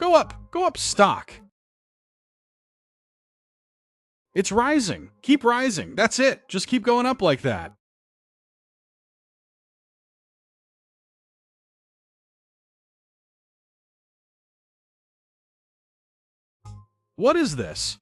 Go up stock. It's rising. Keep rising. That's it. Just keep going up like that. What is this?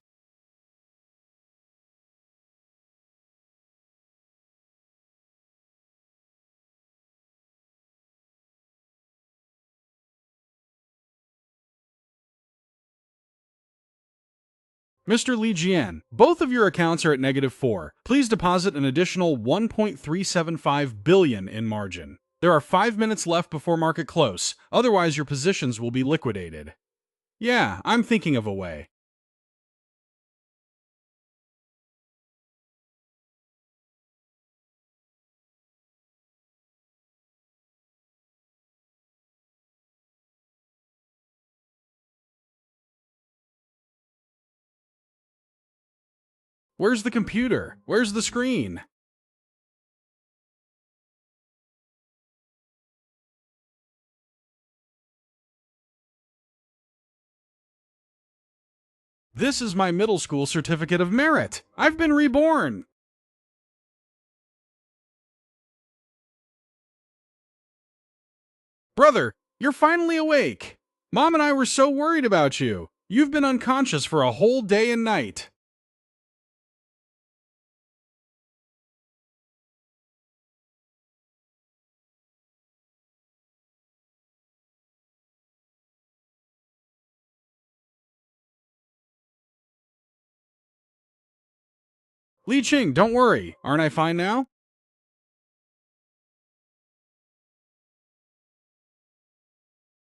Mr. Li Jian, both of your accounts are at -4. Please deposit an additional 1.375 billion in margin. There are 5 minutes left before market close, otherwise your positions will be liquidated. Yeah, I'm thinking of a way. Where's the computer? Where's the screen? This is my middle school certificate of merit. I've been reborn. Brother, you're finally awake. Mom and I were so worried about you. You've been unconscious for a whole day and night. Li Qing, don't worry. Aren't I fine now?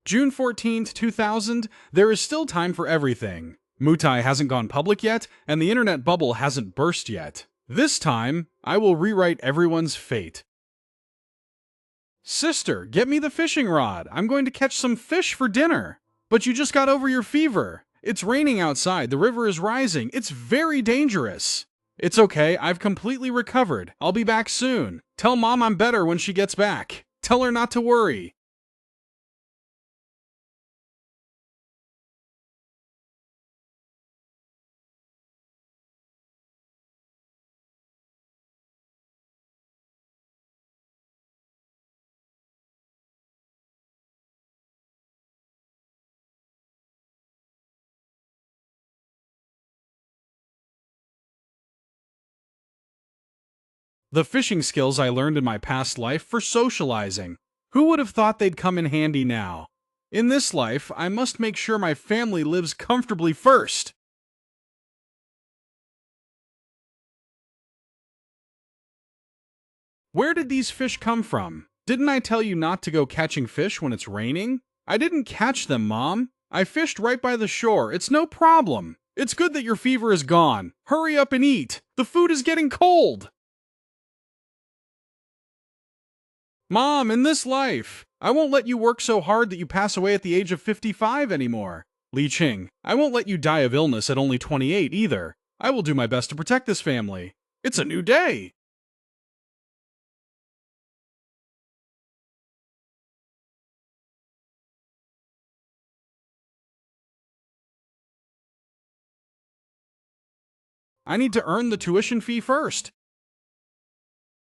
June 14th, 2000, there is still time for everything. Mutai hasn't gone public yet, and the internet bubble hasn't burst yet. This time, I will rewrite everyone's fate. Sister, get me the fishing rod. I'm going to catch some fish for dinner. But you just got over your fever. It's raining outside. The river is rising. It's very dangerous. It's okay. I've completely recovered. I'll be back soon. Tell Mom I'm better when she gets back. Tell her not to worry. The fishing skills I learned in my past life for socializing. Who would have thought they'd come in handy now? In this life, I must make sure my family lives comfortably first. Where did these fish come from? Didn't I tell you not to go catching fish when it's raining? I didn't catch them, Mom. I fished right by the shore. It's no problem. It's good that your fever is gone. Hurry up and eat. The food is getting cold. Mom, in this life, I won't let you work so hard that you pass away at the age of 55 anymore. Li Qing, I won't let you die of illness at only 28 either. I will do my best to protect this family. It's a new day. I need to earn the tuition fee first.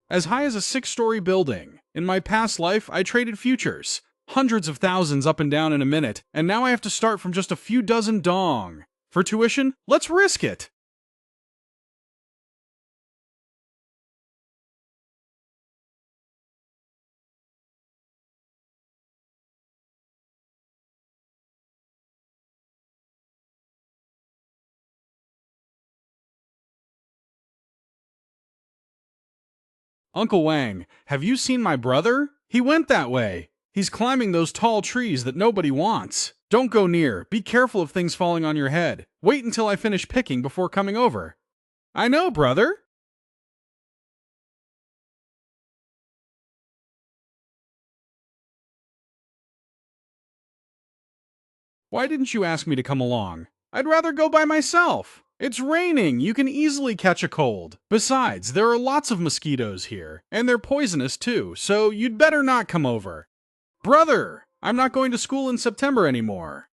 As high as a 6-story building. In my past life, I traded futures. Hundreds of thousands up and down in a minute, and now I have to start from just a few dozen dong. For tuition, let's risk it. Uncle Wang, have you seen my brother? He went that way. He's climbing those tall trees that nobody wants. Don't go near. Be careful of things falling on your head. Wait until I finish picking before coming over. I know, brother. Why didn't you ask me to come along? I'd rather go by myself. It's raining. You can easily catch a cold. Besides, there are lots of mosquitoes here, and they're poisonous too, so you'd better not come over. Brother, I'm not going to school in September anymore.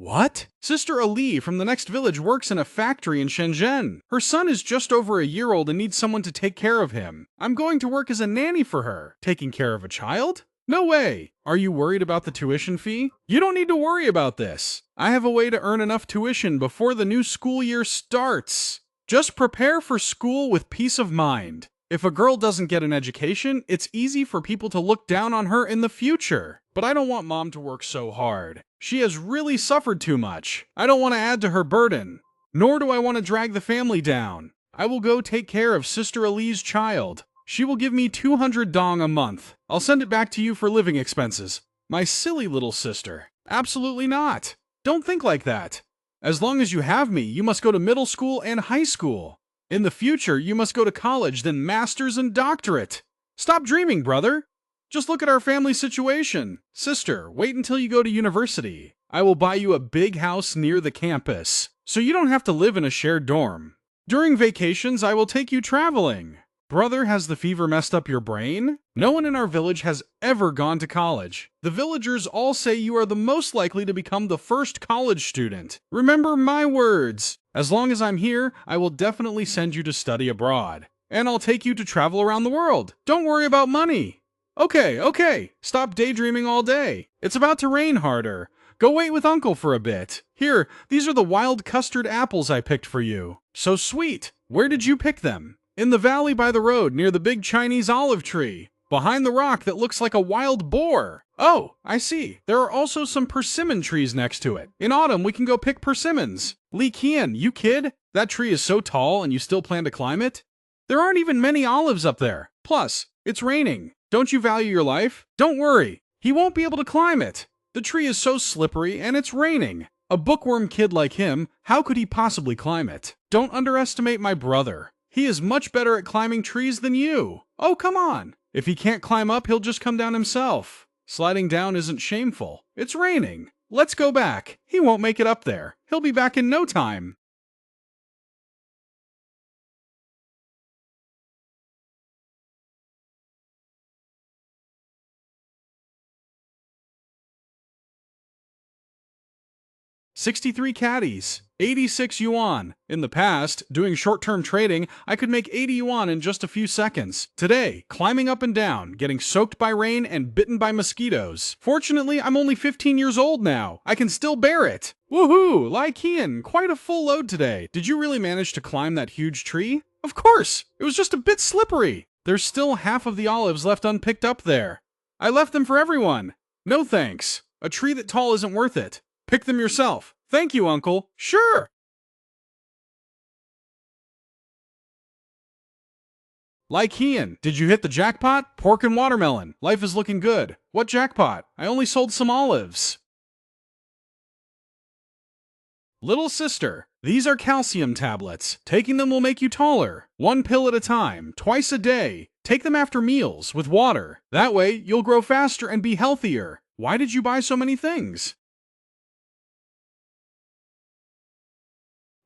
What? Sister Ali from the next village works in a factory in Shenzhen. Her son is just over a year old and needs someone to take care of him. I'm going to work as a nanny for her. Taking care of a child? No way! Are you worried about the tuition fee? You don't need to worry about this. I have a way to earn enough tuition before the new school year starts. Just prepare for school with peace of mind. If a girl doesn't get an education, it's easy for people to look down on her in the future. But I don't want mom to work so hard. She has really suffered too much. I don't want to add to her burden. Nor do I want to drag the family down. I will go take care of Sister Ali's child. She will give me 200 dong a month. I'll send it back to you for living expenses. My silly little sister. Absolutely not. Don't think like that. As long as you have me, you must go to middle school and high school. In the future, you must go to college, then master's and doctorate. Stop dreaming, brother. Just look at our family situation. Sister, wait until you go to university. I will buy you a big house near the campus, so you don't have to live in a shared dorm. During vacations, I will take you traveling. Brother, has the fever messed up your brain? No one in our village has ever gone to college. The villagers all say you are the most likely to become the first college student. Remember my words. As long as I'm here, I will definitely send you to study abroad. And I'll take you to travel around the world. Don't worry about money. Okay. Stop daydreaming all day. It's about to rain harder. Go wait with Uncle for a bit. Here, these are the wild custard apples I picked for you. So sweet. Where did you pick them? In the valley by the road near the big Chinese olive tree. Behind the rock that looks like a wild boar. Oh, I see. There are also some persimmon trees next to it. In autumn, we can go pick persimmons. Li Qian, you kid? That tree is so tall and you still plan to climb it? There aren't even many olives up there. Plus, it's raining. Don't you value your life? Don't worry. He won't be able to climb it. The tree is so slippery and it's raining. A bookworm kid like him, how could he possibly climb it? Don't underestimate my brother. He is much better at climbing trees than you. Oh, come on. If he can't climb up, he'll just come down himself. Sliding down isn't shameful. It's raining. Let's go back. He won't make it up there. He'll be back in no time. $63 caddies, 86 yuan. In the past, doing short-term trading, I could make 80 yuan in just a few seconds. Today, climbing up and down, getting soaked by rain and bitten by mosquitoes. Fortunately, I'm only 15 years old now. I can still bear it. Woohoo! Li Qian, quite a full load today. Did you really manage to climb that huge tree? Of course! It was just a bit slippery. There's still half of the olives left unpicked up there. I left them for everyone. No thanks. A tree that tall isn't worth it. Pick them yourself. Thank you, Uncle. Sure. Li Qian, did you hit the jackpot? Pork and watermelon. Life is looking good. What jackpot? I only sold some olives. Little sister, these are calcium tablets. Taking them will make you taller. 1 pill at a time, twice a day. Take them after meals, with water. That way, you'll grow faster and be healthier. Why did you buy so many things?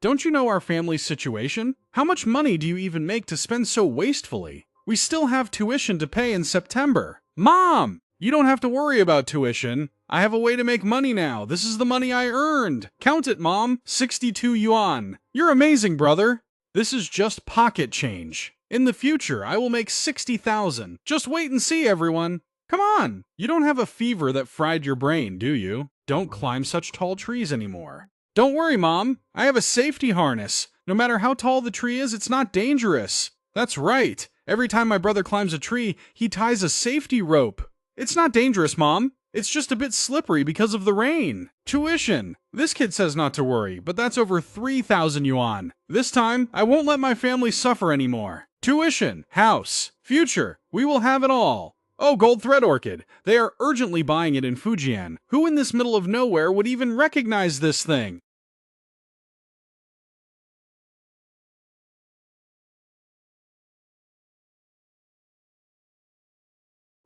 Don't you know our family's situation? How much money do you even make to spend so wastefully? We still have tuition to pay in September. Mom! You don't have to worry about tuition. I have a way to make money now. This is the money I earned. Count it, Mom. 62 yuan. You're amazing, brother. This is just pocket change. In the future, I will make 60,000. Just wait and see, everyone. Come on. You don't have a fever that fried your brain, do you? Don't climb such tall trees anymore. Don't worry, Mom. I have a safety harness. No matter how tall the tree is, it's not dangerous. That's right. Every time my brother climbs a tree, he ties a safety rope. It's not dangerous, Mom. It's just a bit slippery because of the rain. Tuition. This kid says not to worry, but that's over 3,000 yuan. This time, I won't let my family suffer anymore. Tuition, house, future. We will have it all. Oh, gold thread orchid. They are urgently buying it in Fujian. Who in this middle of nowhere would even recognize this thing?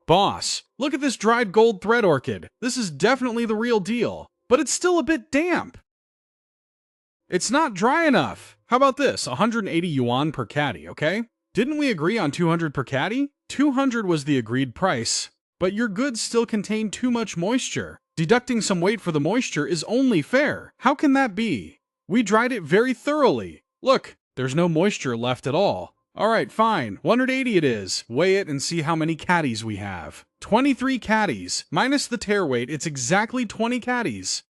Boss, look at this dried gold thread orchid. This is definitely the real deal, but it's still a bit damp. It's not dry enough. How about this, 180 yuan per caddy, okay? Didn't we agree on 200 per caddy? 200 was the agreed price, but your goods still contain too much moisture. Deducting some weight for the moisture is only fair. How can that be? We dried it very thoroughly. Look, there's no moisture left at all. Alright, fine. 180 it is. Weigh it and see how many caddies we have. 23 caddies. Minus the tare weight, it's exactly 20 caddies.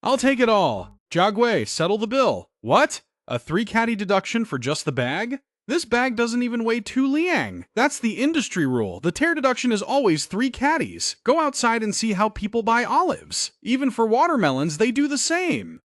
I'll take it all. Jagwe, settle the bill. What? A 3 caddy deduction for just the bag? This bag doesn't even weigh 2 liang. That's the industry rule. The tare deduction is always 3 caddies. Go outside and see how people buy olives. Even for watermelons, they do the same.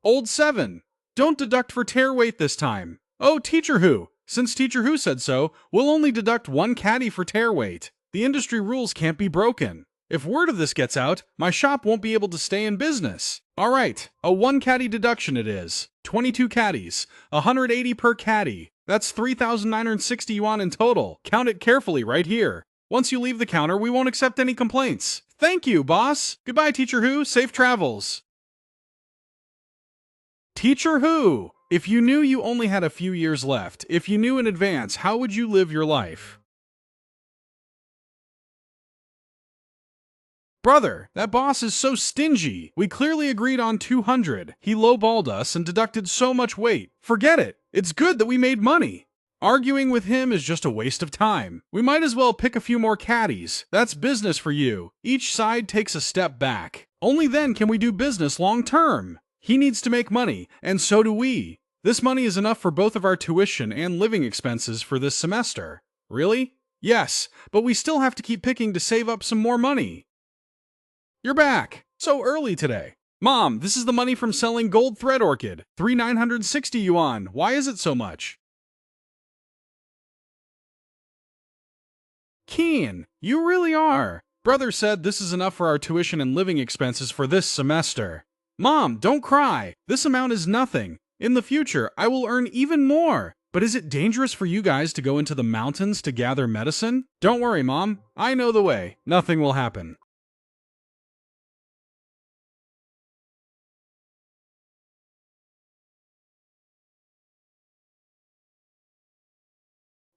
Old 7. Don't deduct for tare weight this time. Oh, Teacher Who. Since Teacher Who said so, we'll only deduct 1 caddy for tare weight. The industry rules can't be broken. If word of this gets out, my shop won't be able to stay in business. Alright, a 1 caddy deduction it is. 22 caddies, 180 per caddy. That's 3,960 yuan in total. Count it carefully right here. Once you leave the counter, we won't accept any complaints. Thank you, boss. Goodbye, Teacher Who. Safe travels. Teacher Who! If you knew you only had a few years left, if you knew in advance, how would you live your life? Brother, that boss is so stingy. We clearly agreed on 200. He lowballed us and deducted so much weight. Forget it. It's good that we made money. Arguing with him is just a waste of time. We might as well pick a few more caddies. That's business for you. Each side takes a step back. Only then can we do business long term. He needs to make money, and so do we. This money is enough for both of our tuition and living expenses for this semester. Really? Yes, but we still have to keep picking to save up some more money. You're back. So early today. Mom, this is the money from selling gold thread orchid. 3,960 yuan. Why is it so much? Keen, you really are. Brother said this is enough for our tuition and living expenses for this semester. Mom, don't cry. This amount is nothing. In the future, I will earn even more. But is it dangerous for you guys to go into the mountains to gather medicine? Don't worry, Mom. I know the way. Nothing will happen.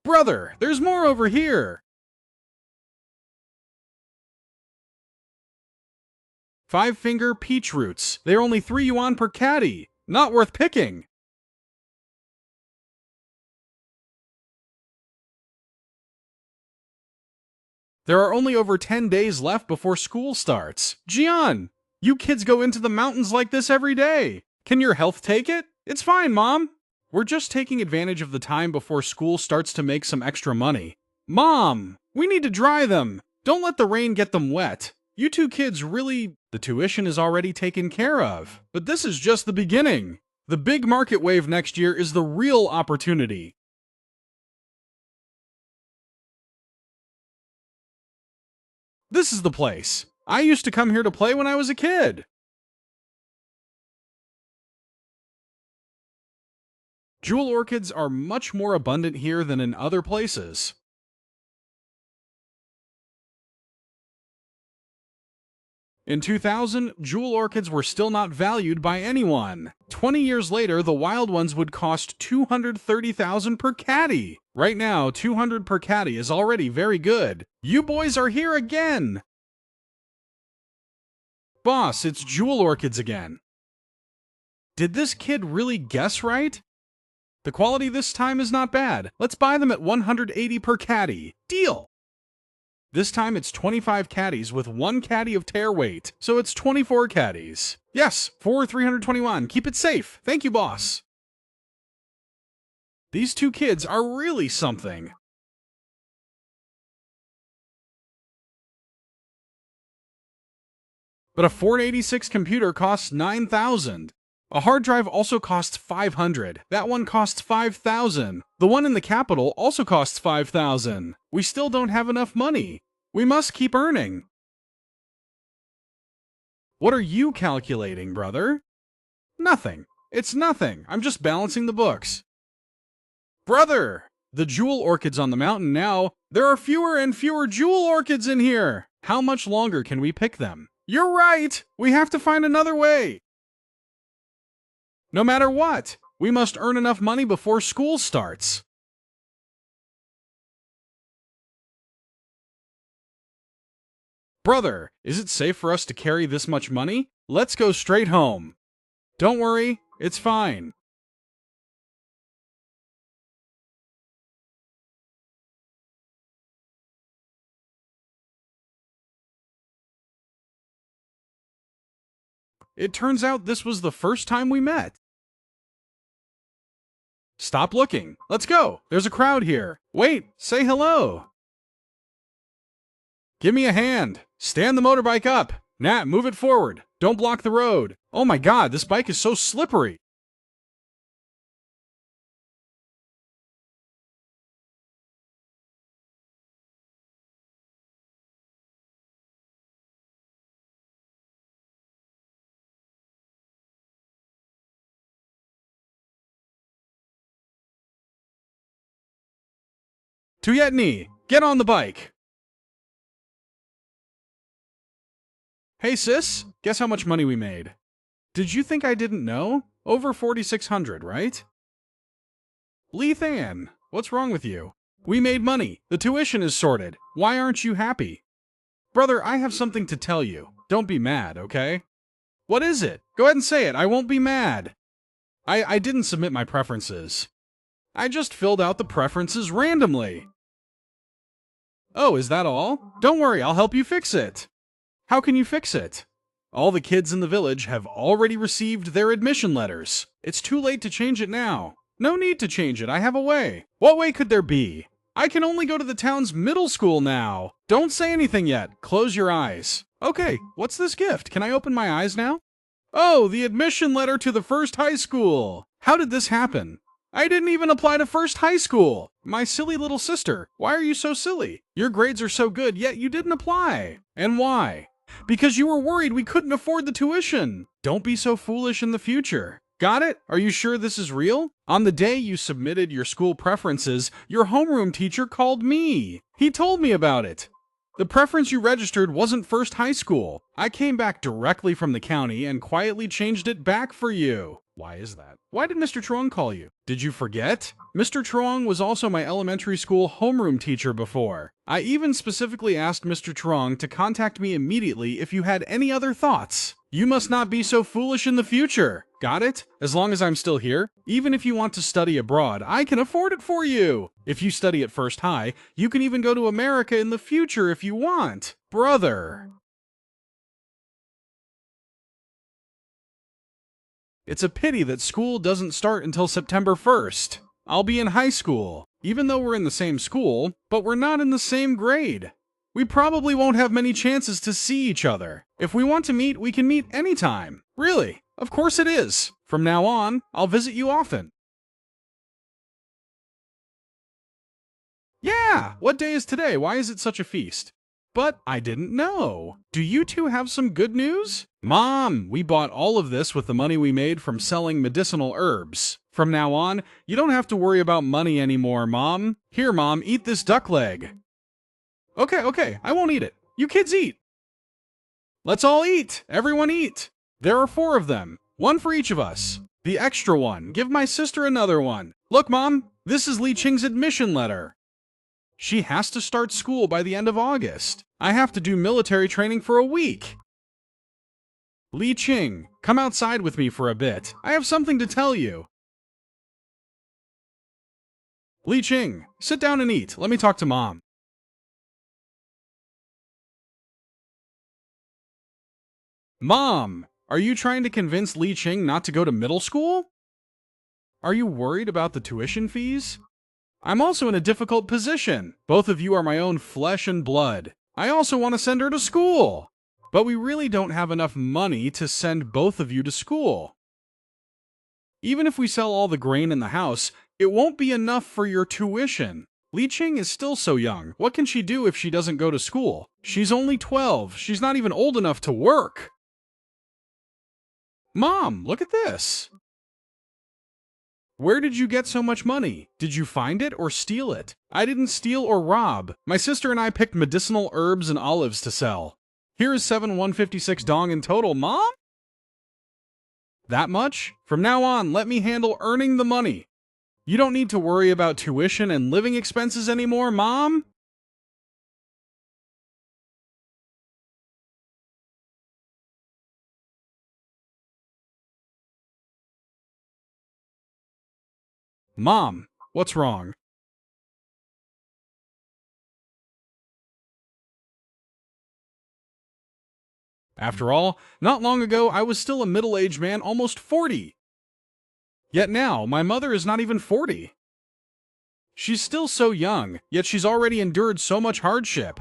Brother, there's more over here. 5-finger peach roots. They're only 3 yuan per caddy. Not worth picking. There are only over 10 days left before school starts. Jian, you kids go into the mountains like this every day. Can your health take it? It's fine, Mom. We're just taking advantage of the time before school starts to make some extra money. Mom, we need to dry them. Don't let the rain get them wet. You two kids really... The tuition is already taken care of. But this is just the beginning. The big market wave next year is the real opportunity. This is the place. I used to come here to play when I was a kid. Jewel orchids are much more abundant here than in other places. In 2000, jewel orchids were still not valued by anyone. 20 years later, the wild ones would cost 230,000 per caddy. Right now, 200 per caddy is already very good. You boys are here again! Boss, it's jewel orchids again. Did this kid really guess right? The quality this time is not bad. Let's buy them at 180 per caddy. Deal! This time it's 25 caddies with 1 caddy of tare weight, so it's 24 caddies. Yes, for 321. Keep it safe. Thank you, boss. These two kids are really something. But a 486 computer costs 9,000. A hard drive also costs 500. That one costs 5,000. The one in the capital also costs 5,000. We still don't have enough money. We must keep earning. What are you calculating, brother? Nothing. It's nothing. I'm just balancing the books. Brother! The jewel orchids on the mountain now. There are fewer and fewer jewel orchids in here. How much longer can we pick them? You're right! We have to find another way. No matter what, we must earn enough money before school starts. Brother, is it safe for us to carry this much money? Let's go straight home. Don't worry, it's fine. It turns out this was the first time we met. Stop looking. Let's go. There's a crowd here. Wait, say hello. Give me a hand. Stand the motorbike up. Nat, move it forward. Don't block the road. Oh my god, this bike is so slippery. Tuyetni, get on the bike. Hey sis, guess how much money we made? Did you think I didn't know? Over 4,600, right? Lethan, what's wrong with you? We made money. The tuition is sorted. Why aren't you happy? Brother, I have something to tell you. Don't be mad, okay? What is it? Go ahead and say it. I won't be mad. I didn't submit my preferences. I just filled out the preferences randomly. Oh, is that all? Don't worry, I'll help you fix it. How can you fix it? All the kids in the village have already received their admission letters. It's too late to change it now. No need to change it, I have a way. What way could there be? I can only go to the town's middle school now. Don't say anything yet. Close your eyes. Okay, what's this gift? Can I open my eyes now? Oh, the admission letter to the first high school. How did this happen? I didn't even apply to first high school. My silly little sister. Why are you so silly? Your grades are so good, yet you didn't apply. And why? Because you were worried we couldn't afford the tuition. Don't be so foolish in the future. Got it? Are you sure this is real? On the day you submitted your school preferences, your homeroom teacher called me. He told me about it. The preference you registered wasn't first high school. I came back directly from the county and quietly changed it back for you. Why is that? Why did Mr. Truong call you? Did you forget? Mr. Truong was also my elementary school homeroom teacher before. I even specifically asked Mr. Truong to contact me immediately if you had any other thoughts. You must not be so foolish in the future. Got it? As long as I'm still here, even if you want to study abroad, I can afford it for you. If you study at First High, you can even go to America in the future if you want. Brother. It's a pity that school doesn't start until September 1st. I'll be in high school, even though we're in the same school, but we're not in the same grade. We probably won't have many chances to see each other. If we want to meet, we can meet anytime. Really? Of course it is. From now on, I'll visit you often. Yeah! What day is today? Why is it such a feast? But I didn't know. Do you two have some good news? Mom, we bought all of this with the money we made from selling medicinal herbs. From now on, you don't have to worry about money anymore, Mom. Here, Mom, eat this duck leg. Okay, I won't eat it. You kids eat. Let's all eat. Everyone eat. There are 4 of them. 1 for each of us. The extra one. Give my sister another one. Look, Mom, this is Li Qing's admission letter. She has to start school by the end of August. I have to do military training for a week. Li Qing, come outside with me for a bit. I have something to tell you. Li Qing, sit down and eat. Let me talk to Mom. Mom, are you trying to convince Li Qing not to go to middle school? Are you worried about the tuition fees? I'm also in a difficult position. Both of you are my own flesh and blood. I also want to send her to school. But we really don't have enough money to send both of you to school. Even if we sell all the grain in the house, it won't be enough for your tuition. Li Qing is still so young. What can she do if she doesn't go to school? She's only 12. She's not even old enough to work. Mom, look at this. Where did you get so much money? Did you find it or steal it? I didn't steal or rob. My sister and I picked medicinal herbs and olives to sell. Here is 7,156 dong in total, Mom? That much? From now on, let me handle earning the money. You don't need to worry about tuition and living expenses anymore, Mom? Mom, what's wrong? After all, not long ago I was still a middle-aged man, almost 40. Yet now, my mother is not even 40. She's still so young, yet she's already endured so much hardship.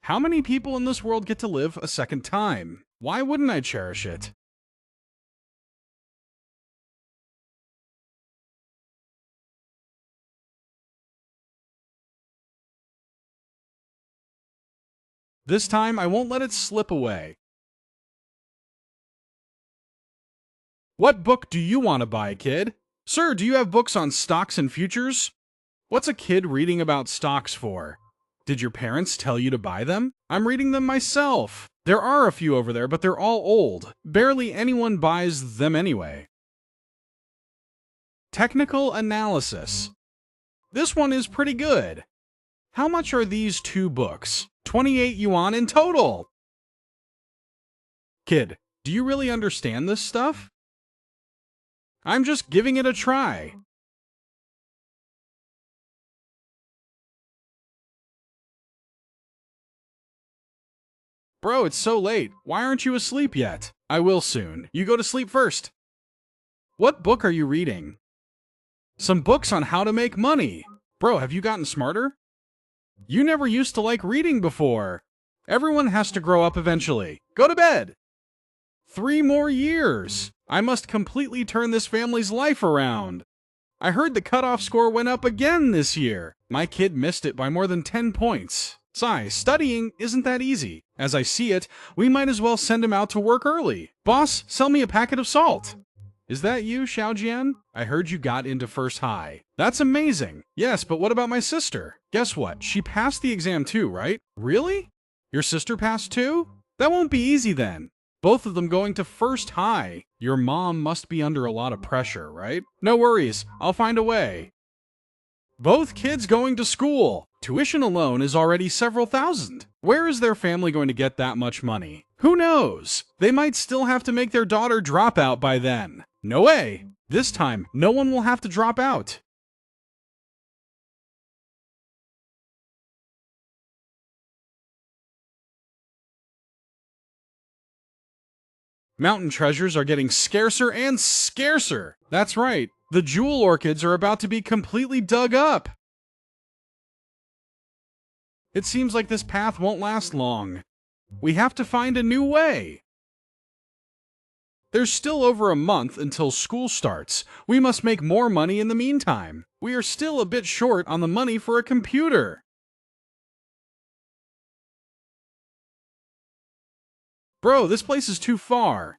How many people in this world get to live a second time? Why wouldn't I cherish it? This time, I won't let it slip away. What book do you want to buy, kid? Sir, do you have books on stocks and futures? What's a kid reading about stocks for? Did your parents tell you to buy them? I'm reading them myself. There are a few over there, but they're all old. Barely anyone buys them anyway. Technical analysis. This one is pretty good. How much are these two books? 28 yuan in total. Kid, do you really understand this stuff? I'm just giving it a try. Bro, it's so late. Why aren't you asleep yet? I will soon. You go to sleep first. What book are you reading? Some books on how to make money. Bro, have you gotten smarter? You never used to like reading before. Everyone has to grow up eventually. Go to bed. 3 more years. I must completely turn this family's life around. I heard the cutoff score went up again this year. My kid missed it by more than 10 points. Sigh, studying isn't that easy. As I see it, we might as well send him out to work early. Boss, sell me a packet of salt. Is that you, Xiaojian? I heard you got into first high. That's amazing. Yes, but what about my sister? Guess what? She passed the exam too, right? Really? Your sister passed too? That won't be easy then. Both of them going to first high. Your mom must be under a lot of pressure, right? No worries, I'll find a way. Both kids going to school. Tuition alone is already several thousand. Where is their family going to get that much money? Who knows? They might still have to make their daughter drop out by then. No way. This time, no one will have to drop out. Mountain treasures are getting scarcer and scarcer. That's right. The jewel orchids are about to be completely dug up. It seems like this path won't last long. We have to find a new way. There's still over a month until school starts. We must make more money in the meantime. We are still a bit short on the money for a computer. Bro, this place is too far.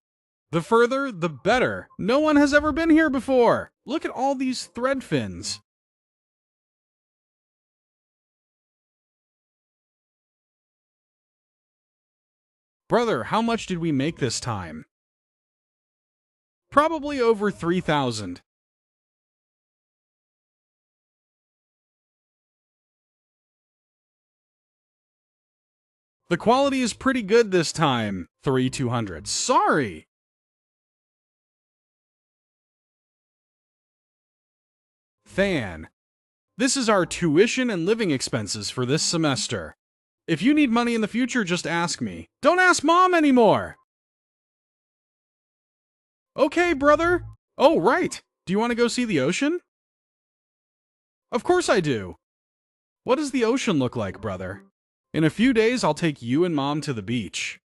The further, the better. No one has ever been here before. Look at all these thread fins. Brother, how much did we make this time? Probably over 3,000. The quality is pretty good this time. 3,200. Sorry. Fan. This is our tuition and living expenses for this semester. If you need money in the future, just ask me. Don't ask Mom anymore! Okay, brother. Oh, right. Do you want to go see the ocean? Of course I do. What does the ocean look like, brother? In a few days, I'll take you and Mom to the beach.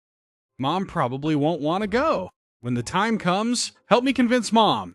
Mom probably won't want to go. When the time comes, help me convince Mom.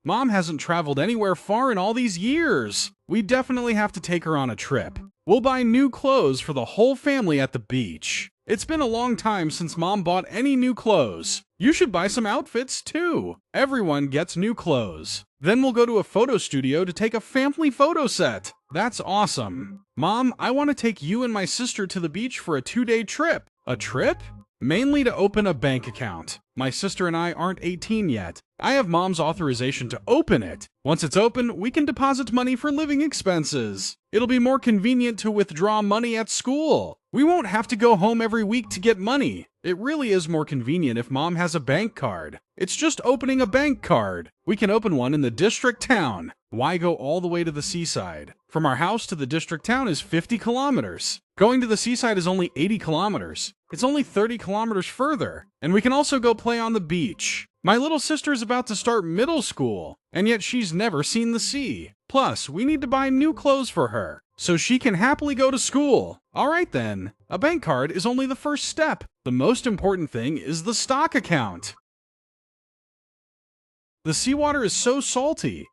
Mom hasn't traveled anywhere far in all these years. We definitely have to take her on a trip. We'll buy new clothes for the whole family at the beach. It's been a long time since Mom bought any new clothes. You should buy some outfits too. Everyone gets new clothes. Then we'll go to a photo studio to take a family photo set. That's awesome. Mom, I want to take you and my sister to the beach for a 2-day trip. A trip? Mainly to open a bank account. My sister and I aren't 18 yet. I have Mom's authorization to open it. Once it's open, we can deposit money for living expenses. It'll be more convenient to withdraw money at school. We won't have to go home every week to get money. It really is more convenient if Mom has a bank card. It's just opening a bank card. We can open one in the district town. Why go all the way to the seaside? From our house to the district town is 50 kilometers. Going to the seaside is only 80 kilometers. It's only 30 kilometers further. And we can also go play on the beach. My little sister is about to start middle school, and yet she's never seen the sea. Plus, we need to buy new clothes for her, so she can happily go to school. Alright then, a bank card is only the first step. The most important thing is the stock account. The seawater is so salty.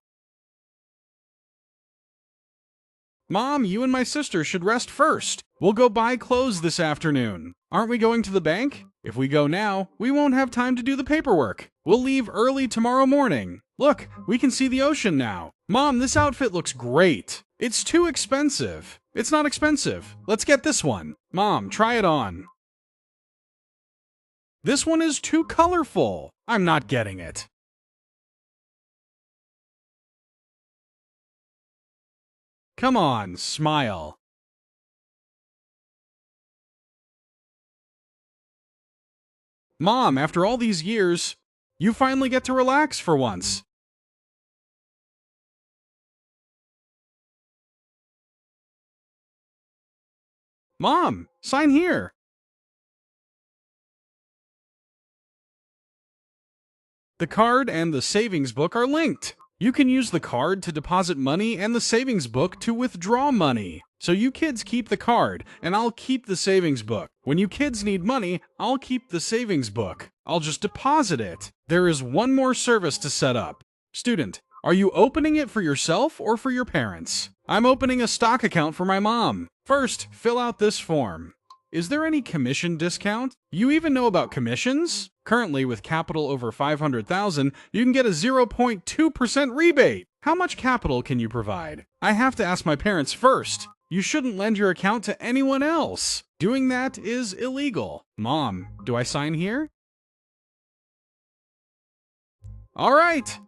Mom, you and my sister should rest first. We'll go buy clothes this afternoon. Aren't we going to the bank? If we go now, we won't have time to do the paperwork. We'll leave early tomorrow morning. Look, we can see the ocean now. Mom, this outfit looks great. It's too expensive. It's not expensive. Let's get this one. Mom, try it on. This one is too colorful. I'm not getting it. Come on, smile. Mom, after all these years, you finally get to relax for once. Mom, sign here. The card and the savings book are linked. You can use the card to deposit money and the savings book to withdraw money. So you kids keep the card, and I'll keep the savings book. When you kids need money, I'll keep the savings book. I'll just deposit it. There is one more service to set up. Student, are you opening it for yourself or for your parents? I'm opening a stock account for my mom. First, fill out this form. Is there any commission discount? You even know about commissions? Currently, with capital over 500,000, you can get a 0.2% rebate. How much capital can you provide? I have to ask my parents first. You shouldn't lend your account to anyone else. Doing that is illegal. Mom, do I sign here? All right.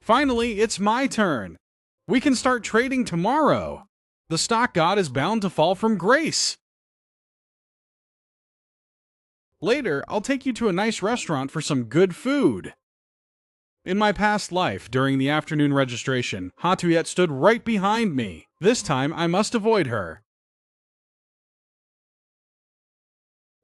Finally, it's my turn. We can start trading tomorrow. The stock god is bound to fall from grace. Later, I'll take you to a nice restaurant for some good food. In my past life, during the afternoon registration, Hatuyet stood right behind me. This time, I must avoid her.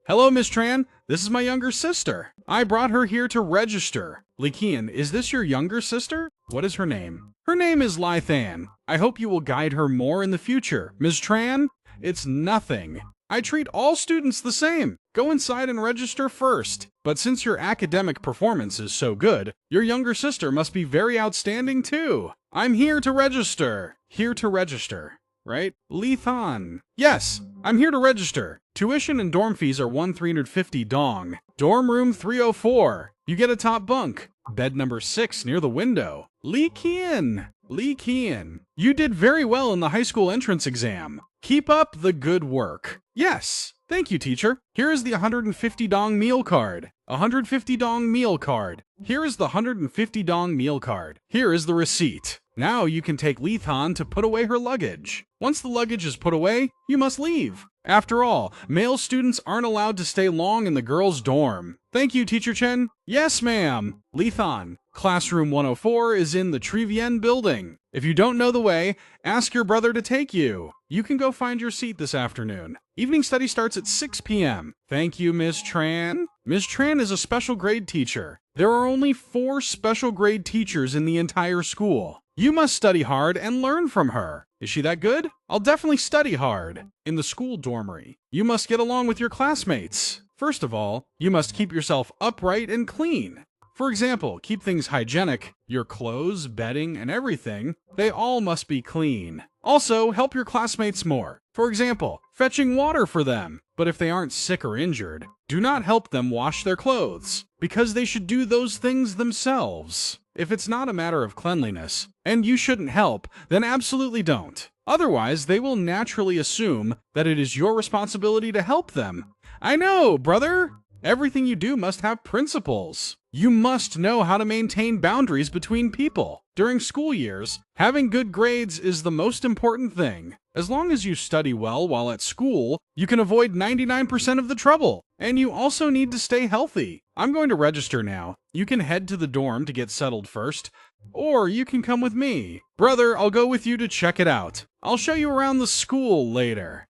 Hello, Miss Tran. This is my younger sister. I brought her here to register. Likian, is this your younger sister? What is her name? Her name is Lithan. I hope you will guide her more in the future. Ms. Tran, it's nothing. I treat all students the same. Go inside and register first. But since your academic performance is so good, your younger sister must be very outstanding too. I'm here to register. Here to register. Right? Lithan. Yes, I'm here to register. Tuition and dorm fees are 1,350 dong. Dorm room 304. You get a top bunk. Bed number 6 near the window. Lee Kian. Lee Kian. You did very well in the high school entrance exam. Keep up the good work. Yes. Thank you, teacher. Here is the 150 dong meal card. 150 dong meal card. Here is the 150 dong meal card. Here is the receipt. Now you can take Lithan to put away her luggage. Once the luggage is put away, you must leave. After all, male students aren't allowed to stay long in the girls' dorm. Thank you, Teacher Chen. Yes, ma'am. Lithan, classroom 104 is in the Trivien building. If you don't know the way, ask your brother to take you. You can go find your seat this afternoon. Evening study starts at 6 p.m. Thank you, Ms. Tran. Ms. Tran is a special grade teacher. There are only 4 special grade teachers in the entire school. You must study hard and learn from her. Is she that good? I'll definitely study hard. In the school dormitory, you must get along with your classmates. First of all, you must keep yourself upright and clean. For example, keep things hygienic. Your clothes, bedding, and everything, they all must be clean. Also, help your classmates more. For example, fetching water for them. But if they aren't sick or injured, do not help them wash their clothes, because they should do those things themselves. If it's not a matter of cleanliness, and you shouldn't help, then absolutely don't. Otherwise, they will naturally assume that it is your responsibility to help them. I know, brother! Everything you do must have principles. You must know how to maintain boundaries between people. During school years, having good grades is the most important thing. As long as you study well while at school, you can avoid 99% of the trouble. And you also need to stay healthy. I'm going to register now. You can head to the dorm to get settled first, or you can come with me. Brother, I'll go with you to check it out. I'll show you around the school later.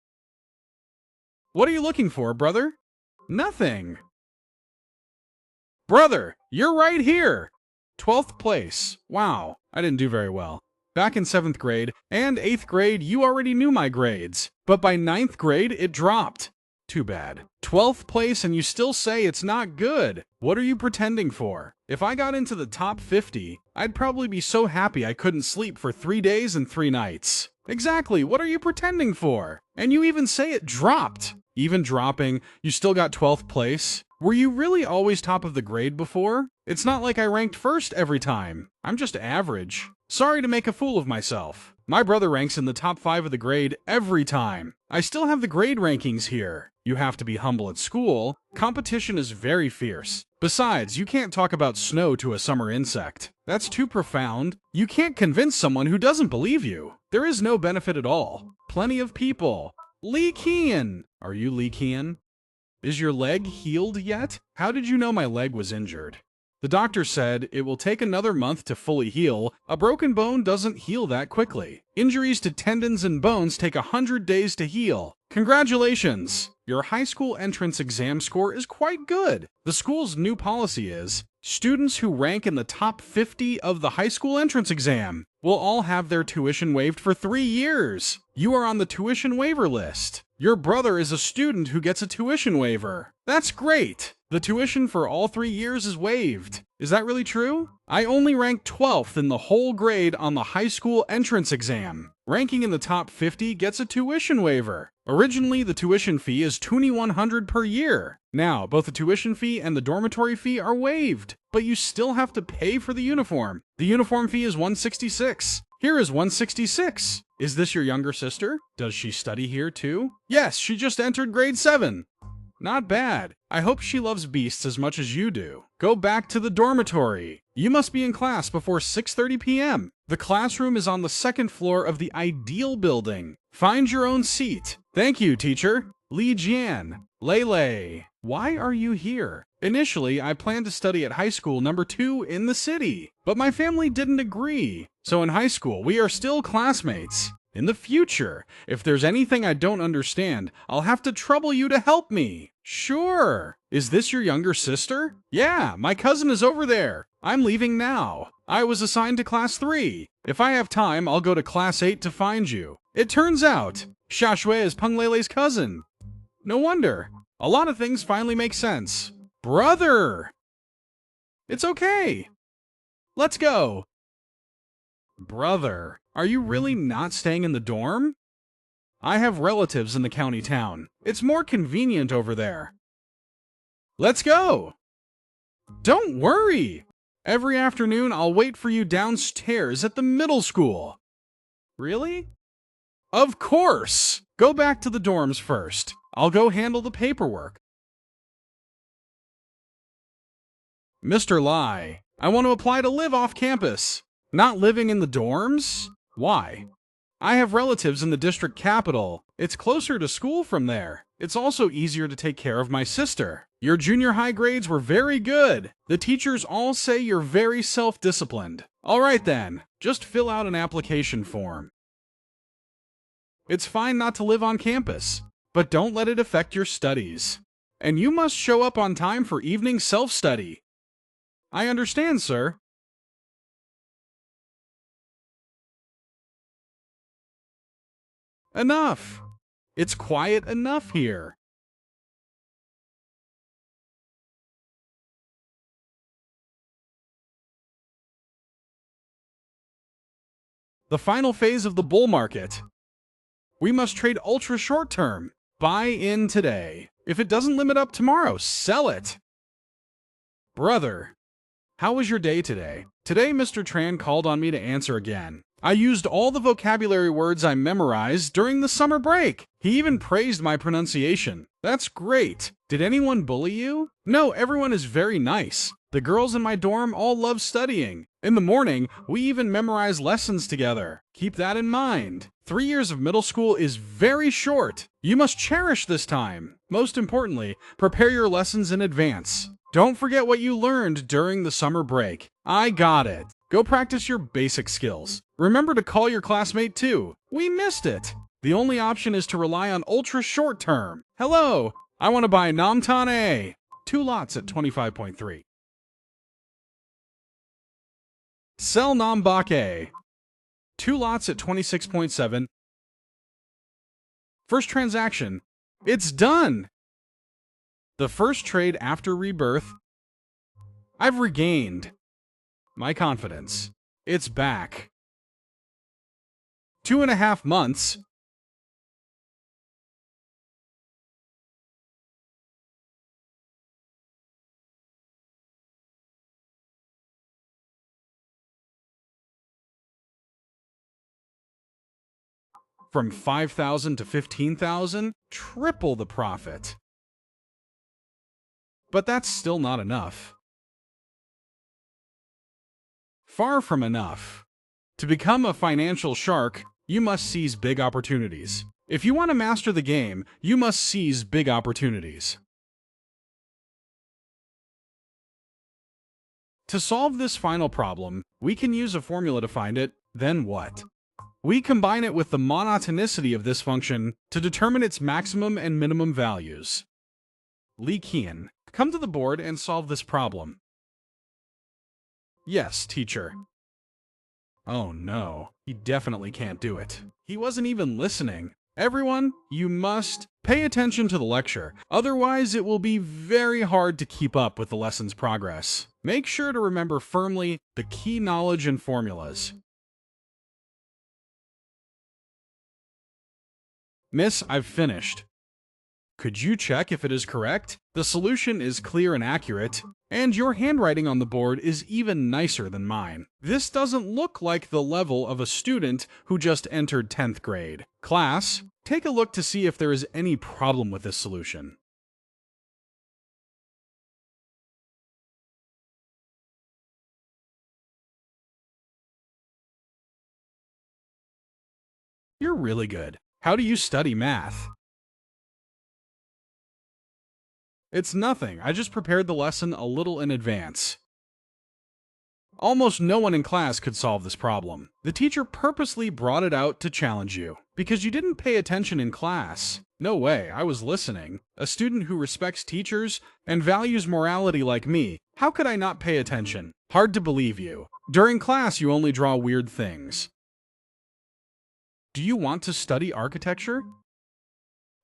What are you looking for, brother? Nothing. Brother, you're right here. 12th place. Wow, I didn't do very well. Back in 7th grade and 8th grade, you already knew my grades. But by 9th grade, it dropped. Too bad. 12th place and you still say it's not good. What are you pretending for? If I got into the top 50, I'd probably be so happy I couldn't sleep for 3 days and 3 nights. Exactly, what are you pretending for? And you even say it dropped. Even dropping, you still got 12th place? Were you really always top of the grade before? It's not like I ranked first every time. I'm just average. Sorry to make a fool of myself. My brother ranks in the top 5 of the grade every time. I still have the grade rankings here. You have to be humble at school. Competition is very fierce. Besides, you can't talk about snow to a summer insect. That's too profound. You can't convince someone who doesn't believe you. There is no benefit at all. Plenty of people. Lee Kean! Are you Lee Kean? Is your leg healed yet? How did you know my leg was injured? The doctor said it will take another month to fully heal. A broken bone doesn't heal that quickly. Injuries to tendons and bones take 100 days to heal. Congratulations! Your high school entrance exam score is quite good. The school's new policy is, students who rank in the top 50 of the high school entrance exam will all have their tuition waived for 3 years. You are on the tuition waiver list. Your brother is a student who gets a tuition waiver. That's great! The tuition for all 3 years is waived. Is that really true? I only ranked 12th in the whole grade on the high school entrance exam. Ranking in the top 50 gets a tuition waiver. Originally, the tuition fee is $2,100 per year. Now, both the tuition fee and the dormitory fee are waived, but you still have to pay for the uniform. The uniform fee is $166. Here is $166. Is this your younger sister? Does she study here too? Yes, she just entered grade 7. Not bad. I hope she loves beasts as much as you do. Go back to the dormitory. You must be in class before 6:30 p.m. The classroom is on the 2nd floor of the Ideal building. Find your own seat. Thank you, teacher. Li Jian. Lele. Why are you here? Initially, I planned to study at high school number 2 in the city, but my family didn't agree. So in high school, we are still classmates. In the future, if there's anything I don't understand, I'll have to trouble you to help me. Sure. Is this your younger sister? Yeah, my cousin is over there. I'm leaving now. I was assigned to class 3. If I have time, I'll go to class 8 to find you. It turns out, Xiaxue is Peng Leilei's cousin. No wonder. A lot of things finally make sense. Brother! It's okay. Let's go. Brother, are you really not staying in the dorm? I have relatives in the county town. It's more convenient over there. Let's go! Don't worry! Every afternoon I'll wait for you downstairs at the middle school. Really? Of course! Go back to the dorms first. I'll go handle the paperwork. Mr. Lai, I want to apply to live off campus. Not living in the dorms? Why? I have relatives in the district capital. It's closer to school from there. It's also easier to take care of my sister. Your junior high grades were very good. The teachers all say you're very self-disciplined. All right then, just fill out an application form. It's fine not to live on campus, but don't let it affect your studies. And you must show up on time for evening self-study. I understand, sir. Enough! It's quiet enough here. The final phase of the bull market. We must trade ultra short term. Buy in today. If it doesn't limit up tomorrow, sell it. Brother, how was your day today? Today, Mr. Tran called on me to answer again. I used all the vocabulary words I memorized during the summer break. He even praised my pronunciation. That's great. Did anyone bully you? No, everyone is very nice. The girls in my dorm all love studying. In the morning, we even memorize lessons together. Keep that in mind. 3 years of middle school is very short. You must cherish this time. Most importantly, prepare your lessons in advance. Don't forget what you learned during the summer break. I got it. Go practice your basic skills. Remember to call your classmate too. We missed it. The only option is to rely on ultra short term. Hello, I want to buy Namtan A. 2 lots at 25.3. Sell Nambak A. 2 lots at 26.7. First transaction. It's done. The first trade after rebirth. I've regained my confidence. It's back. 2.5 months. From 5,000 to 15,000, triple the profit. But that's still not enough. Far from enough. To become a financial shark, you must seize big opportunities. If you want to master the game, you must seize big opportunities. To solve this final problem, we can use a formula to find it, then what? We combine it with the monotonicity of this function to determine its maximum and minimum values. Lee Kian, come to the board and solve this problem. Yes, teacher. Oh no, he definitely can't do it. He wasn't even listening. Everyone, you must pay attention to the lecture. Otherwise, it will be very hard to keep up with the lesson's progress. Make sure to remember firmly the key knowledge and formulas. Miss, I've finished. Could you check if it is correct? The solution is clear and accurate, and your handwriting on the board is even nicer than mine. This doesn't look like the level of a student who just entered 10th grade. Class, take a look to see if there is any problem with this solution. You're really good. How do you study math? It's nothing. I just prepared the lesson a little in advance. Almost no one in class could solve this problem. The teacher purposely brought it out to challenge you, because you didn't pay attention in class. No way, I was listening. A student who respects teachers and values morality like me, how could I not pay attention? Hard to believe you. During class, you only draw weird things. Do you want to study architecture?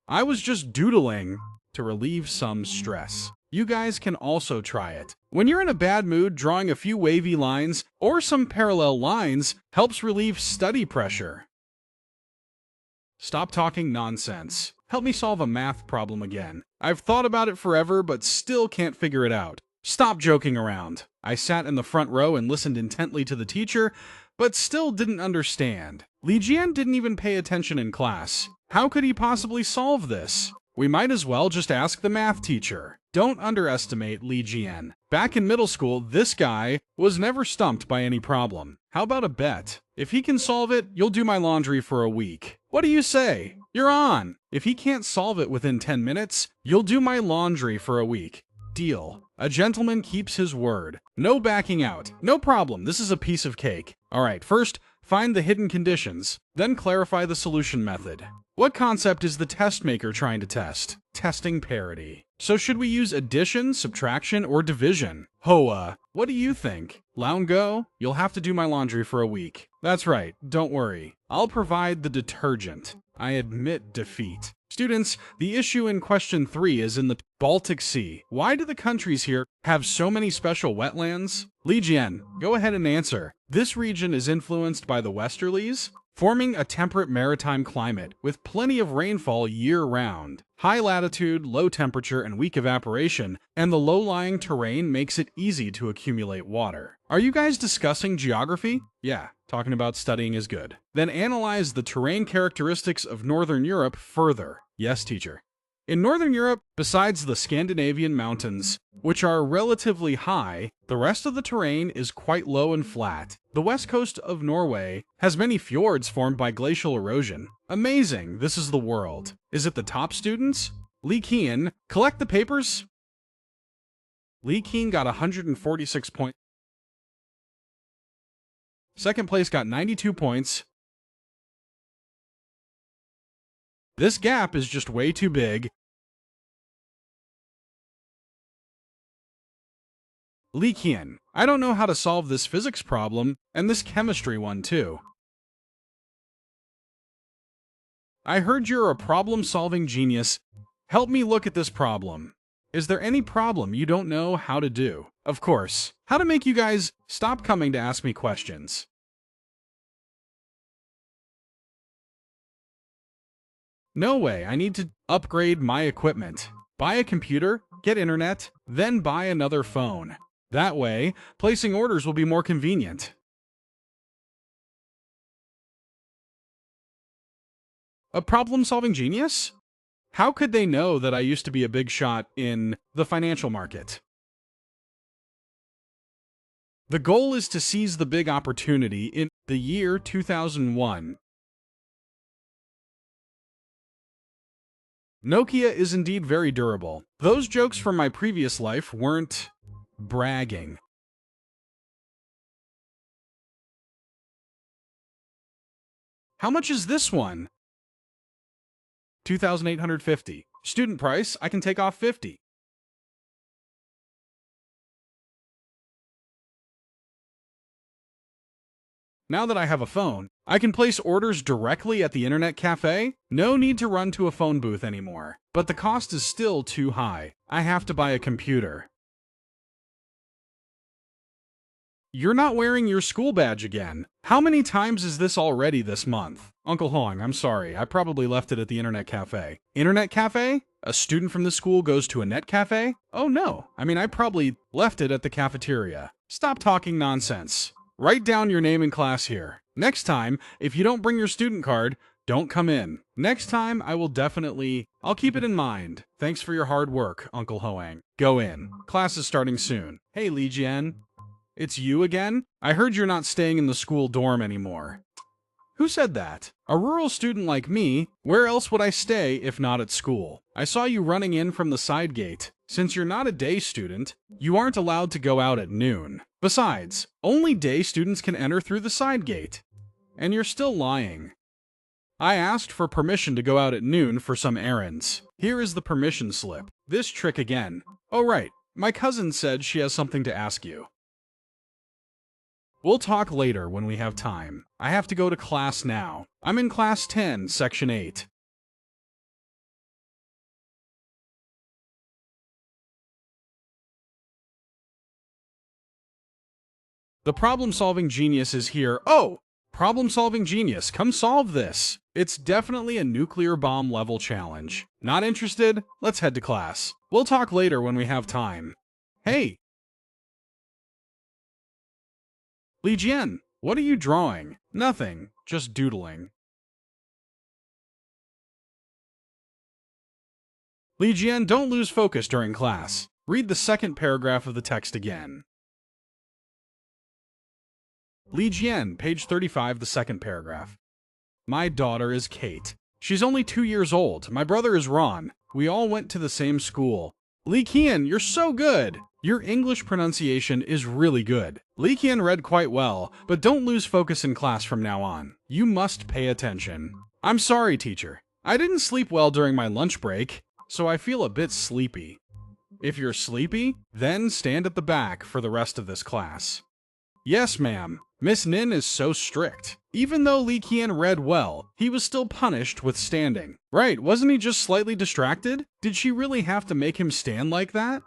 I was just doodling to relieve some stress. You guys can also try it. When you're in a bad mood, drawing a few wavy lines or some parallel lines helps relieve study pressure. Stop talking nonsense. Help me solve a math problem again. I've thought about it forever, but still can't figure it out. Stop joking around. I sat in the front row and listened intently to the teacher, but still didn't understand. Li Jian didn't even pay attention in class. How could he possibly solve this? We might as well just ask the math teacher. Don't underestimate Li Jian. Back in middle school, this guy was never stumped by any problem. How about a bet? If he can solve it, you'll do my laundry for a week. What do you say? You're on. If he can't solve it within 10 minutes, you'll do my laundry for a week. Deal. A gentleman keeps his word. No backing out. No problem. This is a piece of cake. All right, first, find the hidden conditions, then clarify the solution method. What concept is the test maker trying to test? Testing parity. So should we use addition, subtraction, or division? Hoa, what do you think? Loun go? You'll have to do my laundry for a week. That's right, don't worry. I'll provide the detergent. I admit defeat. Students, the issue in question 3 is in the Baltic Sea. Why do the countries here have so many special wetlands? Li Jian, go ahead and answer. This region is influenced by the westerlies? forming a temperate maritime climate with plenty of rainfall year-round. High latitude, low temperature, and weak evaporation, and the low-lying terrain makes it easy to accumulate water. Are you guys discussing geography? Yeah, talking about studying is good. Then analyze the terrain characteristics of Northern Europe further. Yes, teacher. In Northern Europe, besides the Scandinavian mountains, which are relatively high, the rest of the terrain is quite low and flat. The west coast of Norway has many fjords formed by glacial erosion. Amazing, this is the world. Is it the top students? Lee Keen, collect the papers? Lee Keen got 146 points. Second place got 92 points. This gap is just way too big. Lee Kien, I don't know how to solve this physics problem, and this chemistry one too. I heard you're a problem-solving genius. Help me look at this problem. Is there any problem you don't know how to do? Of course. How to make you guys stop coming to ask me questions. No way, I need to upgrade my equipment. Buy a computer, get internet, then buy another phone. That way, placing orders will be more convenient. A problem-solving genius? How could they know that I used to be a big shot in the financial market? The goal is to seize the big opportunity in the year 2001. Nokia is indeed very durable. Those jokes from my previous life weren't bragging. How much is this one? 2,850. Student price, I can take off 50. Now that I have a phone, I can place orders directly at the internet cafe. No need to run to a phone booth anymore. But the cost is still too high. I have to buy a computer. You're not wearing your school badge again. How many times is this already this month? Uncle Hoang, I'm sorry. I probably left it at the internet cafe. Internet cafe? A student from the school goes to a net cafe? Oh no. I probably left it at the cafeteria. Stop talking nonsense. Write down your name in class here. Next time, if you don't bring your student card, don't come in. Next time, I'll keep it in mind. Thanks for your hard work, Uncle Hoang. Go in. Class is starting soon. Hey, Li Jian. It's you again? I heard you're not staying in the school dorm anymore. Who said that? A rural student like me, where else would I stay if not at school? I saw you running in from the side gate. Since you're not a day student, you aren't allowed to go out at noon. Besides, only day students can enter through the side gate. And you're still lying. I asked for permission to go out at noon for some errands. Here is the permission slip. This trick again. Oh right, my cousin said she has something to ask you. We'll talk later when we have time. I have to go to class now. I'm in class 10, section 8. The problem-solving genius is here. Oh! Problem-solving genius, come solve this. It's definitely a nuclear bomb level challenge. Not interested? Let's head to class. We'll talk later when we have time. Hey! Li Jian, what are you drawing? Nothing, just doodling. Li Jian, don't lose focus during class. Read the second paragraph of the text again. Li Jian, page 35, the second paragraph. My daughter is Kate. She's only 2 years old. My brother is Ron. We all went to the same school. Li Qian, you're so good! Your English pronunciation is really good. Li Qian read quite well, but don't lose focus in class from now on. You must pay attention. I'm sorry, teacher. I didn't sleep well during my lunch break, so I feel a bit sleepy. If you're sleepy, then stand at the back for the rest of this class. Yes, ma'am. Miss Nin is so strict. Even though Li Qian read well, he was still punished with standing. Right, wasn't he just slightly distracted? Did she really have to make him stand like that?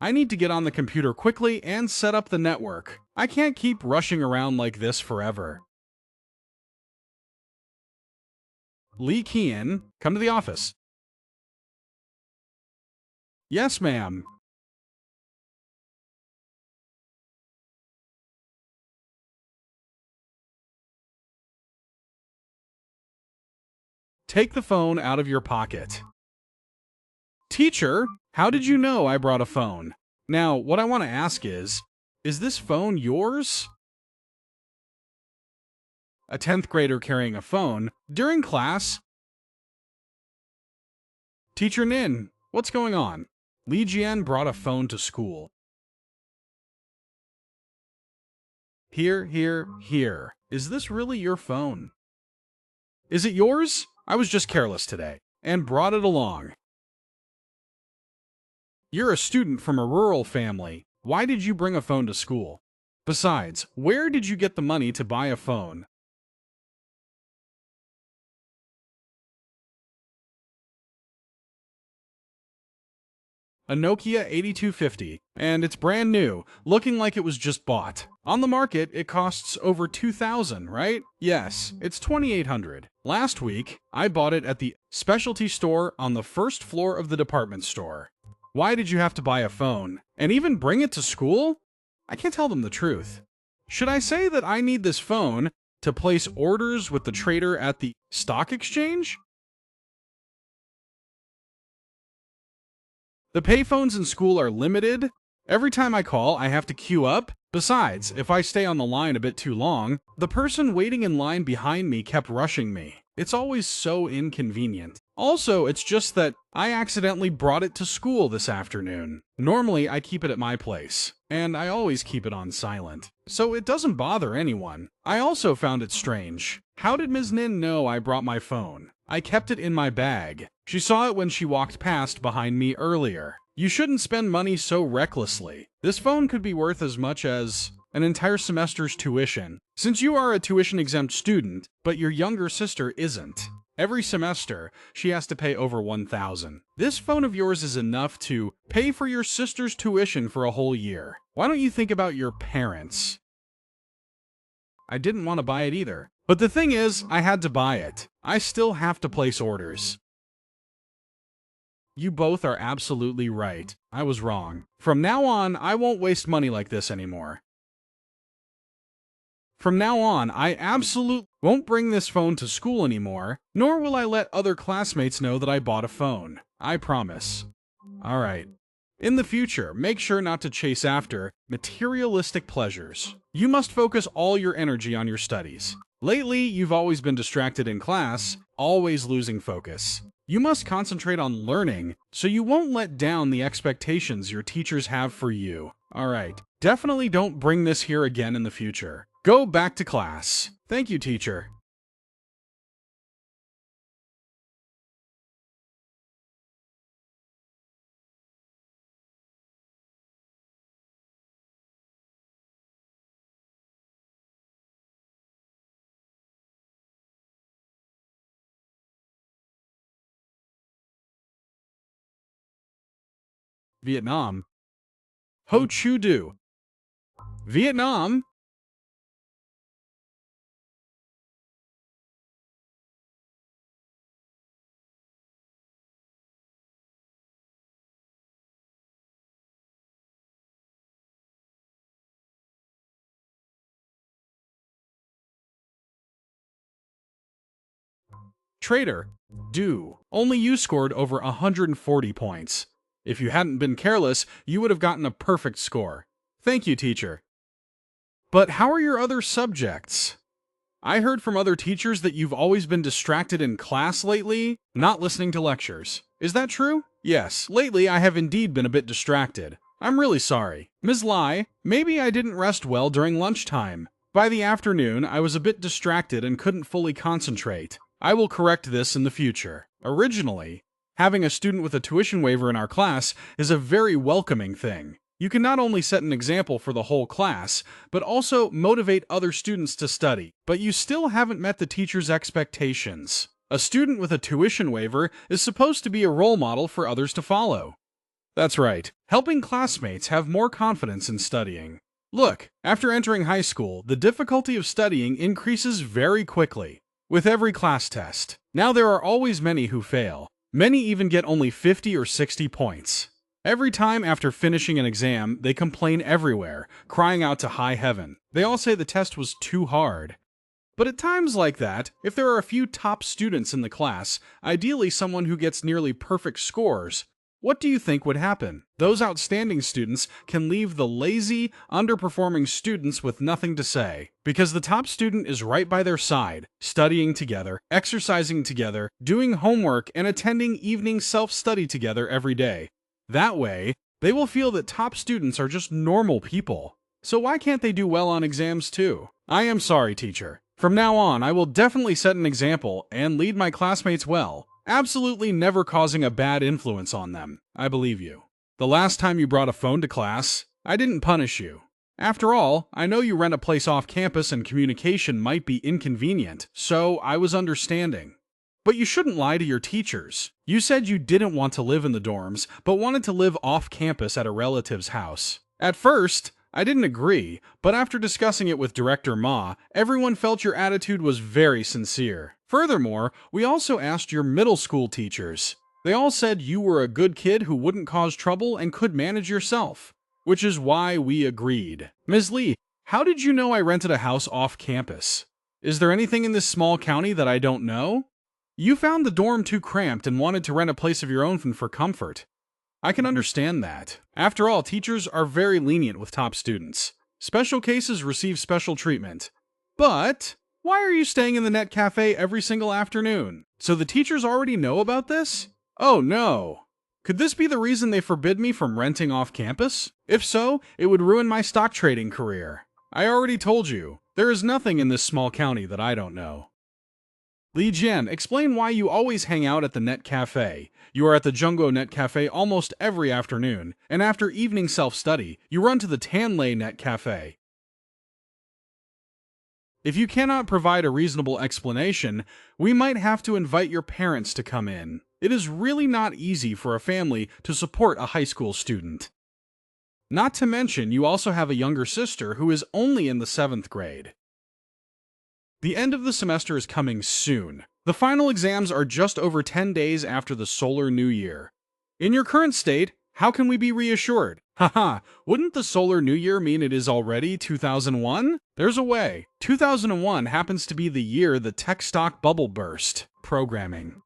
I need to get on the computer quickly and set up the network. I can't keep rushing around like this forever. Lee Kean, come to the office. Yes, ma'am. Take the phone out of your pocket. Teacher, how did you know I brought a phone? Now, what I want to ask is this phone yours? A 10th grader carrying a phone during class? Teacher Nin, what's going on? Li Jian brought a phone to school. Here, here, here. Is this really your phone? Is it yours? I was just careless today and brought it along. You're a student from a rural family. Why did you bring a phone to school? Besides, where did you get the money to buy a phone? A Nokia 8250, and it's brand new, looking like it was just bought. On the market, it costs over $2,000, right? Yes, it's $2,800. Last week, I bought it at the specialty store on the first floor of the department store. Why did you have to buy a phone? And even bring it to school? I can't tell them the truth. Should I say that I need this phone to place orders with the trader at the stock exchange? The payphones in school are limited. Every time I call, I have to queue up. Besides, if I stay on the line a bit too long, the person waiting in line behind me kept rushing me. It's always so inconvenient. Also, it's just that I accidentally brought it to school this afternoon. Normally, I keep it at my place, and I always keep it on silent, so it doesn't bother anyone. I also found it strange. How did Ms. Nin know I brought my phone? I kept it in my bag. She saw it when she walked past behind me earlier. You shouldn't spend money so recklessly. This phone could be worth as much as an entire semester's tuition. Since you are a tuition-exempt student, but your younger sister isn't. Every semester, she has to pay over $1,000. This phone of yours is enough to pay for your sister's tuition for a whole year. Why don't you think about your parents? I didn't want to buy it either. But the thing is, I had to buy it. I still have to place orders. You both are absolutely right. I was wrong. From now on, I won't waste money like this anymore. From now on, I absolutely won't bring this phone to school anymore, nor will I let other classmates know that I bought a phone. I promise. Alright. In the future, make sure not to chase after materialistic pleasures. You must focus all your energy on your studies. Lately, you've always been distracted in class, always losing focus. You must concentrate on learning, so you won't let down the expectations your teachers have for you. Alright, definitely don't bring this here again in the future. Go back to class. Thank you, teacher. Vietnam. Ho Chu Du. Vietnam. Trader. Do. Only you scored over 140 points. If you hadn't been careless, you would have gotten a perfect score. Thank you, teacher. But how are your other subjects? I heard from other teachers that you've always been distracted in class lately, not listening to lectures. Is that true? Yes, lately I have indeed been a bit distracted. I'm really sorry. Ms. Lai, maybe I didn't rest well during lunchtime. By the afternoon, I was a bit distracted and couldn't fully concentrate. I will correct this in the future. Originally, having a student with a tuition waiver in our class is a very welcoming thing. You can not only set an example for the whole class, but also motivate other students to study. But you still haven't met the teacher's expectations. A student with a tuition waiver is supposed to be a role model for others to follow. That's right, helping classmates have more confidence in studying. Look, after entering high school, the difficulty of studying increases very quickly with every class test. Now there are always many who fail. Many even get only 50 or 60 points. Every time after finishing an exam, they complain everywhere, crying out to high heaven. They all say the test was too hard. But at times like that, if there are a few top students in the class, ideally someone who gets nearly perfect scores, what do you think would happen? Those outstanding students can leave the lazy, underperforming students with nothing to say, because the top student is right by their side, studying together, exercising together, doing homework, and attending evening self-study together every day. That way, they will feel that top students are just normal people. So why can't they do well on exams too? I am sorry, teacher. From now on, I will definitely set an example and lead my classmates well, absolutely never causing a bad influence on them. I believe you. The last time you brought a phone to class, I didn't punish you. After all, I know you rent a place off campus and communication might be inconvenient, so I was understanding. But you shouldn't lie to your teachers. You said you didn't want to live in the dorms, but wanted to live off campus at a relative's house. At first, I didn't agree, but after discussing it with Director Ma, everyone felt your attitude was very sincere. Furthermore, we also asked your middle school teachers. They all said you were a good kid who wouldn't cause trouble and could manage yourself, which is why we agreed. Ms. Lee, how did you know I rented a house off campus? Is there anything in this small county that I don't know? You found the dorm too cramped and wanted to rent a place of your own for comfort. I can understand that. After all, teachers are very lenient with top students. Special cases receive special treatment. But why are you staying in the net cafe every single afternoon? So the teachers already know about this? Oh no. Could this be the reason they forbid me from renting off campus? If so, it would ruin my stock trading career. I already told you, there is nothing in this small county that I don't know. Li Jian, explain why you always hang out at the Net Cafe. You are at the Jungo Net Cafe almost every afternoon, and after evening self-study, you run to the Tanlei Net Cafe. If you cannot provide a reasonable explanation, we might have to invite your parents to come in. It is really not easy for a family to support a high school student. Not to mention, you also have a younger sister who is only in the 7th grade. The end of the semester is coming soon. The final exams are just over 10 days after the solar new year. In your current state, how can we be reassured? Haha, wouldn't the solar new year mean it is already 2001? There's a way. 2001 happens to be the year the tech stock bubble burst. Programming.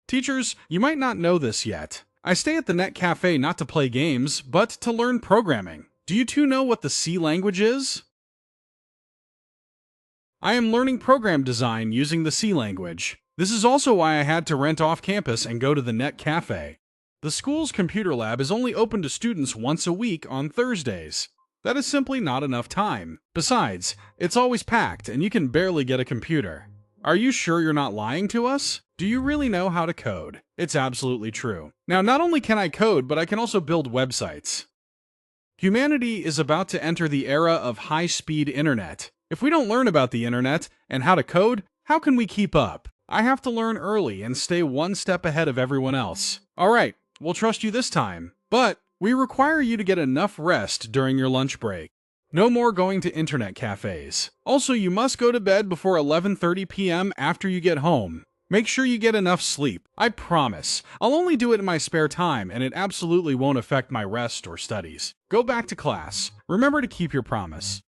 Teachers, you might not know this yet. I stay at the Net Cafe not to play games, but to learn programming. Do you two know what the C language is? I am learning program design using the C language. This is also why I had to rent off campus and go to the Net Cafe. The school's computer lab is only open to students once a week on Thursdays. That is simply not enough time. Besides, it's always packed and you can barely get a computer. Are you sure you're not lying to us? Do you really know how to code? It's absolutely true. Now, not only can I code, but I can also build websites. Humanity is about to enter the era of high-speed internet. If we don't learn about the internet and how to code, how can we keep up? I have to learn early and stay one step ahead of everyone else. Alright, we'll trust you this time. But we require you to get enough rest during your lunch break. No more going to internet cafes. Also, you must go to bed before 11:30 p.m. after you get home. Make sure you get enough sleep. I promise. I'll only do it in my spare time, and it absolutely won't affect my rest or studies. Go back to class. Remember to keep your promise.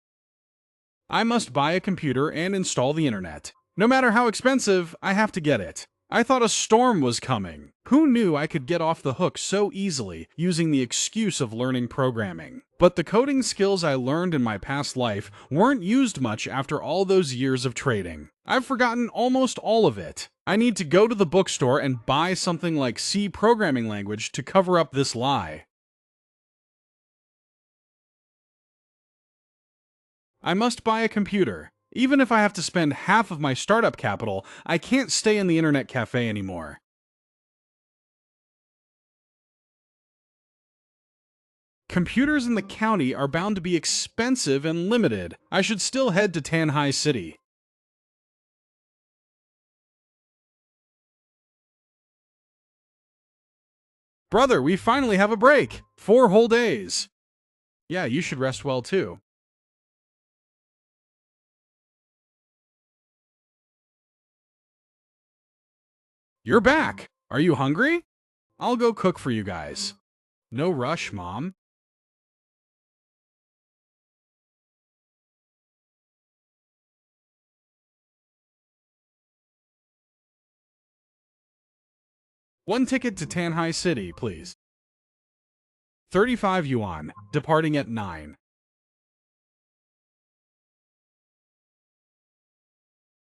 I must buy a computer and install the internet. No matter how expensive, I have to get it. I thought a storm was coming. Who knew I could get off the hook so easily using the excuse of learning programming? But the coding skills I learned in my past life weren't used much after all those years of trading. I've forgotten almost all of it. I need to go to the bookstore and buy something like C programming language to cover up this lie. I must buy a computer. Even if I have to spend half of my startup capital, I can't stay in the internet cafe anymore. Computers in the county are bound to be expensive and limited. I should still head to Tanhai City. Brother, we finally have a break. 4 whole days. Yeah, you should rest well too. You're back. Are you hungry? I'll go cook for you guys. No rush, Mom. One ticket to Tanhai City, please. 35 yuan, departing at 9.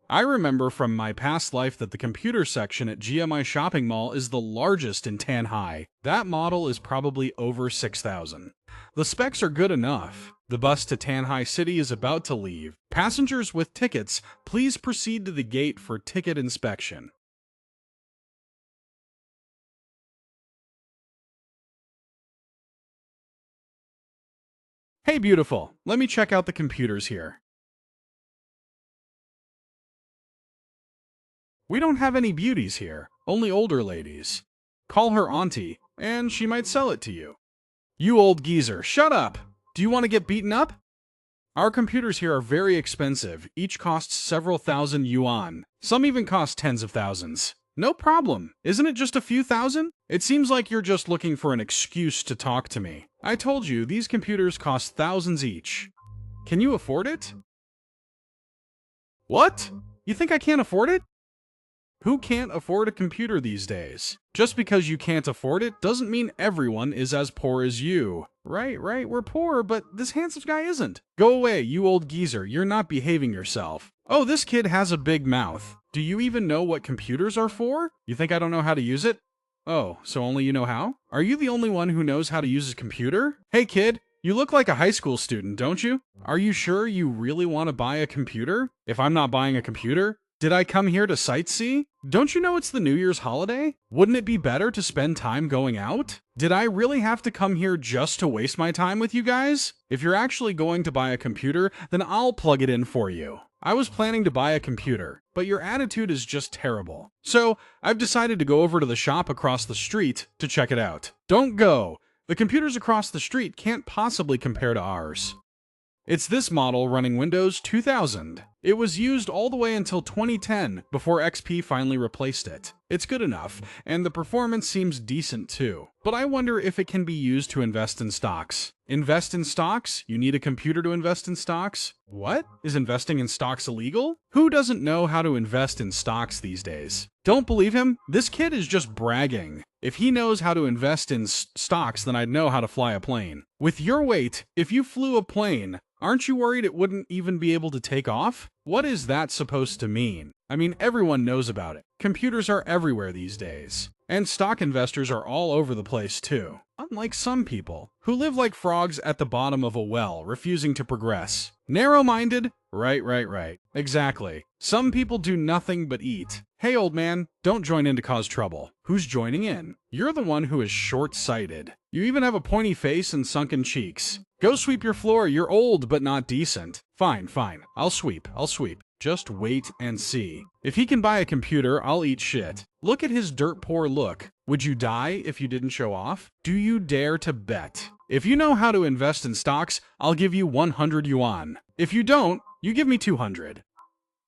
I remember from my past life that the computer section at GMI Shopping Mall is the largest in Tanhai. That model is probably over 6,000. The specs are good enough. The bus to Tanhai City is about to leave. Passengers with tickets, please proceed to the gate for ticket inspection. Hey, beautiful. Let me check out the computers here. We don't have any beauties here, only older ladies. Call her auntie, and she might sell it to you. You old geezer, shut up! Do you want to get beaten up? Our computers here are very expensive. Each costs several thousand yuan. Some even cost tens of thousands. No problem. Isn't it just a few thousand? It seems like you're just looking for an excuse to talk to me. I told you, these computers cost thousands each. Can you afford it? What? You think I can't afford it? Who can't afford a computer these days? Just because you can't afford it doesn't mean everyone is as poor as you. Right, we're poor, but this handsome guy isn't. Go away, you old geezer, you're not behaving yourself. Oh, this kid has a big mouth. Do you even know what computers are for? You think I don't know how to use it? Oh, so only you know how? Are you the only one who knows how to use a computer? Hey kid, you look like a high school student, don't you? Are you sure you really want to buy a computer? If I'm not buying a computer, did I come here to sightsee? Don't you know it's the New Year's holiday? Wouldn't it be better to spend time going out? Did I really have to come here just to waste my time with you guys? If you're actually going to buy a computer, then I'll plug it in for you. I was planning to buy a computer, but your attitude is just terrible. So, I've decided to go over to the shop across the street to check it out. Don't go! The computers across the street can't possibly compare to ours. It's this model running Windows 2000. It was used all the way until 2010 before XP finally replaced it. It's good enough, and the performance seems decent too. But I wonder if it can be used to invest in stocks. Invest in stocks? You need a computer to invest in stocks? What? Is investing in stocks illegal? Who doesn't know how to invest in stocks these days? Don't believe him? This kid is just bragging. If he knows how to invest in stocks, then I'd know how to fly a plane. With your weight, if you flew a plane, aren't you worried it wouldn't even be able to take off? What is that supposed to mean? I mean, everyone knows about it. Computers are everywhere these days. And stock investors are all over the place too. Unlike some people, who live like frogs at the bottom of a well, refusing to progress. Narrow-minded? Right. Exactly. Some people do nothing but eat. Hey, old man, don't join in to cause trouble. Who's joining in? You're the one who is short-sighted. You even have a pointy face and sunken cheeks. Go sweep your floor, you're old but not decent. Fine. I'll sweep. Just wait and see. If he can buy a computer, I'll eat shit. Look at his dirt poor look. Would you die if you didn't show off? Do you dare to bet? If you know how to invest in stocks, I'll give you 100 yuan. If you don't, you give me 200.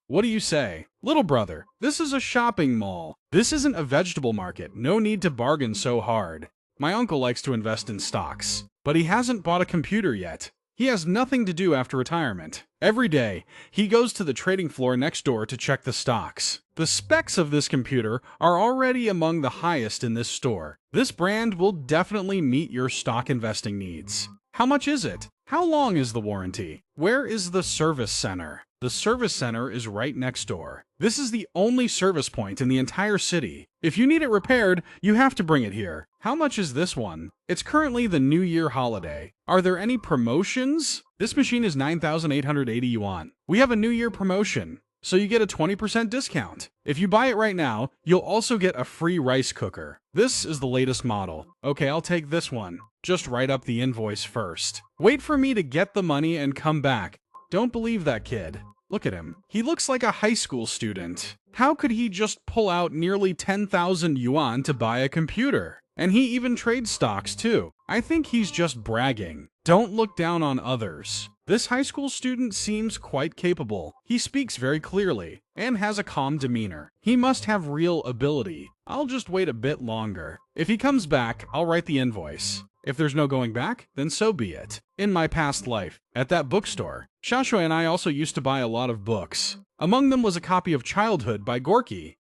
What do you say? Little brother, this is a shopping mall. This isn't a vegetable market. No need to bargain so hard. My uncle likes to invest in stocks, but he hasn't bought a computer yet. He has nothing to do after retirement. Every day, he goes to the trading floor next door to check the stocks. The specs of this computer are already among the highest in this store. This brand will definitely meet your stock investing needs. How much is it? How long is the warranty? Where is the service center? The service center is right next door. This is the only service point in the entire city. If you need it repaired, you have to bring it here. How much is this one? It's currently the New Year holiday. Are there any promotions? This machine is 9,880 yuan. We have a New Year promotion, so you get a 20% discount. If you buy it right now, you'll also get a free rice cooker. This is the latest model. Okay, I'll take this one. Just write up the invoice first. Wait for me to get the money and come back. Don't believe that kid. Look at him. He looks like a high school student. How could he just pull out nearly 10,000 yuan to buy a computer? And he even trades stocks too. I think he's just bragging. Don't look down on others. This high school student seems quite capable. He speaks very clearly and has a calm demeanor. He must have real ability. I'll just wait a bit longer. If he comes back, I'll write the invoice. If there's no going back, then so be it. In my past life, at that bookstore, Xiaoshui and I also used to buy a lot of books. Among them was a copy of Childhood by Gorky.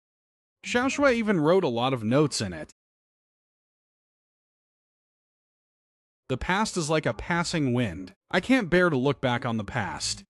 Xiaoshui even wrote a lot of notes in it. The past is like a passing wind. I can't bear to look back on the past.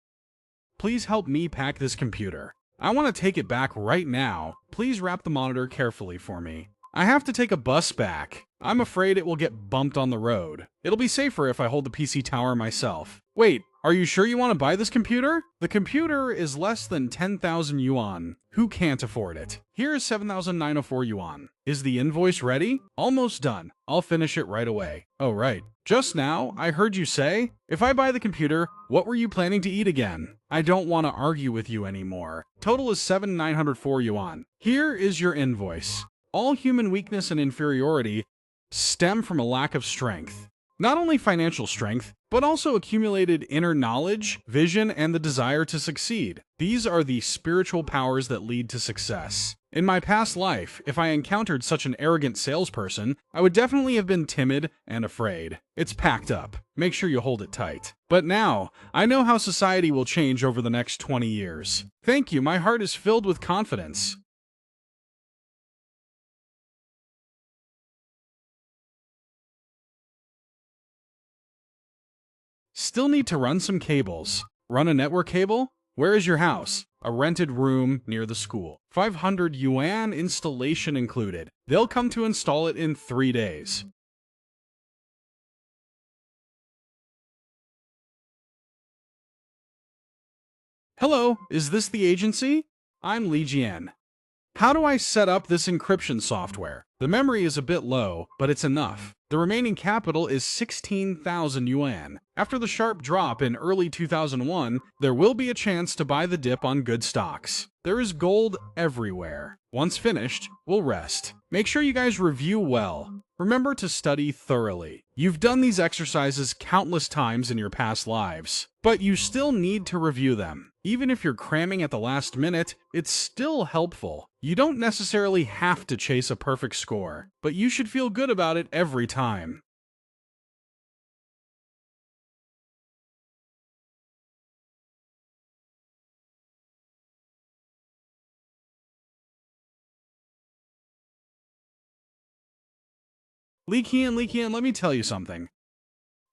Please help me pack this computer. I want to take it back right now. Please wrap the monitor carefully for me. I have to take a bus back. I'm afraid it will get bumped on the road. It'll be safer if I hold the PC tower myself. Wait, are you sure you want to buy this computer? The computer is less than 10,000 yuan. Who can't afford it? Here is 7,904 yuan. Is the invoice ready? Almost done. I'll finish it right away. Oh, right. Just now, I heard you say, if I buy the computer, what were you planning to eat again? I don't want to argue with you anymore. Total is 7,904 yuan. Here is your invoice. All human weakness and inferiority stem from a lack of strength. Not only financial strength, but also accumulated inner knowledge, vision, and the desire to succeed. These are the spiritual powers that lead to success. In my past life, if I encountered such an arrogant salesperson, I would definitely have been timid and afraid. It's packed up. Make sure you hold it tight. But now, I know how society will change over the next 20 years. Thank you, my heart is filled with confidence. Still need to run some cables. Run a network cable? Where is your house? A rented room near the school. 500 yuan installation included. They'll come to install it in 3 days. Hello, is this the agency? I'm Li Jian. How do I set up this encryption software? The memory is a bit low, but it's enough. The remaining capital is 16,000 yuan. After the sharp drop in early 2001, there will be a chance to buy the dip on good stocks. There is gold everywhere. Once finished, we'll rest. Make sure you guys review well. Remember to study thoroughly. You've done these exercises countless times in your past lives, but you still need to review them. Even if you're cramming at the last minute, it's still helpful. You don't necessarily have to chase a perfect score, but you should feel good about it every time. Li Qian, let me tell you something.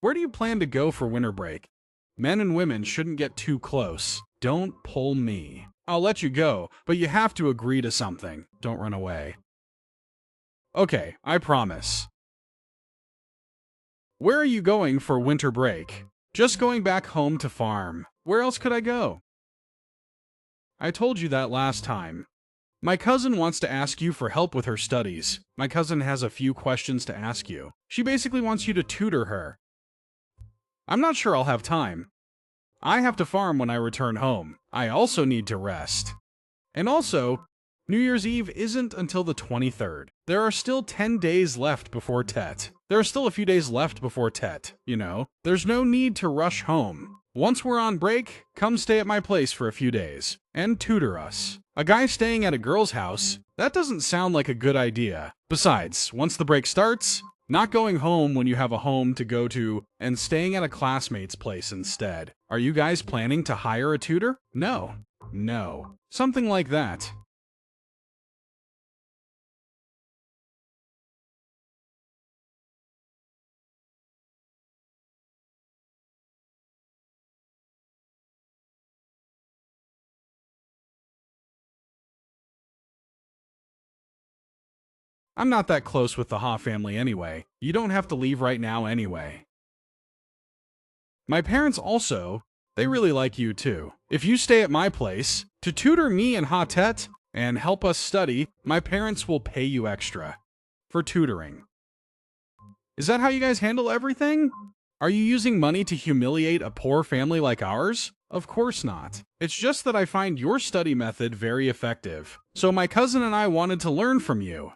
Where do you plan to go for winter break? Men and women shouldn't get too close. Don't pull me. I'll let you go, but you have to agree to something. Don't run away. Okay, I promise. Where are you going for winter break? Just going back home to farm. Where else could I go? I told you that last time. My cousin wants to ask you for help with her studies. My cousin has a few questions to ask you. She basically wants you to tutor her. I'm not sure I'll have time. I have to farm when I return home. I also need to rest. And also, New Year's Eve isn't until the 23rd. There are still 10 days left before Tet. There are still a few days left before Tet, you know. There's no need to rush home. Once we're on break, come stay at my place for a few days and tutor us. A guy staying at a girl's house? That doesn't sound like a good idea. Besides, once the break starts, not going home when you have a home to go to and staying at a classmate's place instead. Are you guys planning to hire a tutor? No. Something like that. I'm not that close with the Ha family anyway. You don't have to leave right now anyway. My parents also, they really like you too. If you stay at my place, to tutor me and Ha Tet and help us study, my parents will pay you extra for tutoring. Is that how you guys handle everything? Are you using money to humiliate a poor family like ours? Of course not. It's just that I find your study method very effective. So my cousin and I wanted to learn from you.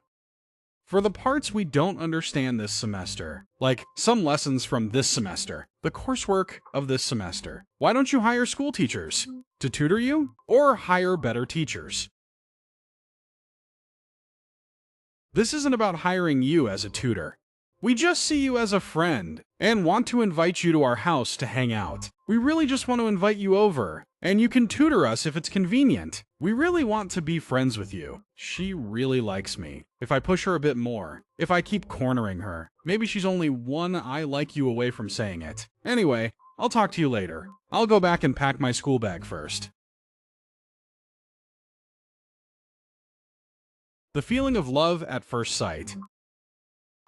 for the parts we don't understand this semester, like some lessons from this semester, the coursework of this semester. Why don't you hire school teachers to tutor you, or hire better teachers? This isn't about hiring you as a tutor. We just see you as a friend and want to invite you to our house to hang out. We really just want to invite you over, and you can tutor us if it's convenient. We really want to be friends with you. She really likes me. If I push her a bit more, if I keep cornering her, maybe she's only one I like you away from saying it. Anyway, I'll talk to you later. I'll go back and pack my school bag first. The feeling of love at first sight.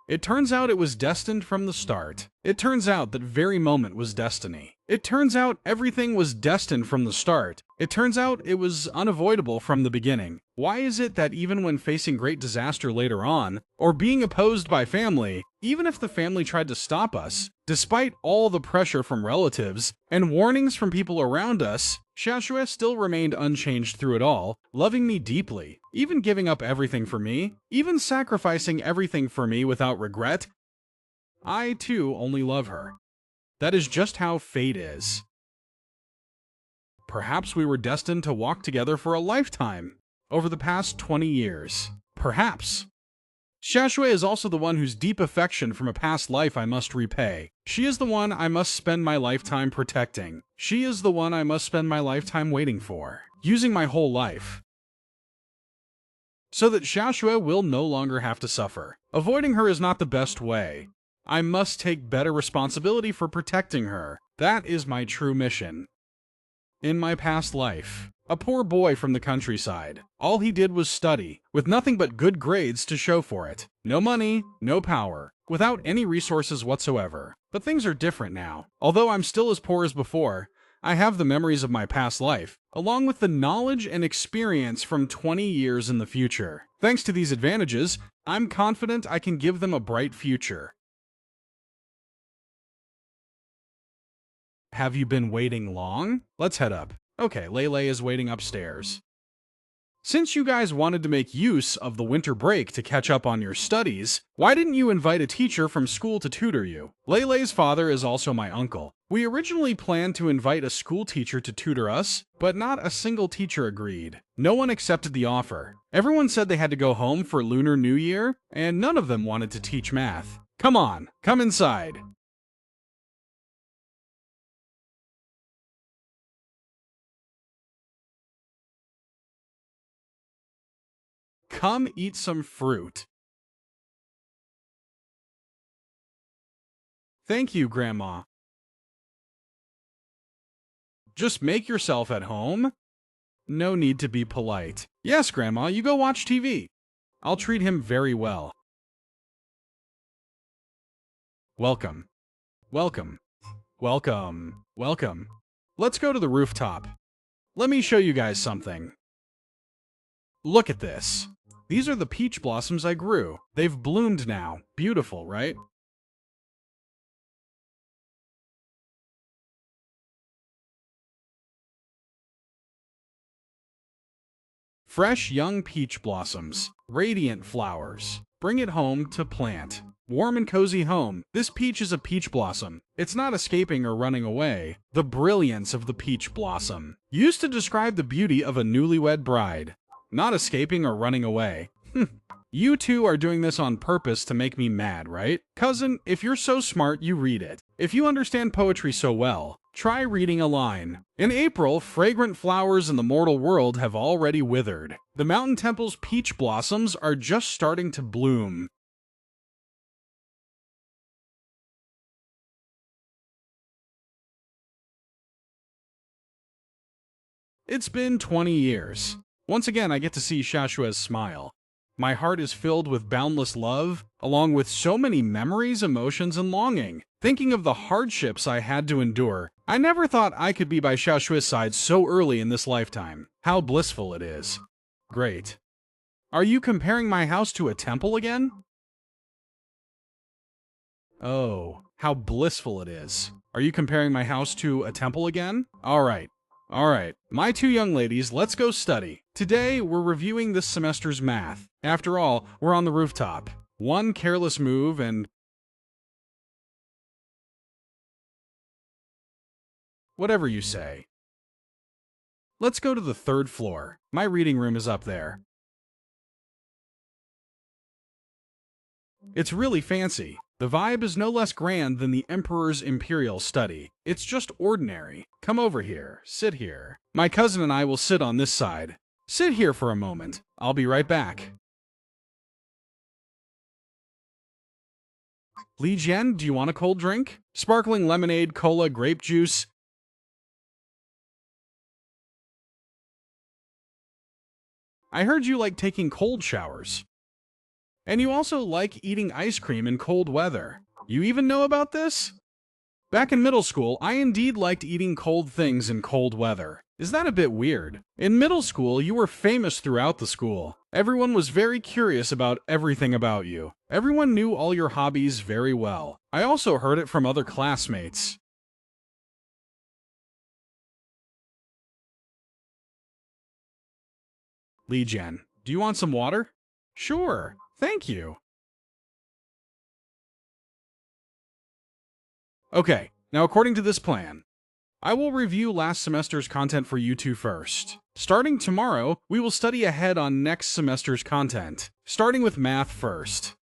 It turns out it was destined from the start. It turns out that very moment was destiny. It turns out everything was destined from the start. It turns out it was unavoidable from the beginning. Why is it that even when facing great disaster later on, or being opposed by family, even if the family tried to stop us, despite all the pressure from relatives and warnings from people around us, Xiaoxue still remained unchanged through it all, loving me deeply, even giving up everything for me, even sacrificing everything for me without regret? I, too, only love her. That is just how fate is. Perhaps we were destined to walk together for a lifetime, over the past 20 years. Perhaps. Xiaoxue is also the one whose deep affection from a past life I must repay. She is the one I must spend my lifetime protecting. She is the one I must spend my lifetime waiting for, using my whole life, so that Xiaoxue will no longer have to suffer. Avoiding her is not the best way. I must take better responsibility for protecting her. That is my true mission. In my past life, a poor boy from the countryside, all he did was study, with nothing but good grades to show for it. No money, no power, without any resources whatsoever. But things are different now. Although I'm still as poor as before, I have the memories of my past life, along with the knowledge and experience from 20 years in the future. Thanks to these advantages, I'm confident I can give them a bright future. Have you been waiting long? Let's head up. Okay, Lele is waiting upstairs. Since you guys wanted to make use of the winter break to catch up on your studies, why didn't you invite a teacher from school to tutor you? Lele's father is also my uncle. We originally planned to invite a school teacher to tutor us, but not a single teacher agreed. No one accepted the offer. Everyone said they had to go home for Lunar New Year, and none of them wanted to teach math. Come on, come inside. Come eat some fruit. Thank you, Grandma. Just make yourself at home. No need to be polite. Yes, Grandma, you go watch TV. I'll treat him very well. Welcome. Welcome. Welcome. Welcome. Let's go to the rooftop. Let me show you guys something. Look at this. These are the peach blossoms I grew. They've bloomed now. Beautiful, right? Fresh young peach blossoms. Radiant flowers. Bring it home to plant. Warm and cozy home. This peach is a peach blossom. It's not escaping or running away. The brilliance of the peach blossom. Used to describe the beauty of a newlywed bride. Not escaping or running away. You two are doing this on purpose to make me mad, right? Cousin, if you're so smart, you read it. If you understand poetry so well, try reading a line. In April, fragrant flowers in the mortal world have already withered. The mountain temple's peach blossoms are just starting to bloom. It's been 20 years. Once again, I get to see Xiaoxue's smile. My heart is filled with boundless love, along with so many memories, emotions, and longing. Thinking of the hardships I had to endure, I never thought I could be by Xiaoxue's side so early in this lifetime. How blissful it is. Great. Are you comparing my house to a temple again? Oh, how blissful it is. Are you comparing my house to a temple again? Alright. Alright, my two young ladies, let's go study. Today, we're reviewing this semester's math. After all, we're on the rooftop. One careless move and whatever you say. Let's go to the third floor. My reading room is up there. It's really fancy. The vibe is no less grand than the Emperor's Imperial Study. It's just ordinary. Come over here. Sit here. My cousin and I will sit on this side. Sit here for a moment. I'll be right back. Li Jian, do you want a cold drink? Sparkling lemonade, cola, grape juice. I heard you like taking cold showers. And you also like eating ice cream in cold weather. You even know about this? Back in middle school, I indeed liked eating cold things in cold weather. Is that a bit weird? In middle school, you were famous throughout the school. Everyone was very curious about everything about you. Everyone knew all your hobbies very well. I also heard it from other classmates. Li Jian, do you want some water? Sure, thank you. Okay, now according to this plan, I will review last semester's content for you two first. Starting tomorrow, we will study ahead on next semester's content, starting with math first.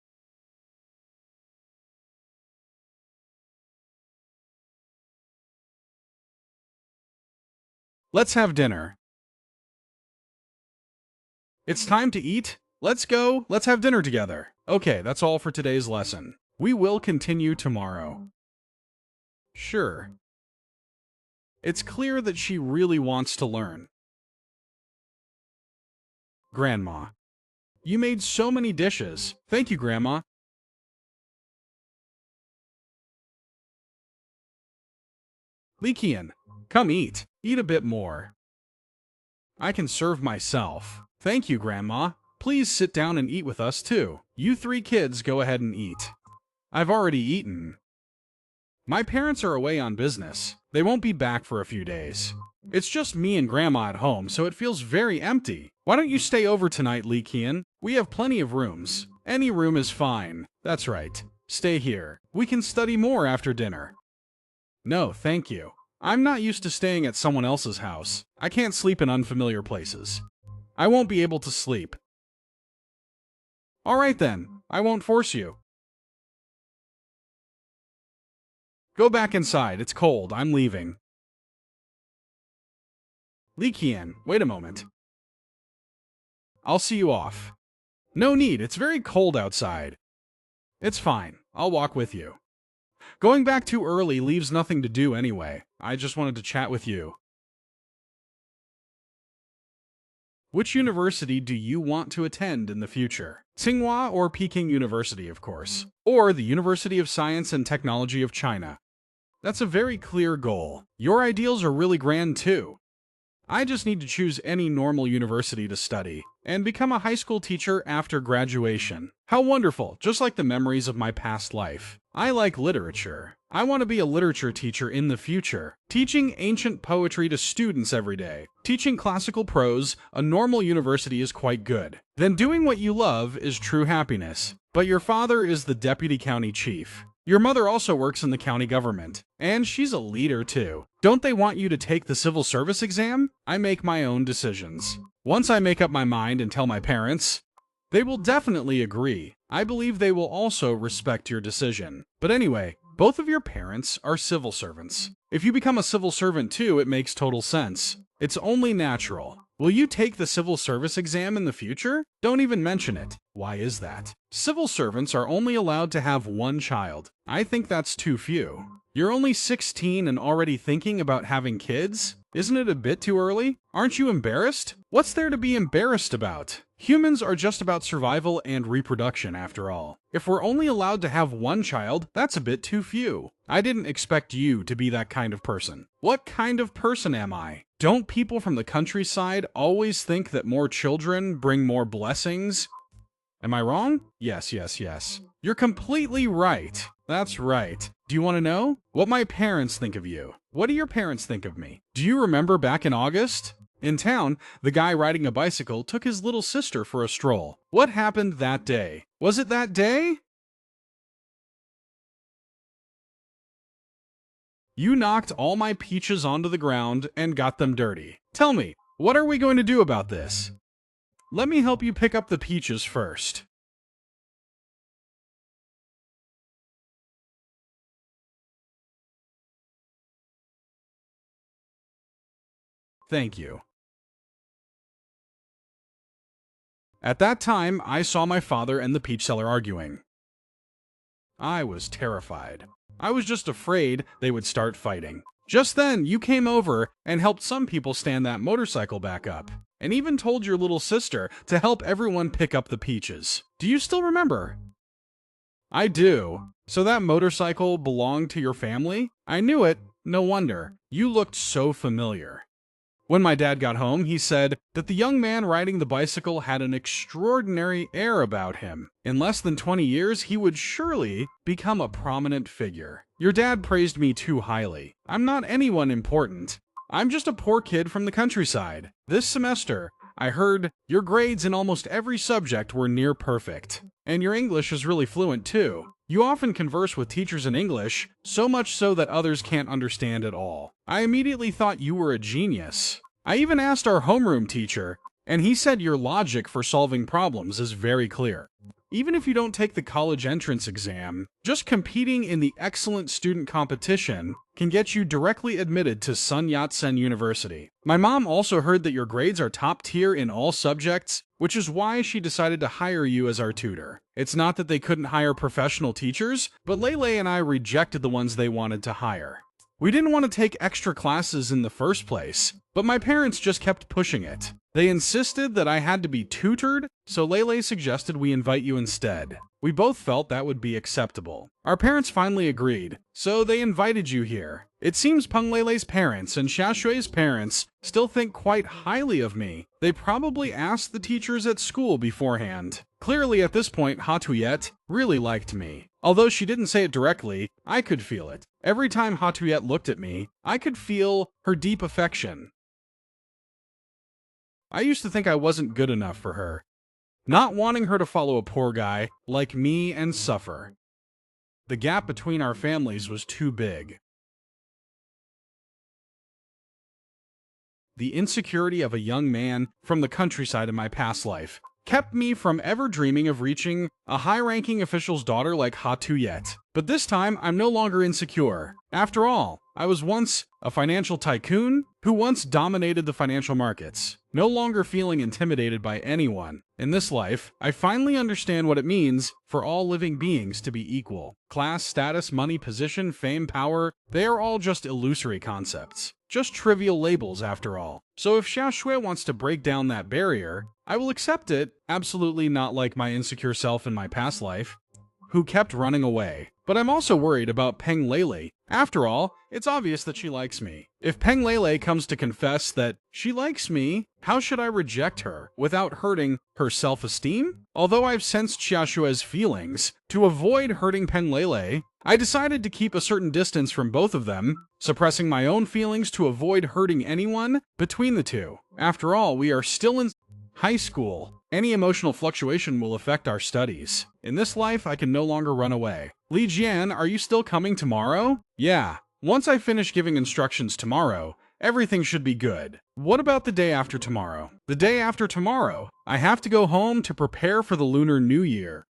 Let's have dinner. It's time to eat. Let's go. Let's have dinner together. Okay, that's all for today's lesson. We will continue tomorrow. Sure. It's clear that she really wants to learn. Grandma. You made so many dishes. Thank you, Grandma. Likian, come eat. Eat a bit more. I can serve myself. Thank you, Grandma. Please sit down and eat with us, too. You three kids go ahead and eat. I've already eaten. My parents are away on business. They won't be back for a few days. It's just me and Grandma at home, so it feels very empty. Why don't you stay over tonight, Likian? We have plenty of rooms. Any room is fine. That's right. Stay here. We can study more after dinner. No, thank you. I'm not used to staying at someone else's house. I can't sleep in unfamiliar places. I won't be able to sleep. All right then. I won't force you. Go back inside. It's cold. I'm leaving. Likian, wait a moment. I'll see you off. No need. It's very cold outside. It's fine. I'll walk with you. Going back too early leaves nothing to do anyway. I just wanted to chat with you. Which university do you want to attend in the future? Tsinghua or Peking University, of course. Or the University of Science and Technology of China. That's a very clear goal. Your ideals are really grand too. I just need to choose any normal university to study and become a high school teacher after graduation. How wonderful, just like the memories of my past life. I like literature. I want to be a literature teacher in the future, teaching ancient poetry to students every day. Teaching classical prose, a normal university is quite good. Then doing what you love is true happiness. But your father is the deputy county chief. Your mother also works in the county government, and she's a leader too. Don't they want you to take the civil service exam? I make my own decisions. Once I make up my mind and tell my parents, they will definitely agree. I believe they will also respect your decision. But anyway, both of your parents are civil servants. If you become a civil servant too, it makes total sense. It's only natural. Will you take the civil service exam in the future? Don't even mention it. Why is that? Civil servants are only allowed to have one child. I think that's too few. You're only 16 and already thinking about having kids? Isn't it a bit too early? Aren't you embarrassed? What's there to be embarrassed about? Humans are just about survival and reproduction after all. If we're only allowed to have one child, that's a bit too few. I didn't expect you to be that kind of person. What kind of person am I? Don't people from the countryside always think that more children bring more blessings? Am I wrong? Yes. You're completely right. That's right. Do you want to know? What my parents think of you. What do your parents think of me? Do you remember back in August? In town, the guy riding a bicycle took his little sister for a stroll. What happened that day? Was it that day? You knocked all my peaches onto the ground and got them dirty. Tell me, what are we going to do about this? Let me help you pick up the peaches first. Thank you. At that time, I saw my father and the peach seller arguing. I was terrified. I was just afraid they would start fighting. Just then, you came over and helped some people stand that motorcycle back up, and even told your little sister to help everyone pick up the peaches. Do you still remember? I do. So that motorcycle belonged to your family? I knew it. No wonder. You looked so familiar. When my dad got home, he said that the young man riding the bicycle had an extraordinary air about him. In less than 20 years, he would surely become a prominent figure. Your dad praised me too highly. I'm not anyone important. I'm just a poor kid from the countryside. This semester, I heard your grades in almost every subject were near perfect. And your English is really fluent too. You often converse with teachers in English, so much so that others can't understand at all. I immediately thought you were a genius. I even asked our homeroom teacher, and he said your logic for solving problems is very clear. Even if you don't take the college entrance exam, just competing in the excellent student competition can get you directly admitted to Sun Yat-sen University. My mom also heard that your grades are top tier in all subjects, which is why she decided to hire you as our tutor. It's not that they couldn't hire professional teachers, but Lele and I rejected the ones they wanted to hire. We didn't want to take extra classes in the first place, but my parents just kept pushing it. They insisted that I had to be tutored, so Lele suggested we invite you instead. We both felt that would be acceptable. Our parents finally agreed, so they invited you here. It seems Peng Lele's parents and Xiaoxue's parents still think quite highly of me. They probably asked the teachers at school beforehand. Clearly at this point, Ha Tuyet really liked me. Although she didn't say it directly, I could feel it. Every time Ha Tuyet looked at me, I could feel her deep affection. I used to think I wasn't good enough for her, not wanting her to follow a poor guy like me and suffer. The gap between our families was too big. The insecurity of a young man from the countryside in my past life kept me from ever dreaming of reaching a high-ranking official's daughter like Ha Tuyet. But this time, I'm no longer insecure. After all, I was once a financial tycoon who once dominated the financial markets, no longer feeling intimidated by anyone. In this life, I finally understand what it means for all living beings to be equal. Class, status, money, position, fame, power, they are all just illusory concepts. Just trivial labels after all. So if Xiaoxue wants to break down that barrier, I will accept it, absolutely not like my insecure self in my past life, who kept running away. But I'm also worried about Peng Lele. After all, it's obvious that she likes me. If Peng Lele comes to confess that she likes me, how should I reject her without hurting her self-esteem? Although I've sensed Xiaoxue's feelings, to avoid hurting Peng Lele, I decided to keep a certain distance from both of them, suppressing my own feelings to avoid hurting anyone between the two. After all, we are still in high school. Any emotional fluctuation will affect our studies. In this life, I can no longer run away. Li Jian, are you still coming tomorrow? Yeah. Once I finish giving instructions tomorrow, everything should be good. What about the day after tomorrow? The day after tomorrow, I have to go home to prepare for the Lunar New Year.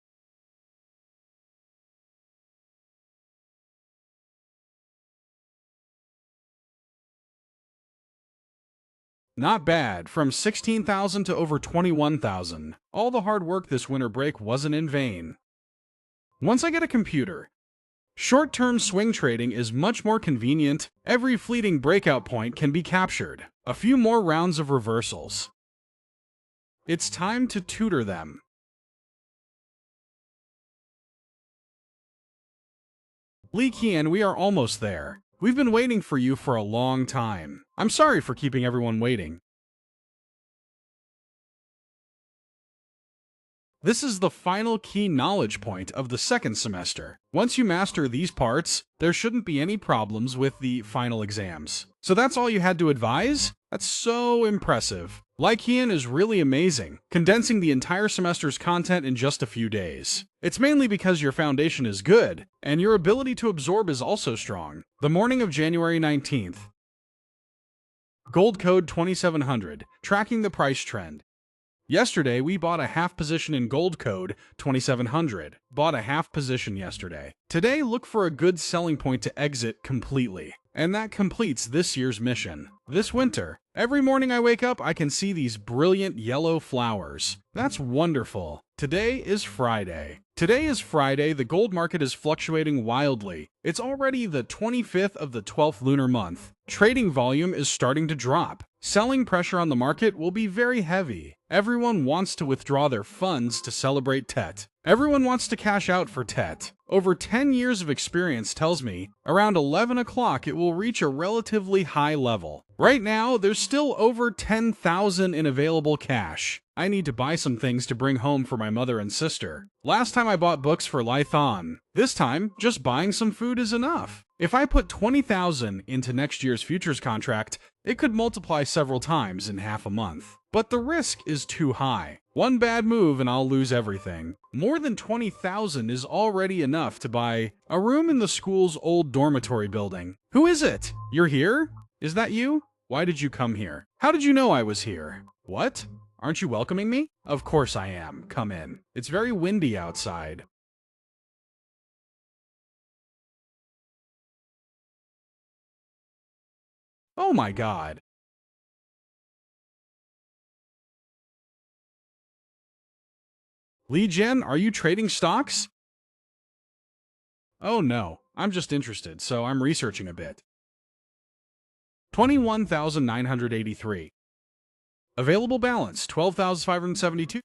Not bad, from 16,000 to over 21,000. All the hard work this winter break wasn't in vain. Once I get a computer, short-term swing trading is much more convenient. Every fleeting breakout point can be captured. A few more rounds of reversals. It's time to tutor them. Li Qian, we are almost there. We've been waiting for you for a long time. I'm sorry for keeping everyone waiting. This is the final key knowledge point of the second semester. Once you master these parts, there shouldn't be any problems with the final exams. So that's all you had to advise? That's so impressive. Lycean is really amazing, condensing the entire semester's content in just a few days. It's mainly because your foundation is good, and your ability to absorb is also strong. The morning of January 19th. Gold code 2700, tracking the price trend. Yesterday, we bought a half position in gold code 2700. Bought a half position yesterday. Today, look for a good selling point to exit completely. And that completes this year's mission. This winter, every morning I wake up, I can see these brilliant yellow flowers. That's wonderful. Today is Friday. Today is Friday. The gold market is fluctuating wildly. It's already the 25th of the 12th lunar month. Trading volume is starting to drop. Selling pressure on the market will be very heavy. Everyone wants to withdraw their funds to celebrate Tet. Everyone wants to cash out for Tet. Over 10 years of experience tells me around 11 o'clock it will reach a relatively high level. Right now, there's still over 10,000 in available cash. I need to buy some things to bring home for my mother and sister. Last time I bought books for Lython. This time, just buying some food is enough. If I put 20,000 into next year's futures contract, it could multiply several times in half a month. But the risk is too high. One bad move and I'll lose everything. More than 20,000 is already enough to buy a room in the school's old dormitory building. Who is it? You're here? Is that you? Why did you come here? How did you know I was here? What? Aren't you welcoming me? Of course I am. Come in. It's very windy outside. Oh my god. Li Jian, are you trading stocks? Oh no, I'm just interested, so I'm researching a bit. 21,983. Available balance 12,572.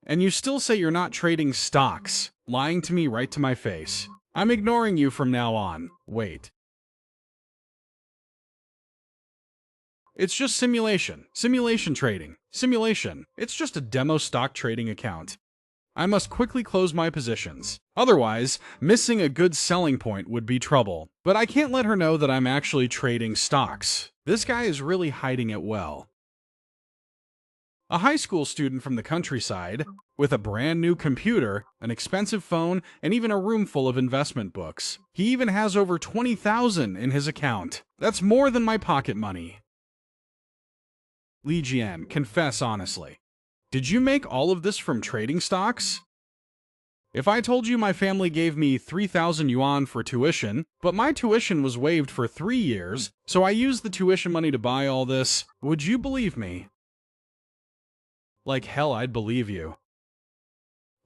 And you still say you're not trading stocks, lying to me right to my face. I'm ignoring you from now on. Wait. It's just simulation. Simulation trading. Simulation. It's just a demo stock trading account. I must quickly close my positions. Otherwise, missing a good selling point would be trouble. But I can't let her know that I'm actually trading stocks. This guy is really hiding it well. A high school student from the countryside, with a brand new computer, an expensive phone, and even a room full of investment books. He even has over 20,000 in his account. That's more than my pocket money. Li Jian, confess honestly. Did you make all of this from trading stocks? If I told you my family gave me 3,000 yuan for tuition, but my tuition was waived for 3 years, so I used the tuition money to buy all this, would you believe me? Like hell, I'd believe you.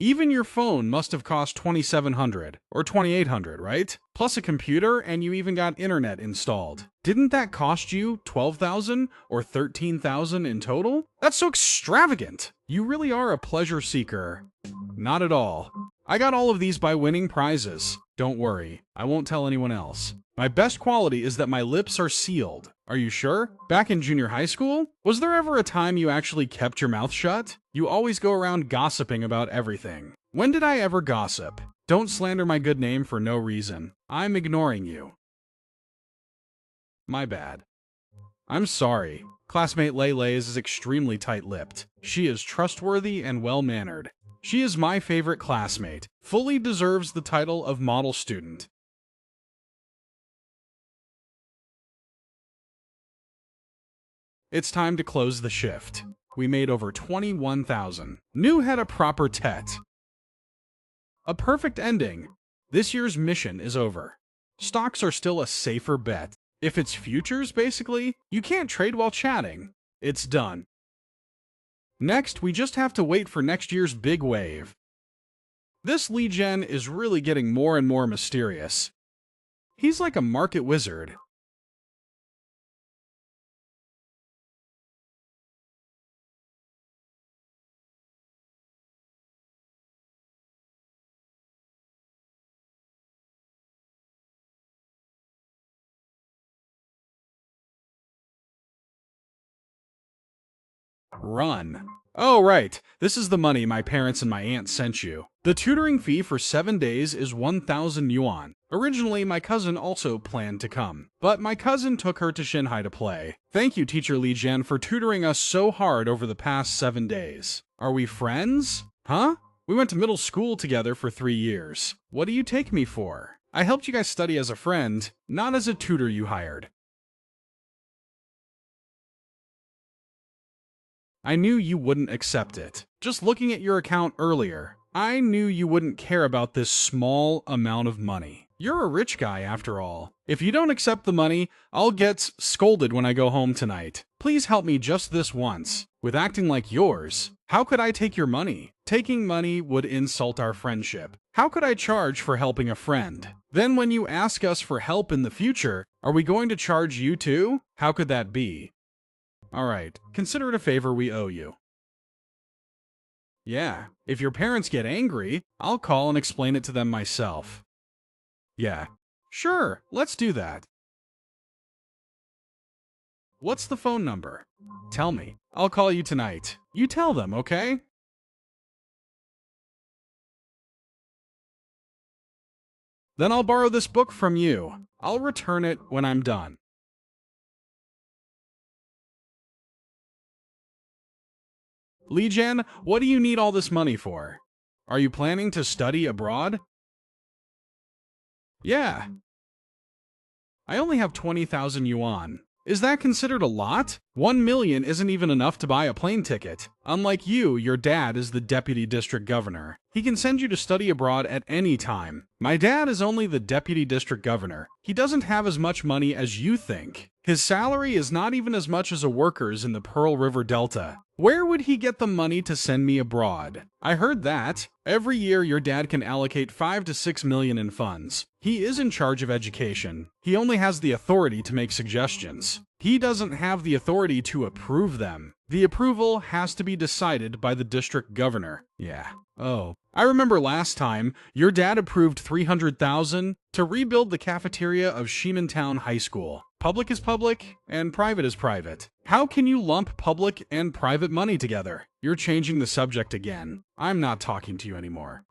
Even your phone must have cost 2,700 or 2,800, right? Plus a computer, and you even got internet installed. Didn't that cost you 12,000 or 13,000 in total? That's so extravagant. You really are a pleasure seeker. Not at all. I got all of these by winning prizes. Don't worry, I won't tell anyone else. My best quality is that my lips are sealed. Are you sure? Back in junior high school? Was there ever a time you actually kept your mouth shut? You always go around gossiping about everything. When did I ever gossip? Don't slander my good name for no reason. I'm ignoring you. My bad. I'm sorry. Classmate Lei is extremely tight-lipped. She is trustworthy and well-mannered. She is my favorite classmate. Fully deserves the title of model student. It's time to close the shift. We made over 21,000. New had a proper tet. A perfect ending. This year's mission is over. Stocks are still a safer bet. If it's futures, basically, you can't trade while chatting. It's done. Next, we just have to wait for next year's big wave. This Li Jian is really getting more and more mysterious. He's like a market wizard. Run. Oh, right. This is the money my parents and my aunt sent you. The tutoring fee for 7 days is 1,000 yuan. Originally, my cousin also planned to come, but my cousin took her to Shanghai to play. Thank you, Teacher Li Jian, for tutoring us so hard over the past 7 days. Are we friends? Huh? We went to middle school together for 3 years. What do you take me for? I helped you guys study as a friend, not as a tutor you hired. I knew you wouldn't accept it. Just looking at your account earlier, I knew you wouldn't care about this small amount of money. You're a rich guy after all. If you don't accept the money, I'll get scolded when I go home tonight. Please help me just this once. With acting like yours, how could I take your money? Taking money would insult our friendship. How could I charge for helping a friend? Then when you ask us for help in the future, are we going to charge you too? How could that be? Alright, consider it a favor we owe you. Yeah, if your parents get angry, I'll call and explain it to them myself. Yeah, sure, let's do that. What's the phone number? Tell me. I'll call you tonight. You tell them, okay? Then I'll borrow this book from you. I'll return it when I'm done. Li Jian, what do you need all this money for? Are you planning to study abroad? Yeah, I only have 20,000 yuan. Is that considered a lot? 1 million isn't even enough to buy a plane ticket. Unlike you, your dad is the deputy district governor. He can send you to study abroad at any time. My dad is only the deputy district governor. He doesn't have as much money as you think. His salary is not even as much as a worker's in the Pearl River Delta. Where would he get the money to send me abroad? I heard that. Every year your dad can allocate 5 to 6 million in funds. He is in charge of education. He only has the authority to make suggestions. He doesn't have the authority to approve them. The approval has to be decided by the district governor. Yeah. Oh. I remember last time, your dad approved 300,000 to rebuild the cafeteria of Shimentown High School. Public is public, and private is private. How can you lump public and private money together? You're changing the subject again. I'm not talking to you anymore.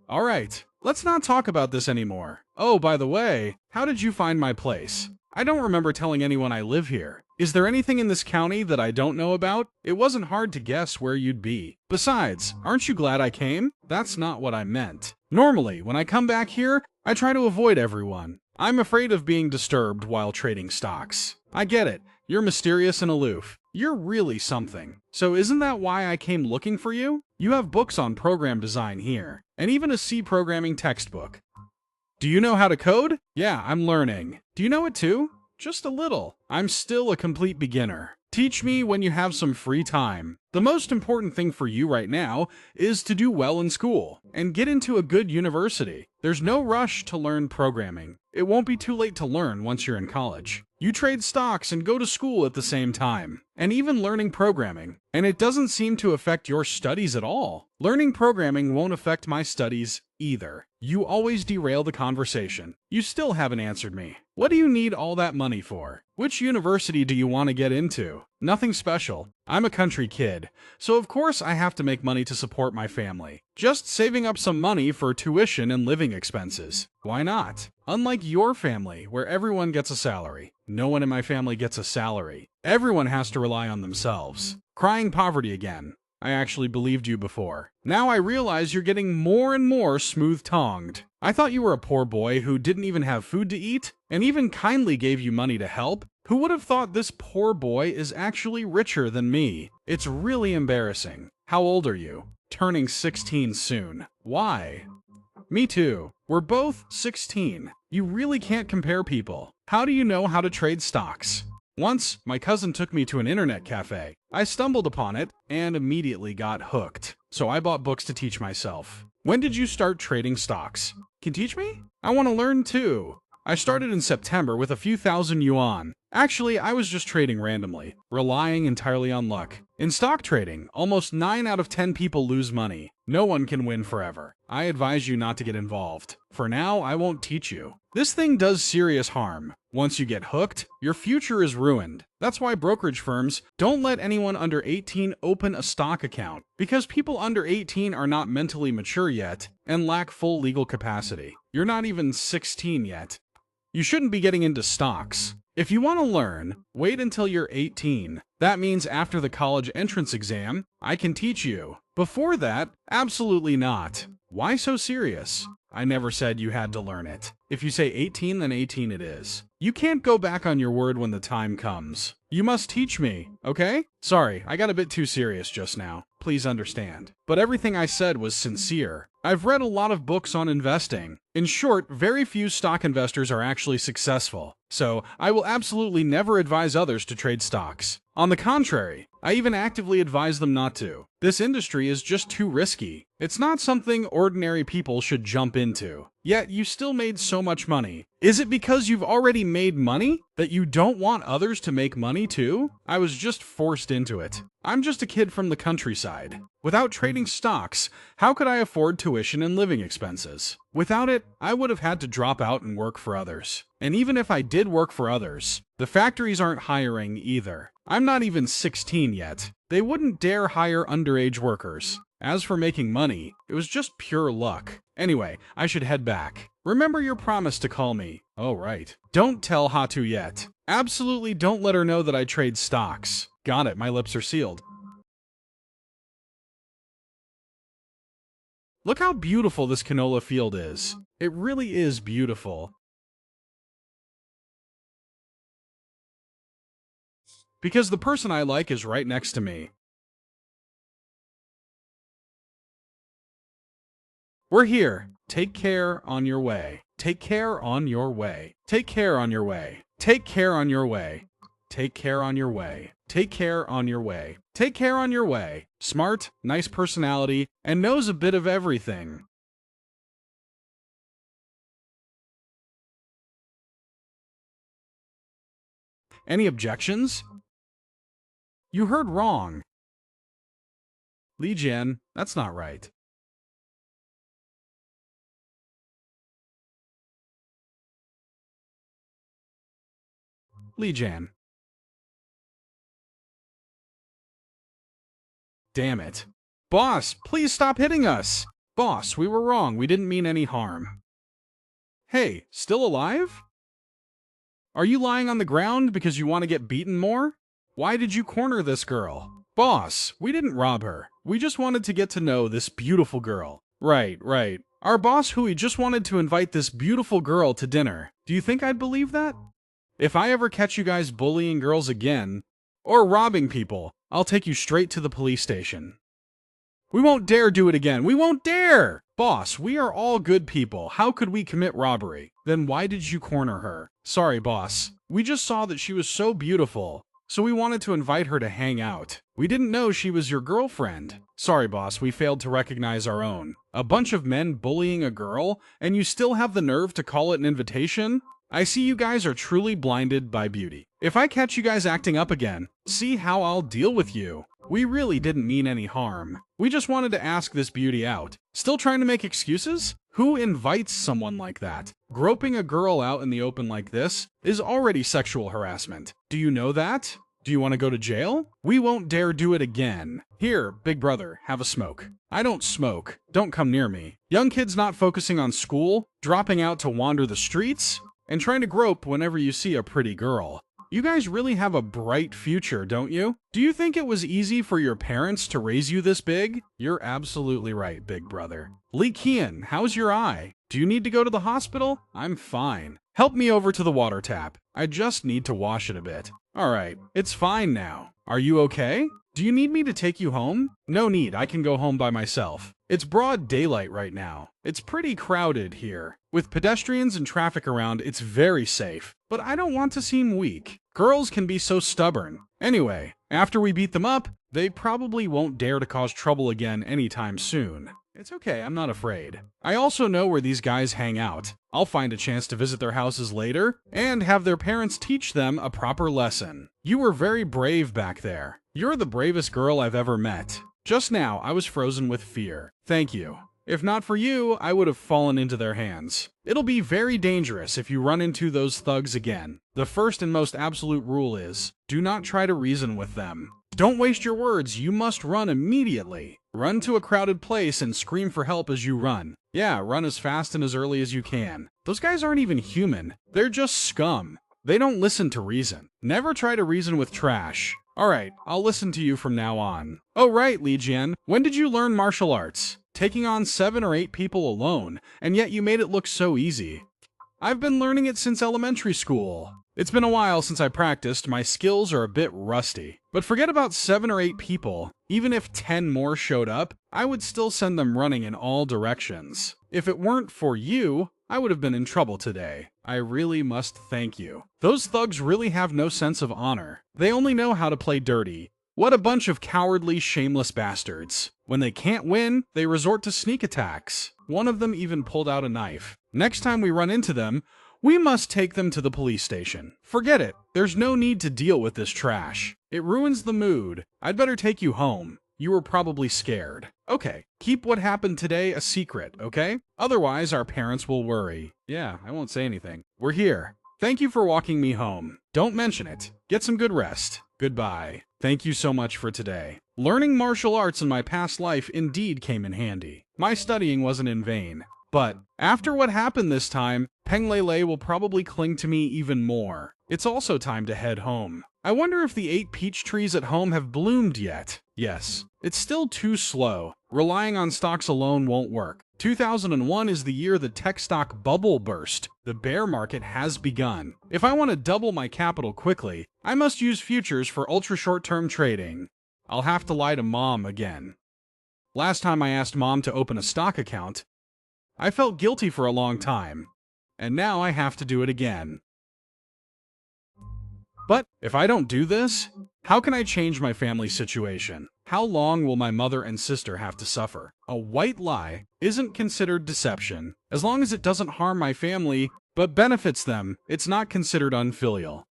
Alright, let's not talk about this anymore. Oh, by the way, how did you find my place? I don't remember telling anyone I live here. Is there anything in this county that I don't know about? It wasn't hard to guess where you'd be. Besides, aren't you glad I came? That's not what I meant. Normally, when I come back here, I try to avoid everyone. I'm afraid of being disturbed while trading stocks. I get it. You're mysterious and aloof. You're really something. So isn't that why I came looking for you? You have books on program design here, and even a C programming textbook. Do you know how to code? Yeah, I'm learning. Do you know it too? Just a little. I'm still a complete beginner. Teach me when you have some free time. The most important thing for you right now is to do well in school and get into a good university. There's no rush to learn programming. It won't be too late to learn once you're in college. You trade stocks and go to school at the same time, and even learning programming. And it doesn't seem to affect your studies at all. Learning programming won't affect my studies either. You always derail the conversation. You still haven't answered me. What do you need all that money for? Which university do you want to get into? Nothing special. I'm a country kid, so of course I have to make money to support my family. Just saving up some money for tuition and living expenses. Why not? Unlike your family, where everyone gets a salary. No one in my family gets a salary. Everyone has to rely on themselves. Crying poverty again. I actually believed you before. Now I realize you're getting more and more smooth-tongued. I thought you were a poor boy who didn't even have food to eat, and even kindly gave you money to help. Who would have thought this poor boy is actually richer than me? It's really embarrassing. How old are you? Turning 16 soon. Why? Me too. We're both 16. You really can't compare people. How do you know how to trade stocks? Once, my cousin took me to an internet cafe. I stumbled upon it and immediately got hooked. So I bought books to teach myself. When did you start trading stocks? Can you teach me? I want to learn too. I started in September with a few thousand yuan. Actually, I was just trading randomly, relying entirely on luck. In stock trading, almost 9 out of 10 people lose money. No one can win forever. I advise you not to get involved. For now, I won't teach you. This thing does serious harm. Once you get hooked, your future is ruined. That's why brokerage firms don't let anyone under 18 open a stock account, because people under 18 are not mentally mature yet and lack full legal capacity. You're not even 16 yet. You shouldn't be getting into stocks. If you want to learn, wait until you're 18. That means after the college entrance exam, I can teach you. Before that, absolutely not. Why so serious? I never said you had to learn it. If you say 18, then 18 it is. You can't go back on your word when the time comes. You must teach me, okay? Sorry, I got a bit too serious just now. Please understand. But everything I said was sincere. I've read a lot of books on investing. In short, very few stock investors are actually successful. So, I will absolutely never advise others to trade stocks. On the contrary, I even actively advise them not to. This industry is just too risky. It's not something ordinary people should jump into. Yet, you still made so much money. Is it because you've already made money that you don't want others to make money too? I was just forced into it. I'm just a kid from the countryside. Without trading stocks, how could I afford tuition and living expenses? Without it, I would have had to drop out and work for others. And even if I did work for others, the factories aren't hiring either. I'm not even 16 yet. They wouldn't dare hire underage workers. As for making money, it was just pure luck. Anyway, I should head back. Remember your promise to call me. Oh, right. Don't tell Hatu yet. Absolutely don't let her know that I trade stocks. Got it, my lips are sealed. Look how beautiful this canola field is. It really is beautiful. Because the person I like is right next to me. We're here. Take care on your way. Take care on your way. Take care on your way. Take care on your way. Take care on your way. Take care on your way. Take care on your way. Smart, nice personality, and knows a bit of everything. Any objections? You heard wrong. Li Jian, that's not right. Li Jian. Damn it. Boss, please stop hitting us. Boss, we were wrong. We didn't mean any harm. Hey, still alive? Are you lying on the ground because you want to get beaten more? Why did you corner this girl? Boss, we didn't rob her. We just wanted to get to know this beautiful girl. Right. Our boss Hui just wanted to invite this beautiful girl to dinner. Do you think I'd believe that? If I ever catch you guys bullying girls again, or robbing people, I'll take you straight to the police station. We won't dare do it again. We won't dare! Boss, we are all good people. How could we commit robbery? Then why did you corner her? Sorry, boss. We just saw that she was so beautiful, so we wanted to invite her to hang out. We didn't know she was your girlfriend. Sorry, boss, we failed to recognize our own. A bunch of men bullying a girl, and you still have the nerve to call it an invitation? I see you guys are truly blinded by beauty. If I catch you guys acting up again, see how I'll deal with you. We really didn't mean any harm. We just wanted to ask this beauty out. Still trying to make excuses? Who invites someone like that? Groping a girl out in the open like this is already sexual harassment. Do you know that? Do you want to go to jail? We won't dare do it again. Here, big brother, have a smoke. I don't smoke. Don't come near me. Young kids not focusing on school, dropping out to wander the streets, and trying to grope whenever you see a pretty girl. You guys really have a bright future, don't you? Do you think it was easy for your parents to raise you this big? You're absolutely right, big brother. Li Qian, how's your eye? Do you need to go to the hospital? I'm fine. Help me over to the water tap. I just need to wash it a bit. Alright, it's fine now. Are you okay? Do you need me to take you home? No need, I can go home by myself. It's broad daylight right now. It's pretty crowded here. With pedestrians and traffic around, it's very safe. But I don't want to seem weak. Girls can be so stubborn. Anyway, after we beat them up, they probably won't dare to cause trouble again anytime soon. It's okay, I'm not afraid. I also know where these guys hang out. I'll find a chance to visit their houses later and have their parents teach them a proper lesson. You were very brave back there. You're the bravest girl I've ever met. Just now, I was frozen with fear. Thank you. If not for you, I would have fallen into their hands. It'll be very dangerous if you run into those thugs again. The first and most absolute rule is, do not try to reason with them. Don't waste your words, you must run immediately. Run to a crowded place and scream for help as you run. Yeah, run as fast and as early as you can. Those guys aren't even human. They're just scum. They don't listen to reason. Never try to reason with trash. Alright, I'll listen to you from now on. Oh right, Li Jian, when did you learn martial arts? Taking on 7 or 8 people alone, and yet you made it look so easy. I've been learning it since elementary school. It's been a while since I practiced, my skills are a bit rusty. But forget about 7 or 8 people. Even if 10 more showed up, I would still send them running in all directions. If it weren't for you, I would have been in trouble today. I really must thank you. Those thugs really have no sense of honor. They only know how to play dirty. What a bunch of cowardly, shameless bastards. When they can't win, they resort to sneak attacks. One of them even pulled out a knife. Next time we run into them, we must take them to the police station. Forget it. There's no need to deal with this trash. It ruins the mood. I'd better take you home. You were probably scared. Okay, keep what happened today a secret, okay? Otherwise, our parents will worry. Yeah, I won't say anything. We're here. Thank you for walking me home. Don't mention it. Get some good rest. Goodbye. Thank you so much for today. Learning martial arts in my past life indeed came in handy. My studying wasn't in vain. But after what happened this time, Peng Lei will probably cling to me even more. It's also time to head home. I wonder if the 8 peach trees at home have bloomed yet. Yes, it's still too slow. Relying on stocks alone won't work. 2001 is the year the tech stock bubble burst. The bear market has begun. If I want to double my capital quickly, I must use futures for ultra short-term trading. I'll have to lie to Mom again. Last time I asked Mom to open a stock account, I felt guilty for a long time, and now I have to do it again. But if I don't do this, how can I change my family situation? How long will my mother and sister have to suffer? A white lie isn't considered deception. As long as it doesn't harm my family, but benefits them, it's not considered unfilial.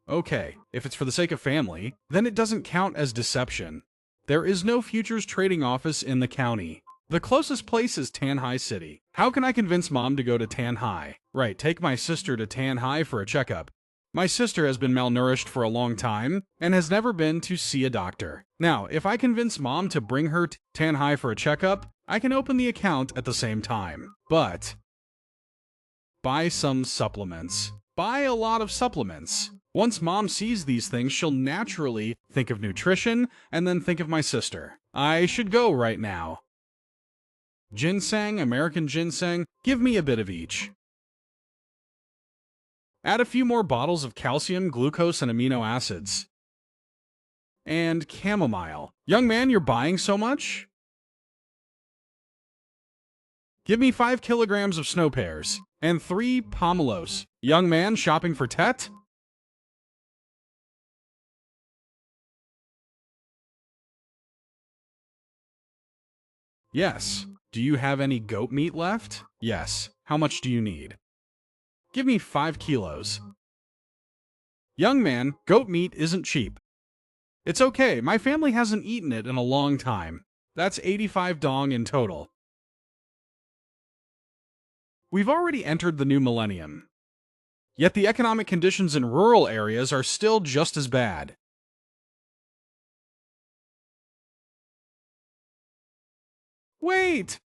Okay, if it's for the sake of family, then it doesn't count as deception. There is no futures trading office in the county. The closest place is Tanhai City. How can I convince Mom to go to Tanhai? Right, take my sister to Tanhai for a checkup. My sister has been malnourished for a long time and has never been to see a doctor. Now, if I convince Mom to bring her to Tanhai for a checkup, I can open the account at the same time. But buy some supplements. Buy a lot of supplements. Once Mom sees these things, she'll naturally think of nutrition and then think of my sister. I should go right now. Ginseng, American ginseng, give me a bit of each. Add a few more bottles of calcium, glucose, and amino acids. And chamomile. Young man, you're buying so much? Give me 5 kilograms of snow pears and 3 pomelos. Young man, shopping for Tet? Yes. Do you have any goat meat left? Yes. How much do you need? Give me 5 kilos. Young man, goat meat isn't cheap. It's okay, my family hasn't eaten it in a long time. That's 85 dong in total. We've already entered the new millennium. Yet the economic conditions in rural areas are still just as bad. Wait!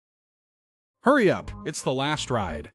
Hurry up, it's the last ride.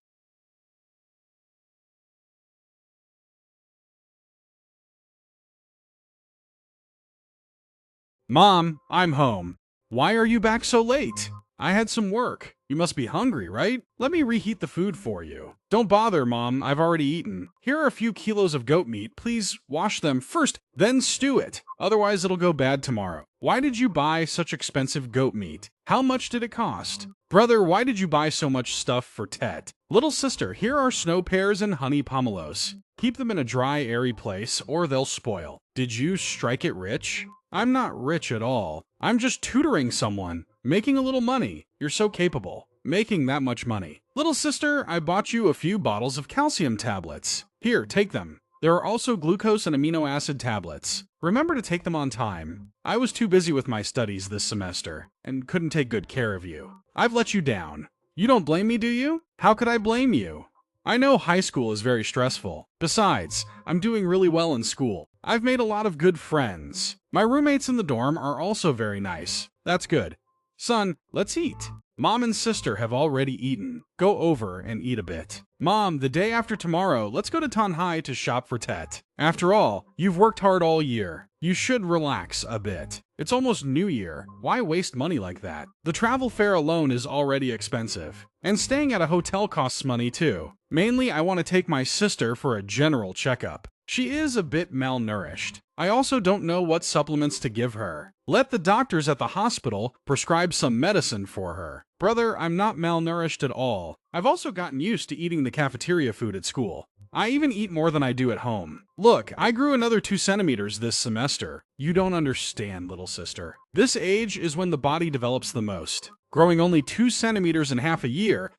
Mom, I'm home. Why are you back so late? I had some work. You must be hungry, right? Let me reheat the food for you. Don't bother, Mom. I've already eaten. Here are a few kilos of goat meat. Please wash them first, then stew it. Otherwise, it'll go bad tomorrow. Why did you buy such expensive goat meat? How much did it cost? Brother, why did you buy so much stuff for Tet? Little sister, here are snow pears and honey pomelos. Keep them in a dry, airy place, or they'll spoil. Did you strike it rich? I'm not rich at all. I'm just tutoring someone. Making a little money. You're so capable. Making that much money. Little sister, I bought you a few bottles of calcium tablets. Here, take them. There are also glucose and amino acid tablets. Remember to take them on time. I was too busy with my studies this semester and couldn't take good care of you. I've let you down. You don't blame me, do you? How could I blame you? I know high school is very stressful. Besides, I'm doing really well in school. I've made a lot of good friends. My roommates in the dorm are also very nice. That's good. Son, let's eat. Mom and sister have already eaten. Go over and eat a bit. Mom, the day after tomorrow, let's go to Tanhai to shop for Tet. After all, you've worked hard all year. You should relax a bit. It's almost New Year. Why waste money like that? The travel fare alone is already expensive. And staying at a hotel costs money too. Mainly, I want to take my sister for a general checkup. She is a bit malnourished. I also don't know what supplements to give her. Let the doctors at the hospital prescribe some medicine for her. Brother, I'm not malnourished at all. I've also gotten used to eating the cafeteria food at school. I even eat more than I do at home. Look, I grew another 2 centimeters this semester. You don't understand, little sister. This age is when the body develops the most. Growing only 2 centimeters in half a year,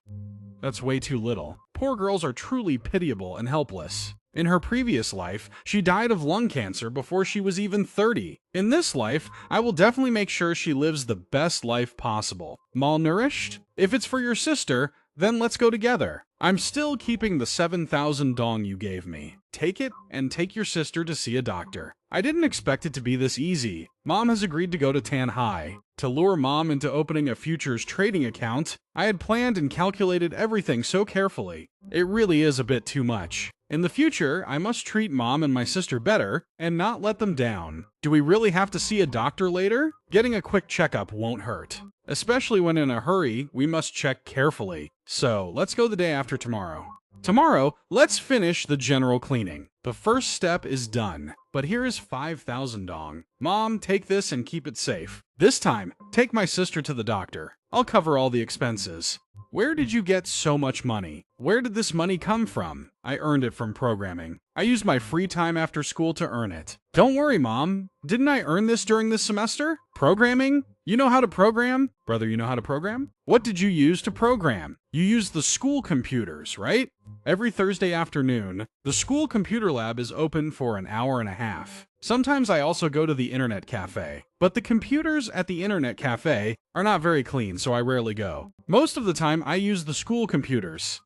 that's way too little. Poor girls are truly pitiable and helpless. In her previous life, she died of lung cancer before she was even 30. In this life, I will definitely make sure she lives the best life possible. Malnourished? If it's for your sister, then let's go together. I'm still keeping the 7,000 dong you gave me. Take it and take your sister to see a doctor. I didn't expect it to be this easy. Mom has agreed to go to Tanhai. To lure Mom into opening a futures trading account, I had planned and calculated everything so carefully. It really is a bit too much. In the future, I must treat Mom and my sister better and not let them down. Do we really have to see a doctor later? Getting a quick checkup won't hurt. Especially when in a hurry, we must check carefully. So, let's go the day after tomorrow. Tomorrow, let's finish the general cleaning. The first step is done, but here is 5,000 dong. Mom, take this and keep it safe. This time, take my sister to the doctor. I'll cover all the expenses. Where did you get so much money? Where did this money come from? I earned it from programming. I used my free time after school to earn it. Don't worry, Mom. Didn't I earn this during this semester? Programming? You know how to program? Brother, you know how to program? What did you use to program? You used the school computers, right? Every Thursday afternoon, the school computer lab is open for an hour and a half. Sometimes I also go to the internet cafe. But the computers at the internet cafe are not very clean, so I rarely go. Most of the time, I use the school computers.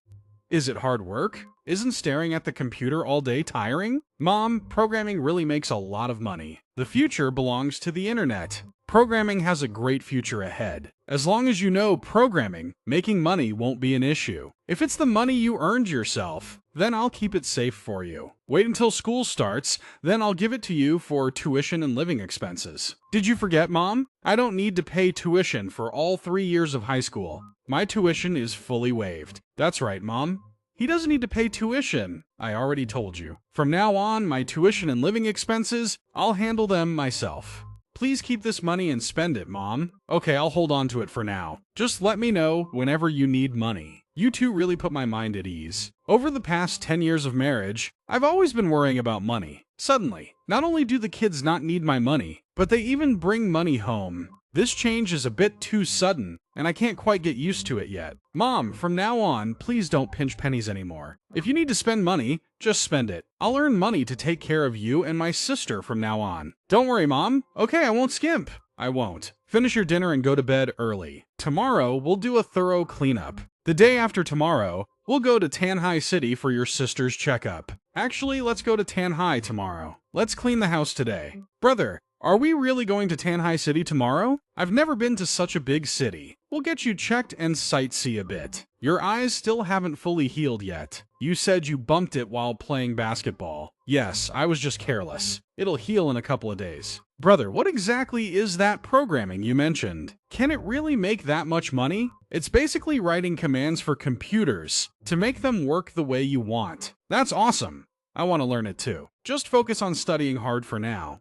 Is it hard work? Isn't staring at the computer all day tiring? Mom, programming really makes a lot of money. The future belongs to the internet. Programming has a great future ahead. As long as you know programming, making money won't be an issue. If it's the money you earned yourself, then I'll keep it safe for you. Wait until school starts, then I'll give it to you for tuition and living expenses. Did you forget, Mom? I don't need to pay tuition for all 3 years of high school. My tuition is fully waived. That's right, Mom. He doesn't need to pay tuition. I already told you. From now on, my tuition and living expenses, I'll handle them myself. Please keep this money and spend it, Mom. Okay, I'll hold on to it for now. Just let me know whenever you need money. You two really put my mind at ease. Over the past 10 years of marriage, I've always been worrying about money. Suddenly, not only do the kids not need my money, but they even bring money home. This change is a bit too sudden, and I can't quite get used to it yet. Mom, from now on, please don't pinch pennies anymore. If you need to spend money, just spend it. I'll earn money to take care of you and my sister from now on. Don't worry, Mom. Okay, I won't skimp. I won't. Finish your dinner and go to bed early. Tomorrow, we'll do a thorough cleanup. The day after tomorrow, we'll go to Tanhai City for your sister's checkup. Actually, let's go to Tanhai tomorrow. Let's clean the house today. Brother, are we really going to Tanhai City tomorrow? I've never been to such a big city. We'll get you checked and sightsee a bit. Your eyes still haven't fully healed yet. You said you bumped it while playing basketball. Yes, I was just careless. It'll heal in a couple of days. Brother, what exactly is that programming you mentioned? Can it really make that much money? It's basically writing commands for computers to make them work the way you want. That's awesome. I want to learn it too. Just focus on studying hard for now.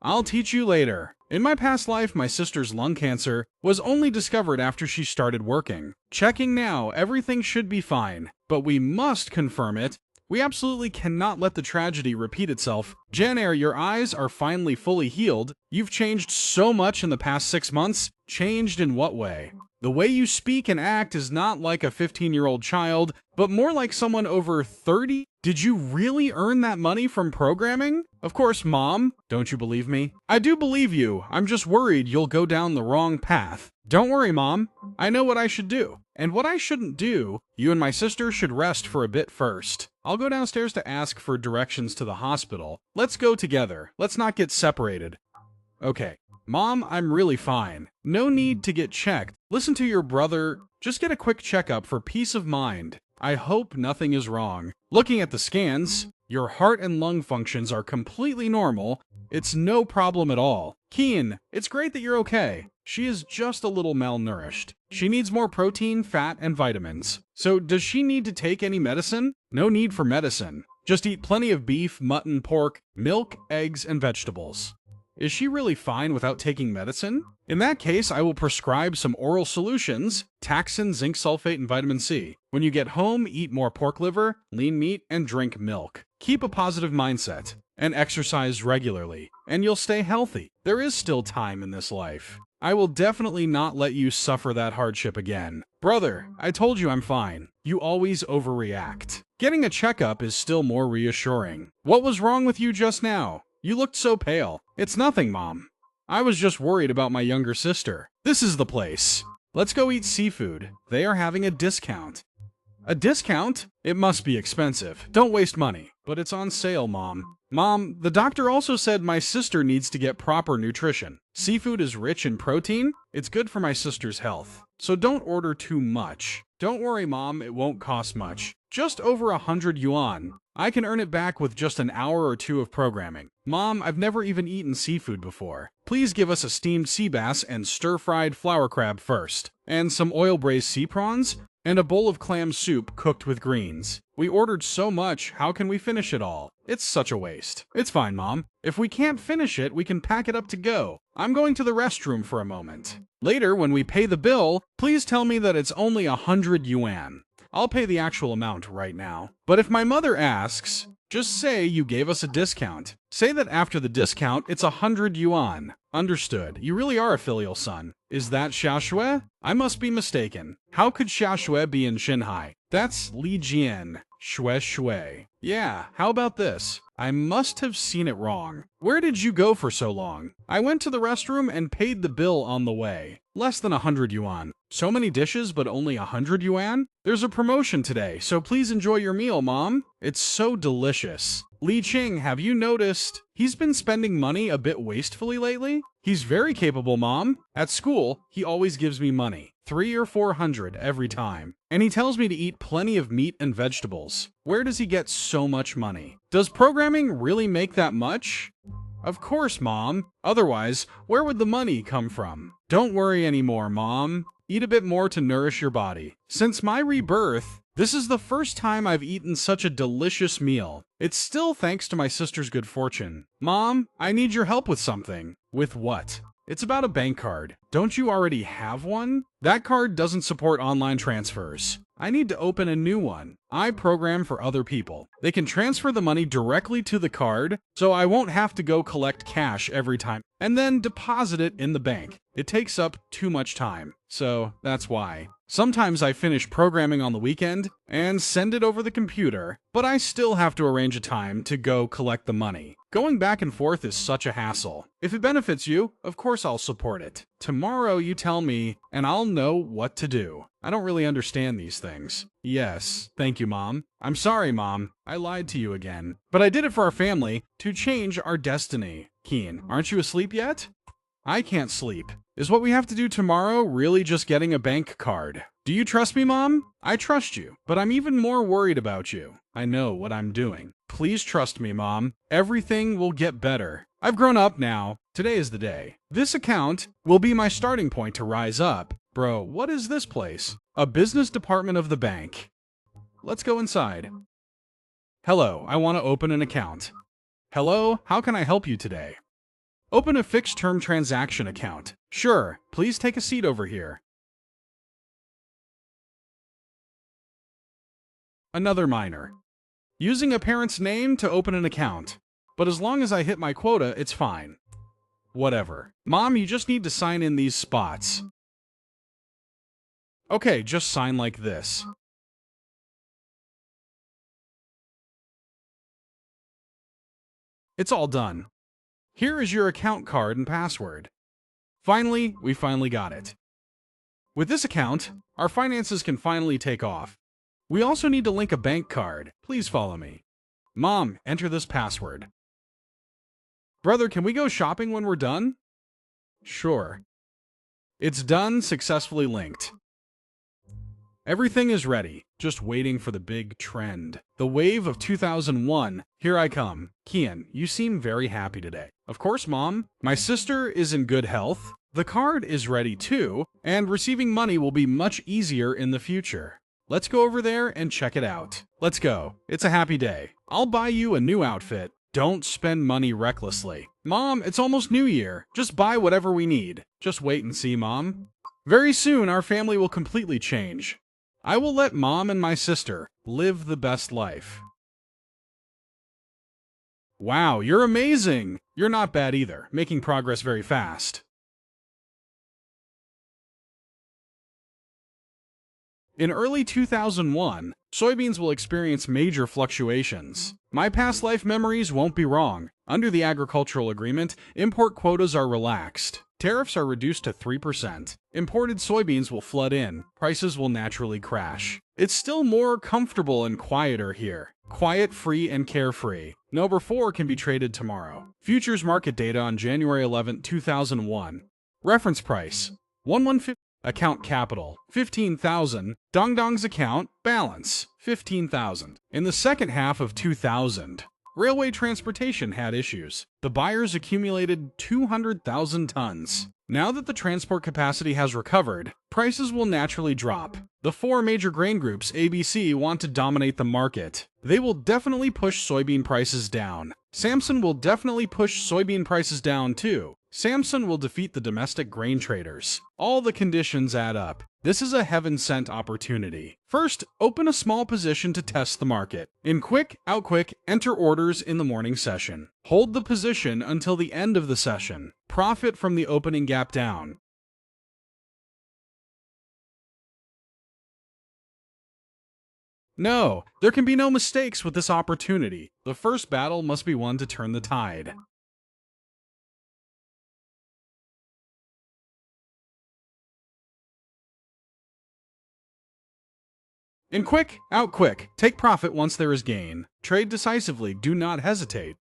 I'll teach you later. In my past life, my sister's lung cancer was only discovered after she started working. Checking now, everything should be fine, but we must confirm it We absolutely cannot let the tragedy repeat itself. Jen Eyre, your eyes are finally fully healed. You've changed so much in the past 6 months. Changed in what way? The way you speak and act is not like a 15-year-old child, but more like someone over 30. Did you really earn that money from programming? Of course, Mom. Don't you believe me? I do believe you. I'm just worried you'll go down the wrong path. Don't worry, Mom. I know what I should do. And what I shouldn't do, you and my sister should rest for a bit first. I'll go downstairs to ask for directions to the hospital. Let's go together. Let's not get separated. Okay. Mom, I'm really fine. No need to get checked. Listen to your brother. Just get a quick checkup for peace of mind. I hope nothing is wrong. Looking at the scans, your heart and lung functions are completely normal. It's no problem at all. Keen, it's great that you're okay. She is just a little malnourished. She needs more protein, fat, and vitamins. So does she need to take any medicine? No need for medicine. Just eat plenty of beef, mutton, pork, milk, eggs, and vegetables. Is she really fine without taking medicine? In that case, I will prescribe some oral solutions, taxin, zinc sulfate, and vitamin C. When you get home, eat more pork liver, lean meat, and drink milk. Keep a positive mindset, and exercise regularly, and you'll stay healthy. There is still time in this life. I will definitely not let you suffer that hardship again. Brother, I told you I'm fine. You always overreact. Getting a checkup is still more reassuring. What was wrong with you just now? You looked so pale. It's nothing, Mom. I was just worried about my younger sister. This is the place. Let's go eat seafood. They are having a discount. A discount? It must be expensive. Don't waste money. But it's on sale, Mom. Mom, the doctor also said my sister needs to get proper nutrition. Seafood is rich in protein. It's good for my sister's health. So don't order too much. Don't worry, Mom, it won't cost much. Just over 100 yuan. I can earn it back with just an hour or two of programming. Mom, I've never even eaten seafood before. Please give us a steamed sea bass and stir-fried flower crab first. And some oil-braised sea prawns, and a bowl of clam soup cooked with greens. We ordered so much, how can we finish it all? It's such a waste. It's fine, Mom. If we can't finish it, we can pack it up to go. I'm going to the restroom for a moment. Later, when we pay the bill, please tell me that it's only 100 yuan. I'll pay the actual amount right now. But if my mother asks, just say you gave us a discount. Say that after the discount, it's 100 yuan. Understood. You really are a filial son. Is that Xiaoshui? I must be mistaken. How could Xiaoshui be in Shanghai? That's Li Jian. Shui. Yeah, how about this? I must have seen it wrong. Where did you go for so long? I went to the restroom and paid the bill on the way. Less than 100 yuan. So many dishes, but only 100 yuan? There's a promotion today, so please enjoy your meal, Mom. It's so delicious. Li Qing, have you noticed he's been spending money a bit wastefully lately? He's very capable, Mom. At school, he always gives me money. 300 or 400 every time. And he tells me to eat plenty of meat and vegetables. Where does he get so much money? Does programming really make that much? Of course, Mom. Otherwise, where would the money come from? Don't worry anymore, Mom. Eat a bit more to nourish your body. Since my rebirth, this is the first time I've eaten such a delicious meal. It's still thanks to my sister's good fortune. Mom, I need your help with something. With what? It's about a bank card. Don't you already have one? That card doesn't support online transfers. I need to open a new one. I program for other people. They can transfer the money directly to the card, so I won't have to go collect cash every time and then deposit it in the bank. It takes up too much time, so that's why. Sometimes I finish programming on the weekend and send it over the computer, but I still have to arrange a time to go collect the money. Going back and forth is such a hassle. If it benefits you, of course I'll support it. Tomorrow you tell me, and I'll know what to do. I don't really understand these things. Yes, thank you, Mom. I'm sorry, Mom. I lied to you again. But I did it for our family, to change our destiny. Keen, aren't you asleep yet? I can't sleep. Is what we have to do tomorrow really just getting a bank card? Do you trust me, Mom? I trust you, but I'm even more worried about you. I know what I'm doing. Please trust me, Mom. Everything will get better. I've grown up now. Today is the day. This account will be my starting point to rise up. Bro, what is this place? A business department of the bank. Let's go inside. Hello, I want to open an account. Hello, how can I help you today? Open a fixed-term transaction account. Sure, please take a seat over here. Another minor. Using a parent's name to open an account. But as long as I hit my quota, it's fine. Whatever. Mom, you just need to sign in these spots. Okay, just sign like this. It's all done. Here is your account card and password. Finally, we finally got it. With this account, our finances can finally take off. We also need to link a bank card. Please follow me. Mom, enter this password. Brother, can we go shopping when we're done? Sure. It's done, successfully linked. Everything is ready, just waiting for the big trend. The wave of 2001, here I come. Kian, you seem very happy today. Of course, Mom. My sister is in good health. The card is ready too, and receiving money will be much easier in the future. Let's go over there and check it out. Let's go. It's a happy day. I'll buy you a new outfit. Don't spend money recklessly. Mom, it's almost New Year. Just buy whatever we need. Just wait and see, Mom. Very soon, our family will completely change. I will let Mom and my sister live the best life. Wow, you're amazing! You're not bad either, making progress very fast. In early 2001, soybeans will experience major fluctuations. My past life memories won't be wrong. Under the agricultural agreement, import quotas are relaxed. Tariffs are reduced to 3%. Imported soybeans will flood in. Prices will naturally crash. It's still more comfortable and quieter here. Quiet, free, and carefree. Number 4 can be traded tomorrow. Futures market data on January 11, 2001. Reference price, 1150. Account capital, 15,000. Dongdong's account balance, 15,000. In the second half of 2000, railway transportation had issues. The buyers accumulated 200,000 tons. Now that the transport capacity has recovered, prices will naturally drop. The 4 major grain groups ABC want to dominate the market. They will definitely push soybean prices down. Samson will definitely push soybean prices down too. Samson will defeat the domestic grain traders. All the conditions add up. This is a heaven-sent opportunity. First, open a small position to test the market. In quick, out quick, enter orders in the morning session. Hold the position until the end of the session. Profit from the opening gap down. No, there can be no mistakes with this opportunity. The first battle must be won to turn the tide. In quick, out quick. Take profit once there is gain. Trade decisively. Do not hesitate.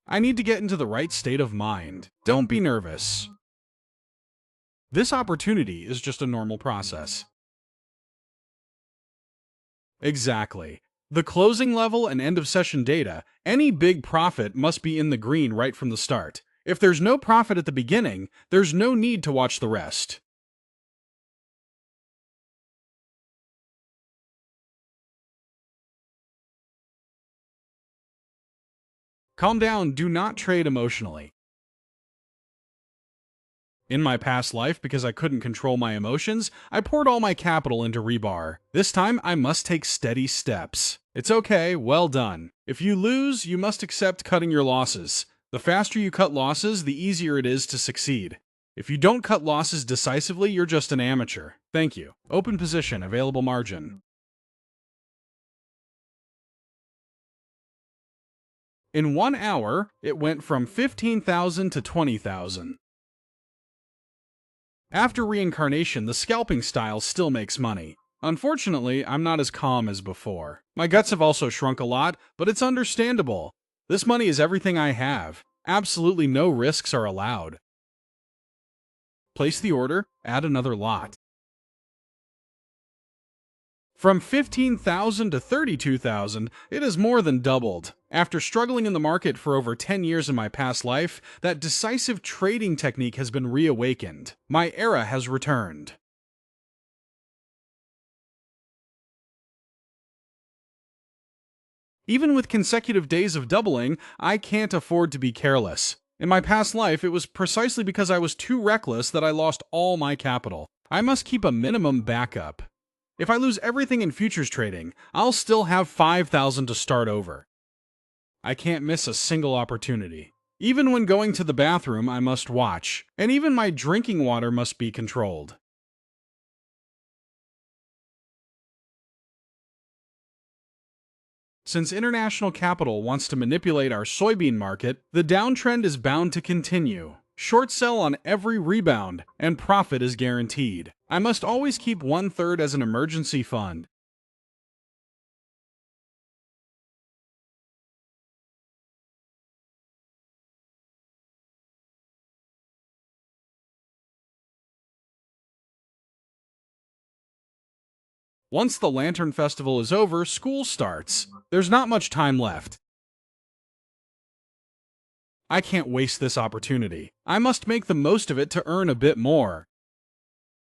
I need to get into the right state of mind. Don't be nervous. This opportunity is just a normal process. Exactly. The closing level and end of session data, any big profit must be in the green right from the start. If there's no profit at the beginning, there's no need to watch the rest. Calm down, do not trade emotionally. In my past life, because I couldn't control my emotions, I poured all my capital into Rebar. This time, I must take steady steps. It's okay, well done. If you lose, you must accept cutting your losses. The faster you cut losses, the easier it is to succeed. If you don't cut losses decisively, you're just an amateur. Thank you. Open position, available margin. In 1 hour, it went from 15,000 to 20,000. After reincarnation, the scalping style still makes money. Unfortunately, I'm not as calm as before. My guts have also shrunk a lot, but it's understandable. This money is everything I have. Absolutely no risks are allowed. Place the order, add another lot. From 15,000 to 32,000, it has more than doubled. After struggling in the market for over 10 years in my past life, that decisive trading technique has been reawakened. My era has returned. Even with consecutive days of doubling, I can't afford to be careless. In my past life, it was precisely because I was too reckless that I lost all my capital. I must keep a minimum backup. If I lose everything in futures trading, I'll still have 5,000 to start over. I can't miss a single opportunity. Even when going to the bathroom, I must watch, and even my drinking water must be controlled. Since international capital wants to manipulate our soybean market, the downtrend is bound to continue. Short sell on every rebound, and profit is guaranteed. I must always keep 1/3 as an emergency fund. Once the Lantern Festival is over, school starts. There's not much time left. I can't waste this opportunity. I must make the most of it to earn a bit more.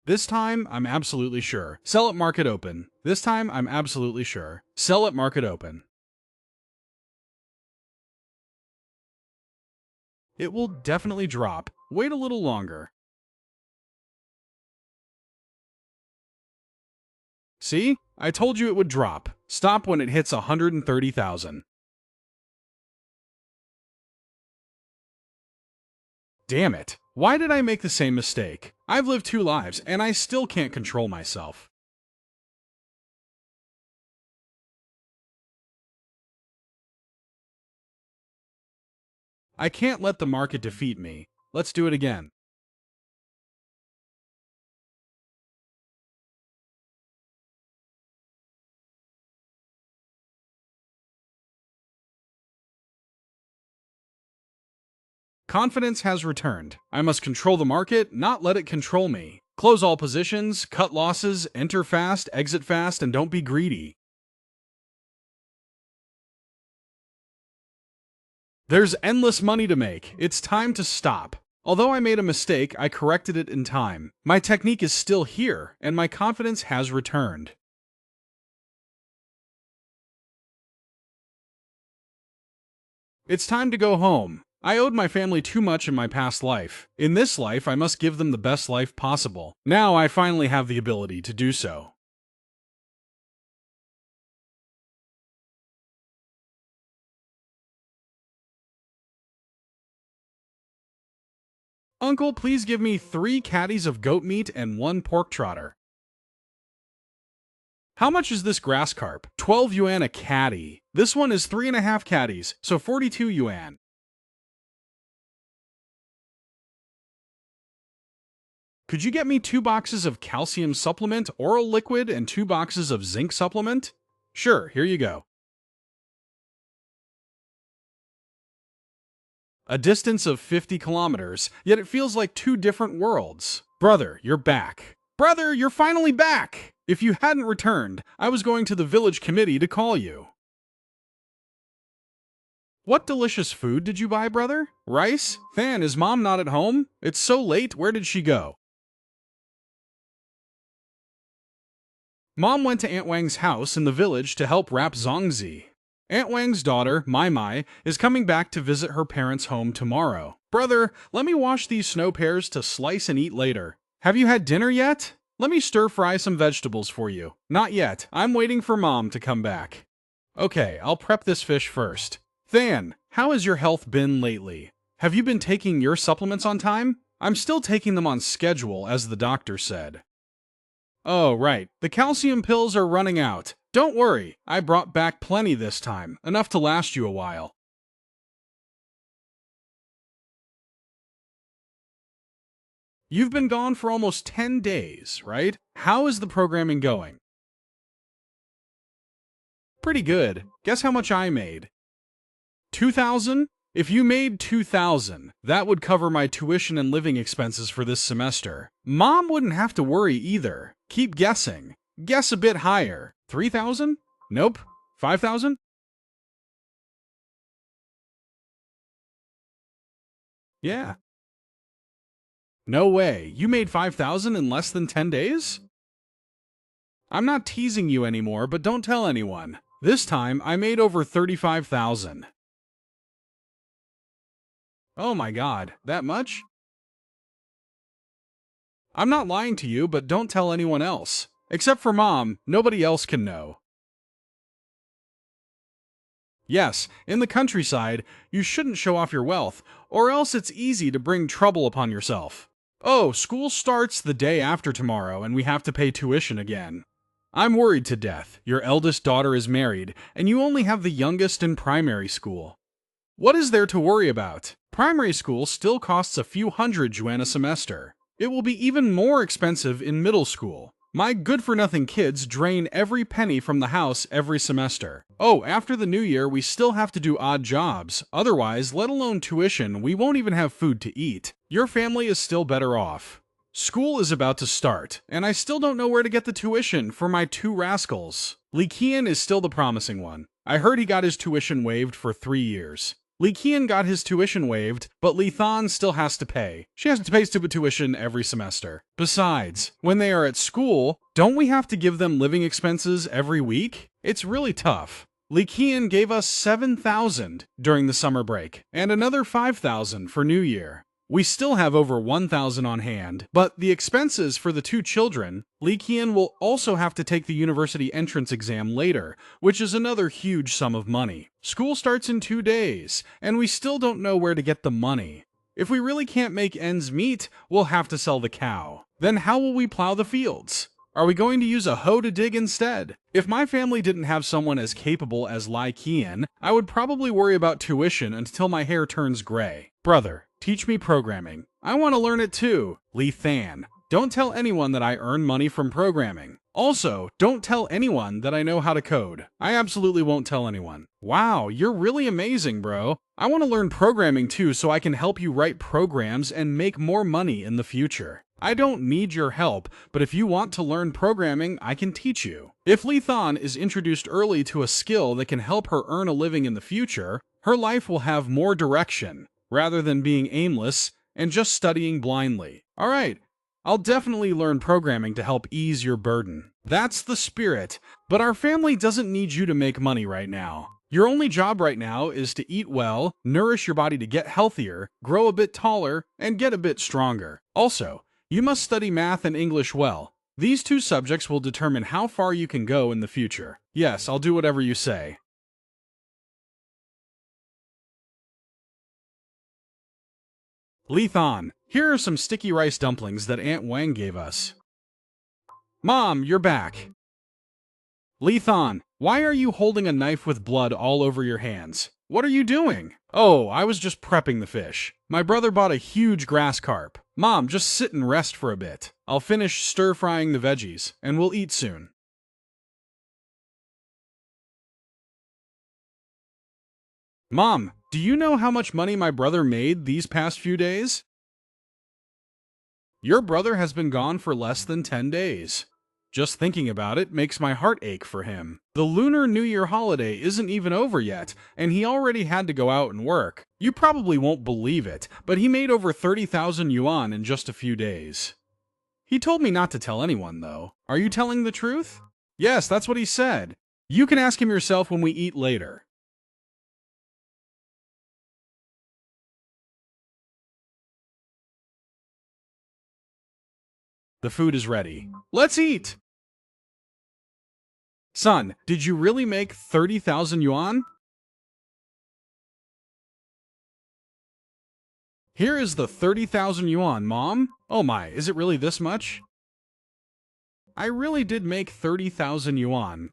This time, I'm absolutely sure. Sell at market open. This time, I'm absolutely sure. Sell at market open. It will definitely drop. Wait a little longer. See? I told you it would drop. Stop when it hits 130,000. Damn it. Why did I make the same mistake? I've lived 2 lives, and I still can't control myself. I can't let the market defeat me. Let's do it again. Confidence has returned. I must control the market, not let it control me. Close all positions, cut losses, enter fast, exit fast, and don't be greedy. There's endless money to make. It's time to stop. Although I made a mistake, I corrected it in time. My technique is still here, and my confidence has returned. It's time to go home. I owed my family too much in my past life. In this life, I must give them the best life possible. Now I finally have the ability to do so. Uncle, please give me 3 caddies of goat meat and 1 pork trotter. How much is this grass carp? 12 yuan a caddy. This one is 3.5 caddies, so 42 yuan. Could you get me 2 boxes of calcium supplement, oral liquid, and 2 boxes of zinc supplement? Sure, here you go. A distance of 50 kilometers, yet it feels like 2 different worlds. Brother, you're back. Brother, you're finally back! If you hadn't returned, I was going to the village committee to call you. What delicious food did you buy, brother? Rice? Fan, is mom not at home? It's so late, where did she go? Mom went to Aunt Wang's house in the village to help wrap Zongzi. Aunt Wang's daughter, Mai Mai, is coming back to visit her parents' home tomorrow. Brother, let me wash these snow pears to slice and eat later. Have you had dinner yet? Let me stir fry some vegetables for you. Not yet. I'm waiting for Mom to come back. Okay, I'll prep this fish first. Than, how has your health been lately? Have you been taking your supplements on time? I'm still taking them on schedule, as the doctor said. Oh, right. The calcium pills are running out. Don't worry, I brought back plenty this time, enough to last you a while. You've been gone for almost 10 days, right? How is the programming going? Pretty good. Guess how much I made? 2,000? If you made 2,000, that would cover my tuition and living expenses for this semester. Mom wouldn't have to worry either. Keep guessing. Guess a bit higher. 3,000? Nope. 5,000? Yeah. No way. You made 5,000 in less than 10 days? I'm not teasing you anymore, but don't tell anyone. This time, I made over 35,000. Oh my god, that much? I'm not lying to you, but don't tell anyone else. Except for Mom, nobody else can know. Yes, in the countryside, you shouldn't show off your wealth, or else it's easy to bring trouble upon yourself. Oh, school starts the day after tomorrow, and we have to pay tuition again. I'm worried to death. Your eldest daughter is married, and you only have the youngest in primary school. What is there to worry about? Primary school still costs a few hundred yuan a semester. It will be even more expensive in middle school. My good-for-nothing kids drain every penny from the house every semester. Oh, after the new year, we still have to do odd jobs. Otherwise, let alone tuition, we won't even have food to eat. Your family is still better off. School is about to start, and I still don't know where to get the tuition for my two rascals. Li Qian is still the promising one. I heard he got his tuition waived for 3 years. Li Qian got his tuition waived, but Li Than still has to pay. She has to pay stupid tuition every semester. Besides, when they are at school, don't we have to give them living expenses every week? It's really tough. Li Qian gave us 7,000 during the summer break, and another 5,000 for New Year. We still have over 1,000 on hand, but the expenses for the two children, Li Qian will also have to take the university entrance exam later, which is another huge sum of money. School starts in 2 days, and we still don't know where to get the money. If we really can't make ends meet, we'll have to sell the cow. Then how will we plow the fields? Are we going to use a hoe to dig instead? If my family didn't have someone as capable as Li Qian, I would probably worry about tuition until my hair turns gray. Brother, teach me programming. I want to learn it too. Li Than. Don't tell anyone that I earn money from programming. Also, don't tell anyone that I know how to code. I absolutely won't tell anyone. Wow, you're really amazing, bro. I want to learn programming too so I can help you write programs and make more money in the future. I don't need your help, but if you want to learn programming, I can teach you. If Li Than is introduced early to a skill that can help her earn a living in the future, her life will have more direction, rather than being aimless and just studying blindly. Alright, I'll definitely learn programming to help ease your burden. That's the spirit, but our family doesn't need you to make money right now. Your only job right now is to eat well, nourish your body to get healthier, grow a bit taller, and get a bit stronger. Also, you must study math and English well. These two subjects will determine how far you can go in the future. Yes, I'll do whatever you say. Li Than, here are some sticky rice dumplings that Aunt Wang gave us. Mom, you're back. Li Than, why are you holding a knife with blood all over your hands? What are you doing? Oh, I was just prepping the fish. My brother bought a huge grass carp. Mom, just sit and rest for a bit. I'll finish stir-frying the veggies, and we'll eat soon. Mom, do you know how much money my brother made these past few days? Your brother has been gone for less than 10 days. Just thinking about it makes my heart ache for him. The Lunar New Year holiday isn't even over yet, and he already had to go out and work. You probably won't believe it, but he made over 30,000 yuan in just a few days. He told me not to tell anyone, though. Are you telling the truth? Yes, that's what he said. You can ask him yourself when we eat later. The food is ready. Let's eat! Son, did you really make 30,000 yuan? Here is the 30,000 yuan, Mom. Oh my, is it really this much? I really did make 30,000 yuan.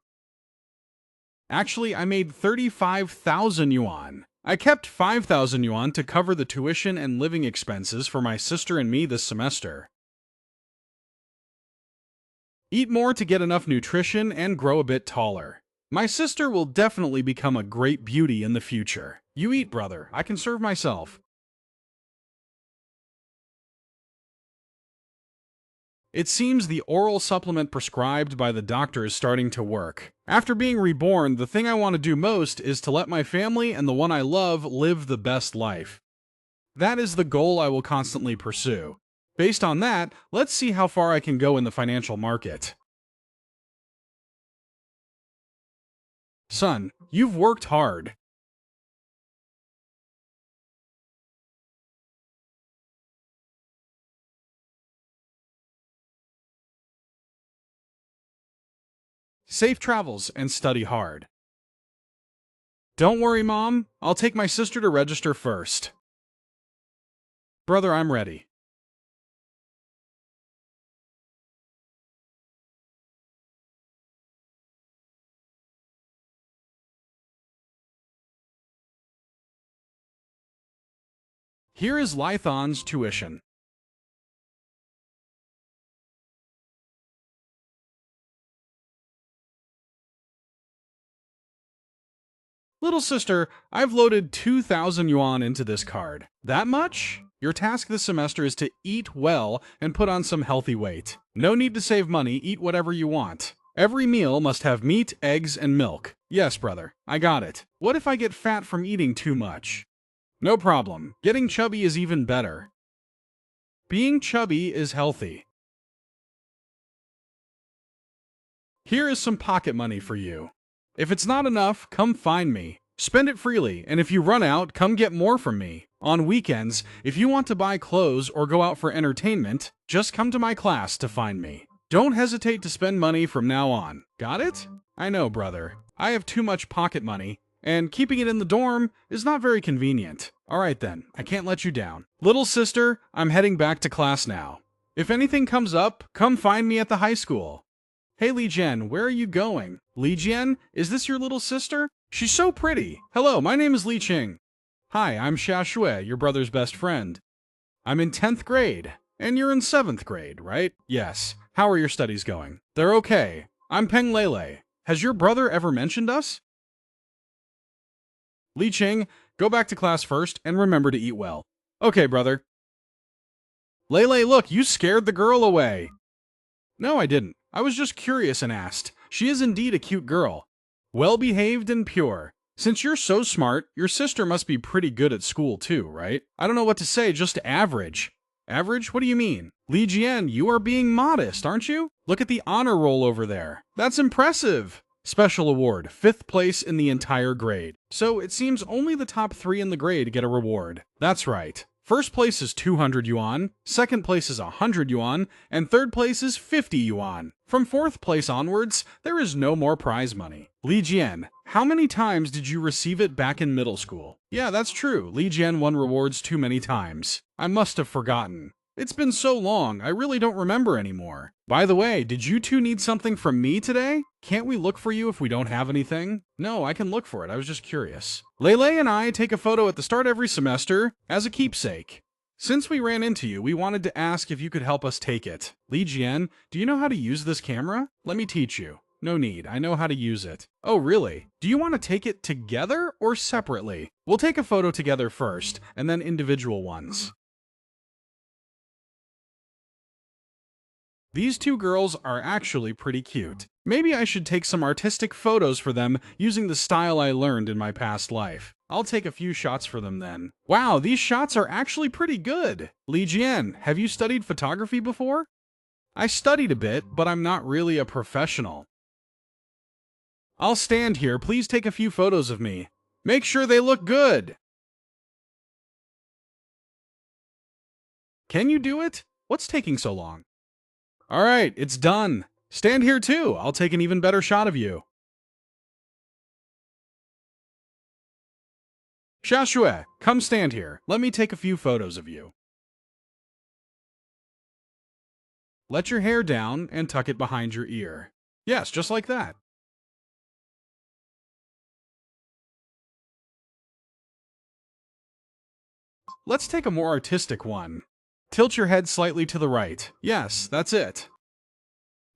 Actually, I made 35,000 yuan. I kept 5,000 yuan to cover the tuition and living expenses for my sister and me this semester. Eat more to get enough nutrition and grow a bit taller. My sister will definitely become a great beauty in the future. You eat, brother. I can serve myself. It seems the oral supplement prescribed by the doctor is starting to work. After being reborn, the thing I want to do most is to let my family and the one I love live the best life. That is the goal I will constantly pursue. Based on that, let's see how far I can go in the financial market. Son, you've worked hard. Safe travels and study hard. Don't worry, Mom. I'll take my sister to register first. Brother, I'm ready. Here is Lython's tuition. Little sister, I've loaded 2,000 yuan into this card. That much? Your task this semester is to eat well and put on some healthy weight. No need to save money, eat whatever you want. Every meal must have meat, eggs, and milk. Yes, brother, I got it. What if I get fat from eating too much? No problem. Getting chubby is even better. Being chubby is healthy. Here is some pocket money for you. If it's not enough, come find me. Spend it freely, and if you run out, come get more from me. On weekends, if you want to buy clothes or go out for entertainment, just come to my class to find me. Don't hesitate to spend money from now on. Got it? I know, brother. I have too much pocket money, and keeping it in the dorm is not very convenient. Alright then, I can't let you down. Little sister, I'm heading back to class now. If anything comes up, come find me at the high school. Hey Li Jian, where are you going? Li Jian, is this your little sister? She's so pretty. Hello, my name is Li Qing. Hi, I'm Xia Shui, your brother's best friend. I'm in 10th grade, and you're in 7th grade, right? Yes. How are your studies going? They're okay. I'm Peng Lele. Has your brother ever mentioned us? Li Qing, go back to class first, and remember to eat well. Okay, brother. Lele, look, you scared the girl away. No, I didn't. I was just curious and asked. She is indeed a cute girl. Well-behaved and pure. Since you're so smart, your sister must be pretty good at school too, right? I don't know what to say, just average. Average? What do you mean? Li Jian, you are being modest, aren't you? Look at the honor roll over there. That's impressive. Special award, 5th place in the entire grade. So it seems only the top 3 in the grade get a reward. That's right. First place is 200 yuan, second place is 100 yuan, and third place is 50 yuan. From 4th place onwards, there is no more prize money. Li Jian, how many times did you receive it back in middle school? Yeah, that's true. Li Jian won rewards too many times. I must have forgotten. It's been so long, I really don't remember anymore. By the way, did you two need something from me today? Can't we look for you if we don't have anything? No, I can look for it. I was just curious. Lele and I take a photo at the start every semester as a keepsake. Since we ran into you, we wanted to ask if you could help us take it. Li Jian, do you know how to use this camera? Let me teach you. No need, I know how to use it. Oh, really? Do you want to take it together or separately? We'll take a photo together first, and then individual ones. These two girls are actually pretty cute. Maybe I should take some artistic photos for them using the style I learned in my past life. I'll take a few shots for them then. Wow, these shots are actually pretty good. Li Jian, have you studied photography before? I studied a bit, but I'm not really a professional. I'll stand here. Please take a few photos of me. Make sure they look good. Can you do it? What's taking so long? Alright, it's done. Stand here too. I'll take an even better shot of you. Xia Shui, come stand here. Let me take a few photos of you. Let your hair down and tuck it behind your ear. Yes, just like that. Let's take a more artistic one. Tilt your head slightly to the right. Yes, that's it.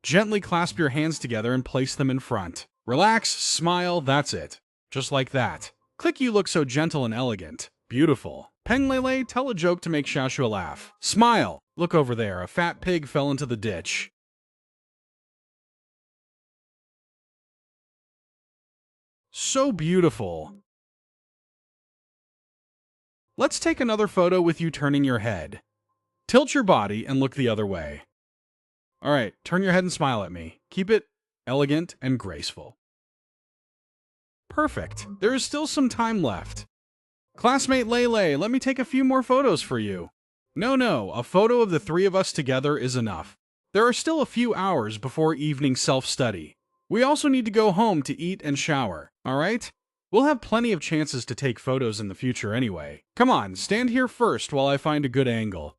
Gently clasp your hands together and place them in front. Relax, smile, that's it. Just like that. Click, you look so gentle and elegant. Beautiful. Peng Lele, tell a joke to make Xia Shui laugh. Smile. Look over there, a fat pig fell into the ditch. So beautiful. Let's take another photo with you turning your head. Tilt your body and look the other way. Alright, turn your head and smile at me. Keep it elegant and graceful. Perfect. There is still some time left. Classmate Lele, let me take a few more photos for you. No, a photo of the 3 of us together is enough. There are still a few hours before evening self-study. We also need to go home to eat and shower, alright? We'll have plenty of chances to take photos in the future anyway. Come on, stand here first while I find a good angle.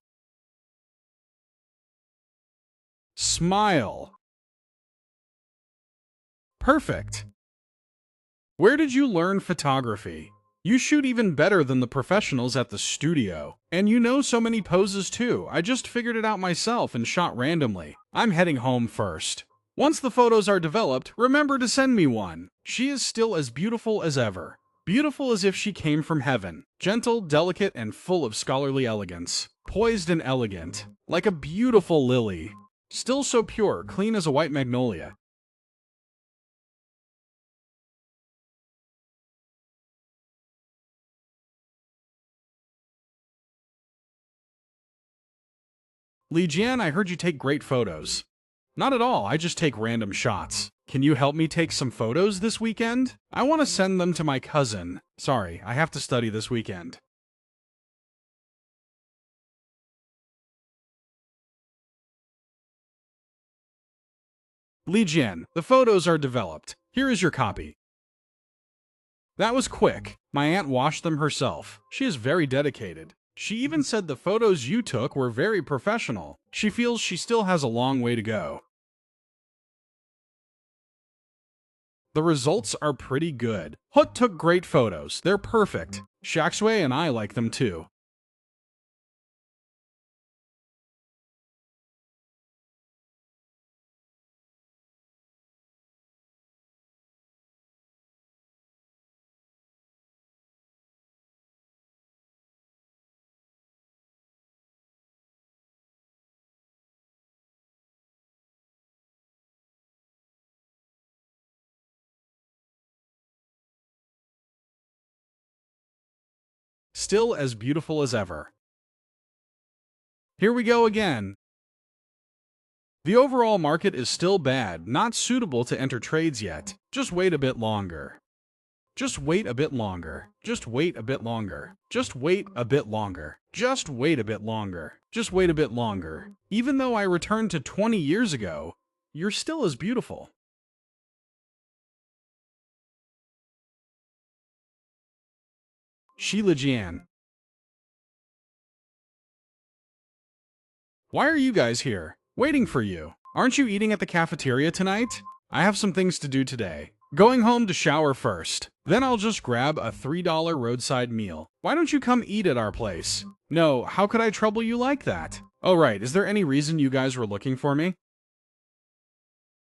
Smile. Perfect. Where did you learn photography? You shoot even better than the professionals at the studio. And you know so many poses too. I just figured it out myself and shot randomly. I'm heading home first. Once the photos are developed, remember to send me one. She is still as beautiful as ever. Beautiful as if she came from heaven. Gentle, delicate, and full of scholarly elegance. Poised and elegant. Like a beautiful lily. Still so pure, clean as a white magnolia. Li Jian, I heard you take great photos. Not at all, I just take random shots. Can you help me take some photos this weekend? I want to send them to my cousin. Sorry, I have to study this weekend. Li Jian, the photos are developed. Here is your copy. That was quick. My aunt washed them herself. She is very dedicated. She even said the photos you took were very professional. She feels she still has a long way to go. The results are pretty good. Hut took great photos. They're perfect. Shaxue and I like them too. Still as beautiful as ever. Here we go again. The overall market is still bad, not suitable to enter trades yet. Just wait a bit longer. Just wait a bit longer. Just wait a bit longer. Just wait a bit longer. Just wait a bit longer. Just wait a bit longer. Even though I returned to 20 years ago, you're still as beautiful. Sheila Jian. Why are you guys here? Waiting for you. Aren't you eating at the cafeteria tonight? I have some things to do today. Going home to shower first. Then I'll just grab a $3 roadside meal. Why don't you come eat at our place? No, how could I trouble you like that? Oh right, is there any reason you guys were looking for me?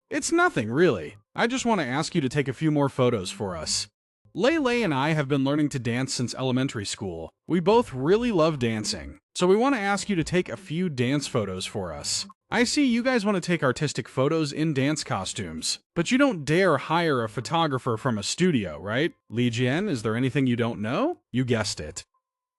It's nothing, really. I just want to ask you to take a few more photos for us. Lei and I have been learning to dance since elementary school. We both really love dancing, so we want to ask you to take a few dance photos for us. I see you guys want to take artistic photos in dance costumes, but you don't dare hire a photographer from a studio, right? Li Jian, is there anything you don't know? You guessed it.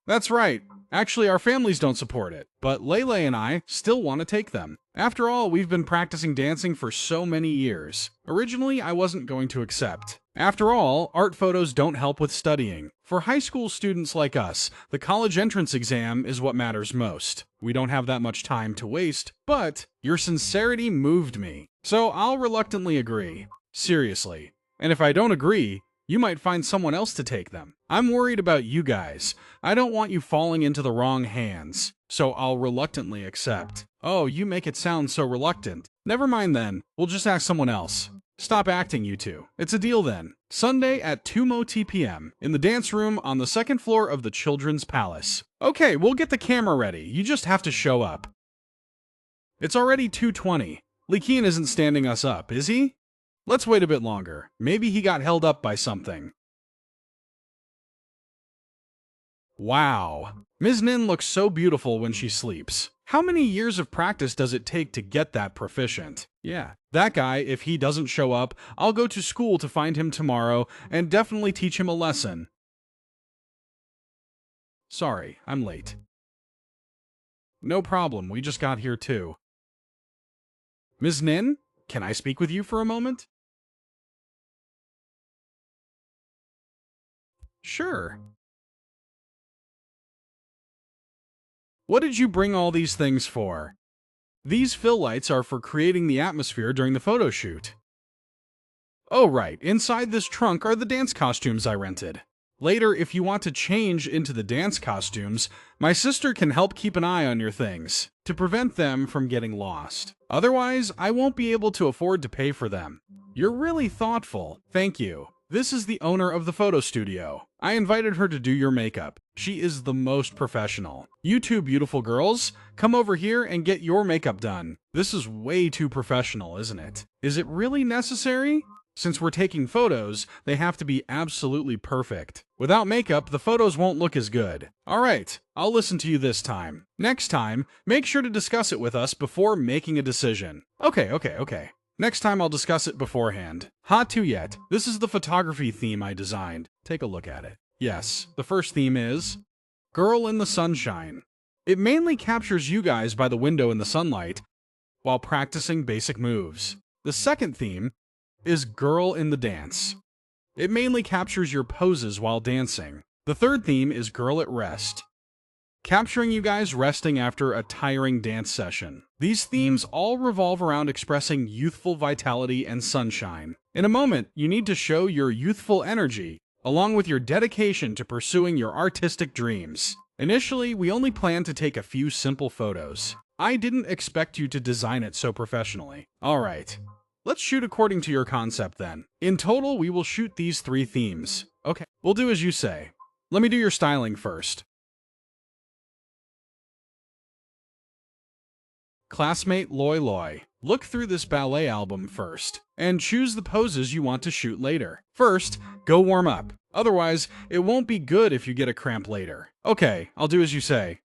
That's right. Actually, our families don't support it, but Lele and I still want to take them. After all, we've been practicing dancing for so many years. Originally, I wasn't going to accept. After all, art photos don't help with studying. For high school students like us, the college entrance exam is what matters most. We don't have that much time to waste, but your sincerity moved me, so I'll reluctantly agree. Seriously. And if I don't agree, you might find someone else to take them. I'm worried about you guys. I don't want you falling into the wrong hands, so I'll reluctantly accept. Oh, you make it sound so reluctant. Never mind then, we'll just ask someone else. Stop acting, you two. It's a deal then. Sunday at 2:00 p.m. in the dance room on the second floor of the Children's Palace. Okay, we'll get the camera ready. You just have to show up. It's already 2:20. Li Qian isn't standing us up, is he? Let's wait a bit longer. Maybe he got held up by something. Wow. Ms. Nin looks so beautiful when she sleeps. How many years of practice does it take to get that proficient? Yeah, that guy, if he doesn't show up, I'll go to school to find him tomorrow and definitely teach him a lesson. Sorry, I'm late. No problem, we just got here too. Ms. Nin, can I speak with you for a moment? Sure. What did you bring all these things for? These fill lights are for creating the atmosphere during the photo shoot. Oh right, inside this trunk are the dance costumes I rented. Later, if you want to change into the dance costumes, my sister can help keep an eye on your things to prevent them from getting lost. Otherwise, I won't be able to afford to pay for them. You're really thoughtful. Thank you. This is the owner of the photo studio. I invited her to do your makeup. She is the most professional. You two beautiful girls, come over here and get your makeup done. This is way too professional, isn't it? Is it really necessary? Since we're taking photos, they have to be absolutely perfect. Without makeup, the photos won't look as good. Alright, I'll listen to you this time. Next time, make sure to discuss it with us before making a decision. Okay. Next time I'll discuss it beforehand. Hot to yet. This is the photography theme I designed. Take a look at it. Yes, the first theme is Girl in the Sunshine. It mainly captures you guys by the window in the sunlight while practicing basic moves. The second theme is Girl in the Dance. It mainly captures your poses while dancing. The third theme is Girl at Rest, capturing you guys resting after a tiring dance session. These themes all revolve around expressing youthful vitality and sunshine. In a moment, you need to show your youthful energy, along with your dedication to pursuing your artistic dreams. Initially, we only planned to take a few simple photos. I didn't expect you to design it so professionally. Alright. Let's shoot according to your concept then. In total, we will shoot these 3 themes. Okay, we'll do as you say. Let me do your styling first. Classmate Loi Loi, look through this ballet album first, and choose the poses you want to shoot later. First, go warm up. Otherwise, it won't be good if you get a cramp later. Okay, I'll do as you say.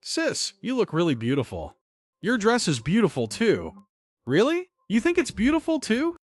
Sis, you look really beautiful. Your dress is beautiful too. Really? You think it's beautiful too?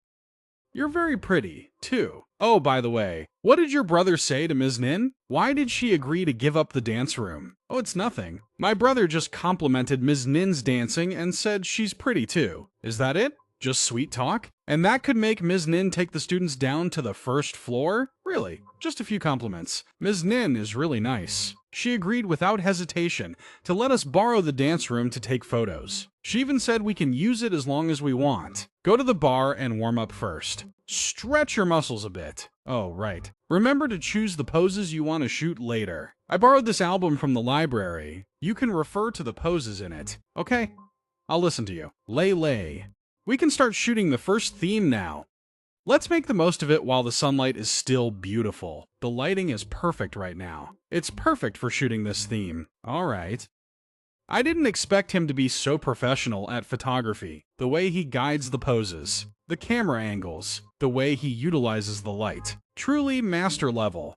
You're very pretty, too. Oh, by the way, what did your brother say to Ms. Nin? Why did she agree to give up the dance room? Oh, it's nothing. My brother just complimented Ms. Nin's dancing and said she's pretty too. Is that it? Just sweet talk? And that could make Ms. Nin take the students down to the first floor? Really? Just a few compliments. Ms. Nin is really nice. She agreed without hesitation to let us borrow the dance room to take photos. She even said we can use it as long as we want. Go to the bar and warm up first. Stretch your muscles a bit. Oh, right. Remember to choose the poses you want to shoot later. I borrowed this album from the library. You can refer to the poses in it. Okay? I'll listen to you. Lay lay. We can start shooting the first theme now. Let's make the most of it while the sunlight is still beautiful. The lighting is perfect right now. It's perfect for shooting this theme. Alright. I didn't expect him to be so professional at photography. The way he guides the poses, the camera angles, the way he utilizes the light. Truly master level.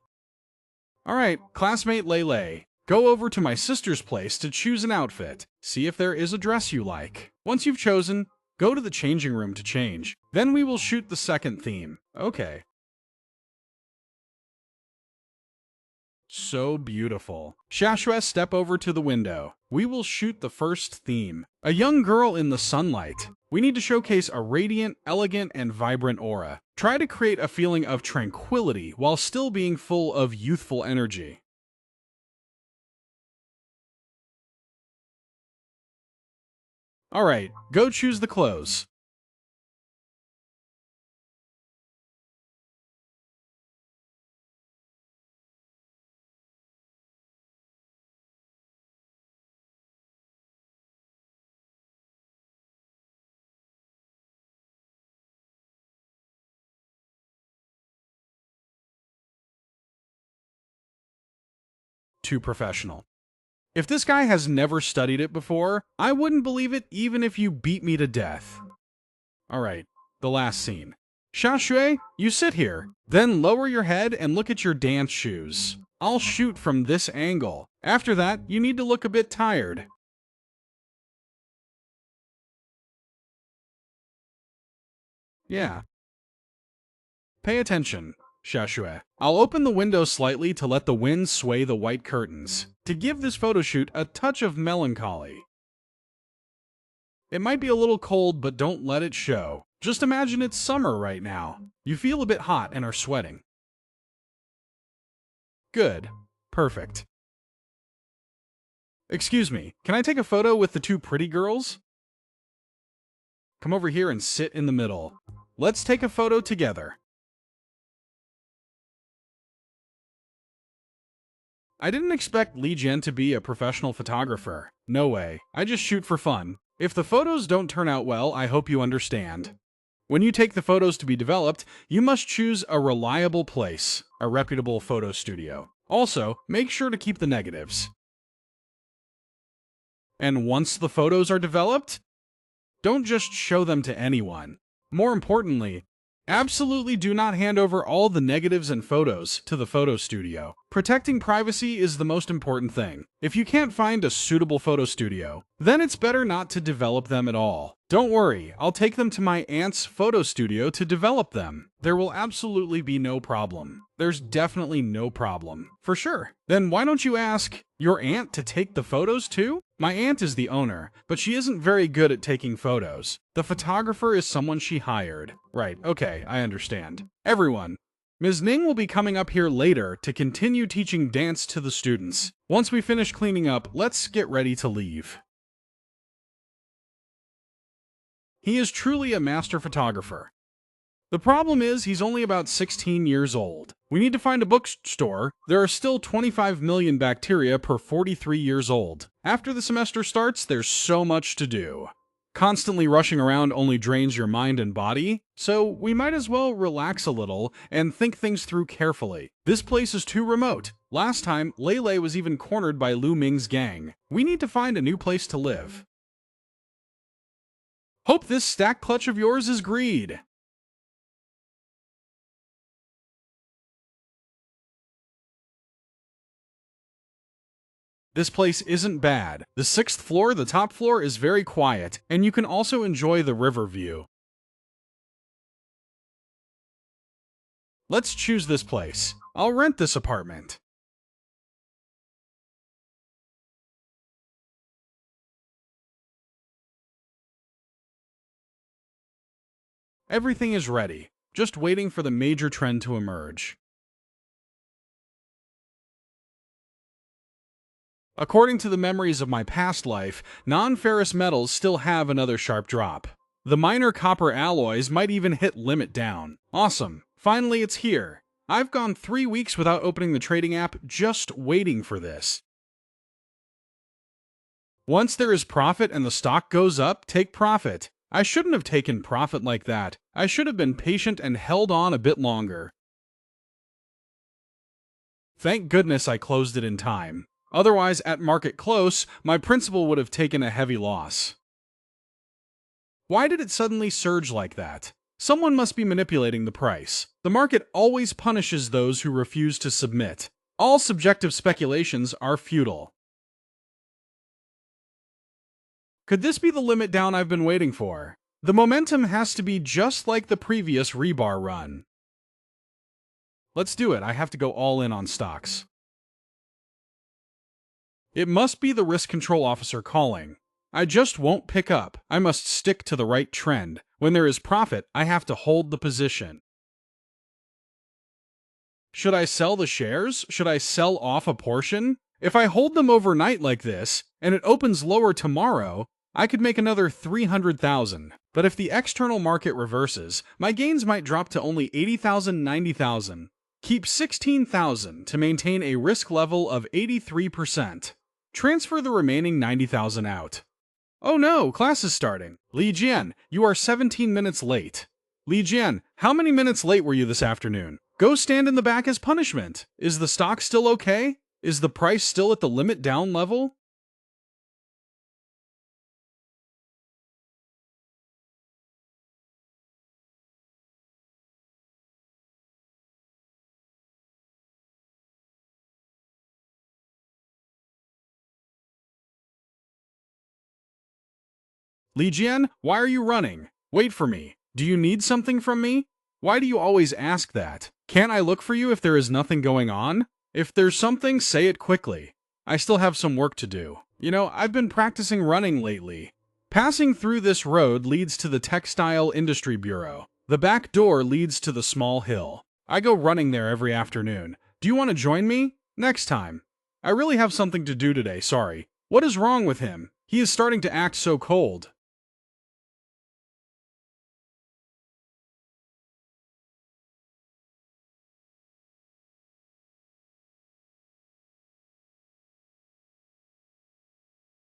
Alright, classmate Lele, go over to my sister's place to choose an outfit. See if there is a dress you like. Once you've chosen, go to the changing room to change. Then we will shoot the second theme. Okay. So beautiful. Shashua, step over to the window. We will shoot the first theme. A young girl in the sunlight. We need to showcase a radiant, elegant, and vibrant aura. Try to create a feeling of tranquility while still being full of youthful energy. Alright, go choose the clothes. Too professional. If this guy has never studied it before, I wouldn't believe it even if you beat me to death. Alright, the last scene. Shashue, you sit here. Then lower your head and look at your dance shoes. I'll shoot from this angle. After that, you need to look a bit tired. Yeah. Pay attention, Shashue. I'll open the window slightly to let the wind sway the white curtains, to give this photo shoot a touch of melancholy. It might be a little cold, but don't let it show. Just imagine it's summer right now. You feel a bit hot and are sweating. Good. Perfect. Excuse me, can I take a photo with the two pretty girls? come over here and sit in the middle. Let's take a photo together. I didn't expect Li Jian to be a professional photographer. No way. I just shoot for fun. If the photos don't turn out well, I hope you understand. When you take the photos to be developed, you must choose a reliable place, a reputable photo studio. Also, make sure to keep the negatives. And once the photos are developed, don't just show them to anyone. More importantly, absolutely do not hand over all the negatives and photos to the photo studio. Protecting privacy is the most important thing. If you can't find a suitable photo studio, then it's better not to develop them at all. Don't worry, I'll take them to my aunt's photo studio to develop them. There will absolutely be no problem. There's definitely no problem. For sure. Then why don't you ask your aunt to take the photos too? My aunt is the owner, but she isn't very good at taking photos. The photographer is someone she hired. Right, okay, I understand. Everyone, Ms. Ning will be coming up here later to continue teaching dance to the students. Once we finish cleaning up, let's get ready to leave. He is truly a master photographer. The problem is he's only about 16 years old. We need to find a bookstore. There are still 25 million bacteria per 43 years old. After the semester starts, there's so much to do. Constantly rushing around only drains your mind and body, so we might as well relax a little and think things through carefully. This place is too remote. Last time, Lei was even cornered by Lu Ming's gang. We need to find a new place to live. Hope this stack clutch of yours is greed. This place isn't bad. The 6th floor, the top floor, is very quiet, and you can also enjoy the river view. Let's choose this place. I'll rent this apartment. Everything is ready, just waiting for the major trend to emerge. According to the memories of my past life, non-ferrous metals still have another sharp drop. The minor copper alloys might even hit limit down. Awesome. Finally, it's here. I've gone 3 weeks without opening the trading app, just waiting for this. Once there is profit and the stock goes up, take profit. I shouldn't have taken profit like that. I should have been patient and held on a bit longer. Thank goodness I closed it in time. Otherwise, at market close, my principal would have taken a heavy loss. Why did it suddenly surge like that? Someone must be manipulating the price. The market always punishes those who refuse to submit. All subjective speculations are futile. Could this be the limit down I've been waiting for? The momentum has to be just like the previous rebar run. Let's do it. I have to go all in on stocks. It must be the risk control officer calling. I just won't pick up. I must stick to the right trend. When there is profit, I have to hold the position. Should I sell the shares? Should I sell off a portion? If I hold them overnight like this, and it opens lower tomorrow, I could make another 300,000. But if the external market reverses, my gains might drop to only 80,000, 90,000. Keep 16,000 to maintain a risk level of 83%. Transfer the remaining 90,000 out. Oh no, class is starting. Li Jian, you are 17 minutes late. Li Jian, how many minutes late were you this afternoon? Go stand in the back as punishment. Is the stock still okay? Is the price still at the limit down level? Li Jian, why are you running? Wait for me. Do you need something from me? Why do you always ask that? Can't I look for you if there is nothing going on? If there's something, say it quickly. I still have some work to do. You know, I've been practicing running lately. Passing through this road leads to the Textile Industry Bureau. The back door leads to the small hill. I go running there every afternoon. Do you want to join me? Next time. I really have something to do today, sorry. What is wrong with him? He is starting to act so cold.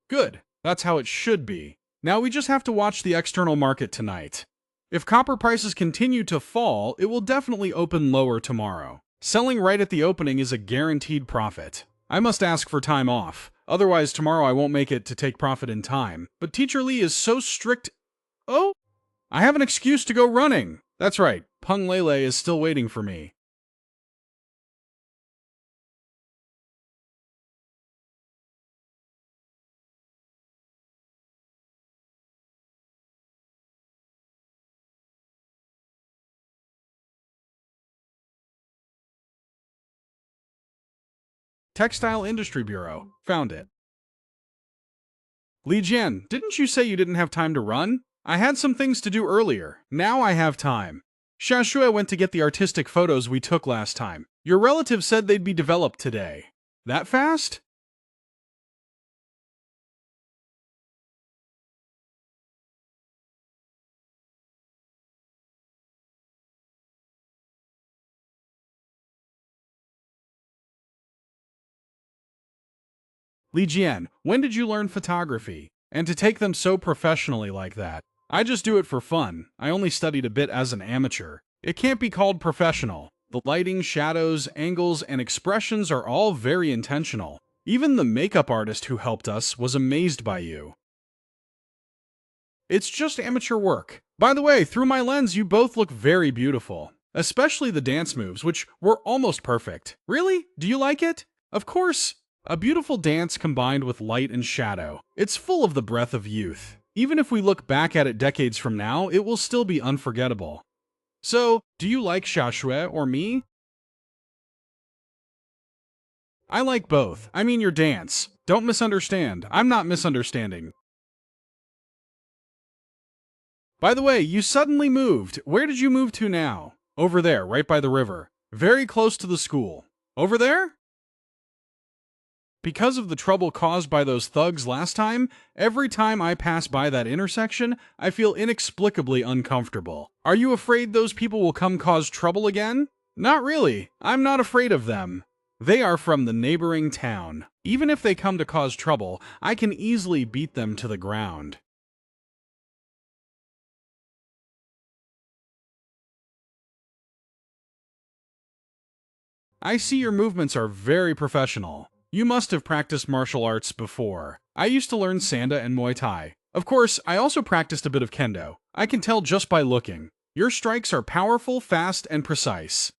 Good. That's how it should be. Now we just have to watch the external market tonight. If copper prices continue to fall, it will definitely open lower tomorrow. Selling right at the opening is a guaranteed profit. I must ask for time off. Otherwise, tomorrow I won't make it to take profit in time. But Teacher Lee is so strict. Oh, I have an excuse to go running. That's right. Peng Lele is still waiting for me. Textile Industry Bureau. Found it. Li Jian, didn't you say you didn't have time to run? I had some things to do earlier. Now I have time. Xiaoshui went to get the artistic photos we took last time. Your relative said they'd be developed today. That fast? Li Jian, when did you learn photography? And to take them so professionally like that? I just do it for fun. I only studied a bit as an amateur. It can't be called professional. The lighting, shadows, angles, and expressions are all very intentional. Even the makeup artist who helped us was amazed by you. It's just amateur work. By the way, through my lens, you both look very beautiful. Especially the dance moves, which were almost perfect. Really? Do you like it? Of course. A beautiful dance combined with light and shadow. It's full of the breath of youth. Even if we look back at it decades from now, it will still be unforgettable. So, do you like Xiaoshui or me? I like both. I mean your dance. Don't misunderstand. I'm not misunderstanding. By the way, you suddenly moved. Where did you move to now? Over there, right by the river. Very close to the school. Over there? Because of the trouble caused by those thugs last time, every time I pass by that intersection, I feel inexplicably uncomfortable. Are you afraid those people will come cause trouble again? Not really. I'm not afraid of them. They are from the neighboring town. Even if they come to cause trouble, I can easily beat them to the ground. I see your movements are very professional. You must have practiced martial arts before. I used to learn Sanda and Muay Thai. Of course, I also practiced a bit of Kendo. I can tell just by looking. Your strikes are powerful, fast, and precise.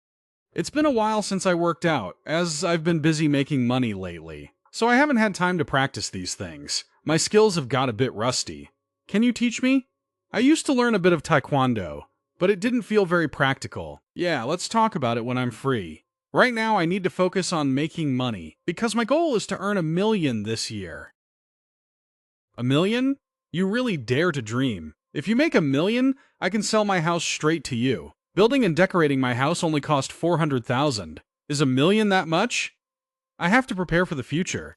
It's been a while since I worked out, as I've been busy making money lately. So I haven't had time to practice these things. My skills have got a bit rusty. Can you teach me? I used to learn a bit of Taekwondo, but it didn't feel very practical. Yeah, let's talk about it when I'm free. Right now, I need to focus on making money, because my goal is to earn 1 million this year. 1 million? You really dare to dream. If you make 1 million, I can sell my house straight to you. Building and decorating my house only cost 400,000. Is 1 million that much? I have to prepare for the future.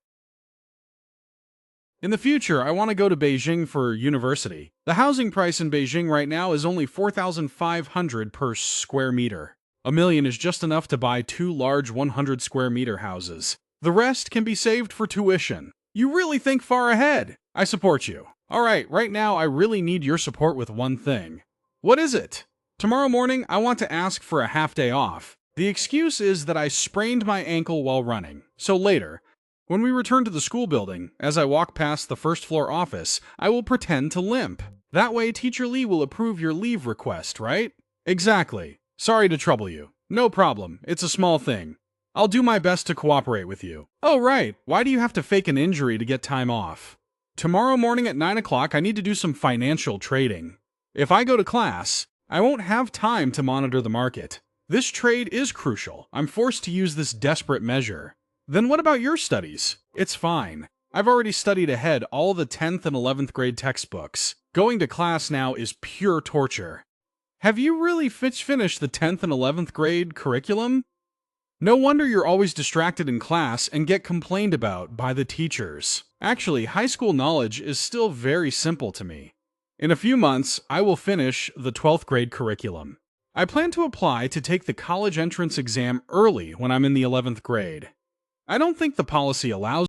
In the future, I want to go to Beijing for university. The housing price in Beijing right now is only 4,500 per square meter. 1 million is just enough to buy 2 large 100 square meter houses. The rest can be saved for tuition. You really think far ahead. I support you. Alright, right now I really need your support with one thing. What is it? Tomorrow morning, I want to ask for a half day off. The excuse is that I sprained my ankle while running. So later, when we return to the school building, as I walk past the first floor office, I will pretend to limp. That way, Teacher Lee will approve your leave request, right? Exactly. Sorry to trouble you. No problem. It's a small thing. I'll do my best to cooperate with you. Oh, right. Why do you have to fake an injury to get time off? Tomorrow morning at 9 o'clock, I need to do some financial trading. If I go to class, I won't have time to monitor the market. This trade is crucial. I'm forced to use this desperate measure. Then what about your studies? It's fine. I've already studied ahead all the 10th and 11th grade textbooks. Going to class now is pure torture. Have you really finished the 10th and 11th grade curriculum? No wonder you're always distracted in class and get complained about by the teachers. Actually, high school knowledge is still very simple to me. In a few months, I will finish the 12th grade curriculum. I plan to apply to take the college entrance exam early when I'm in the 11th grade. I don't think the policy allows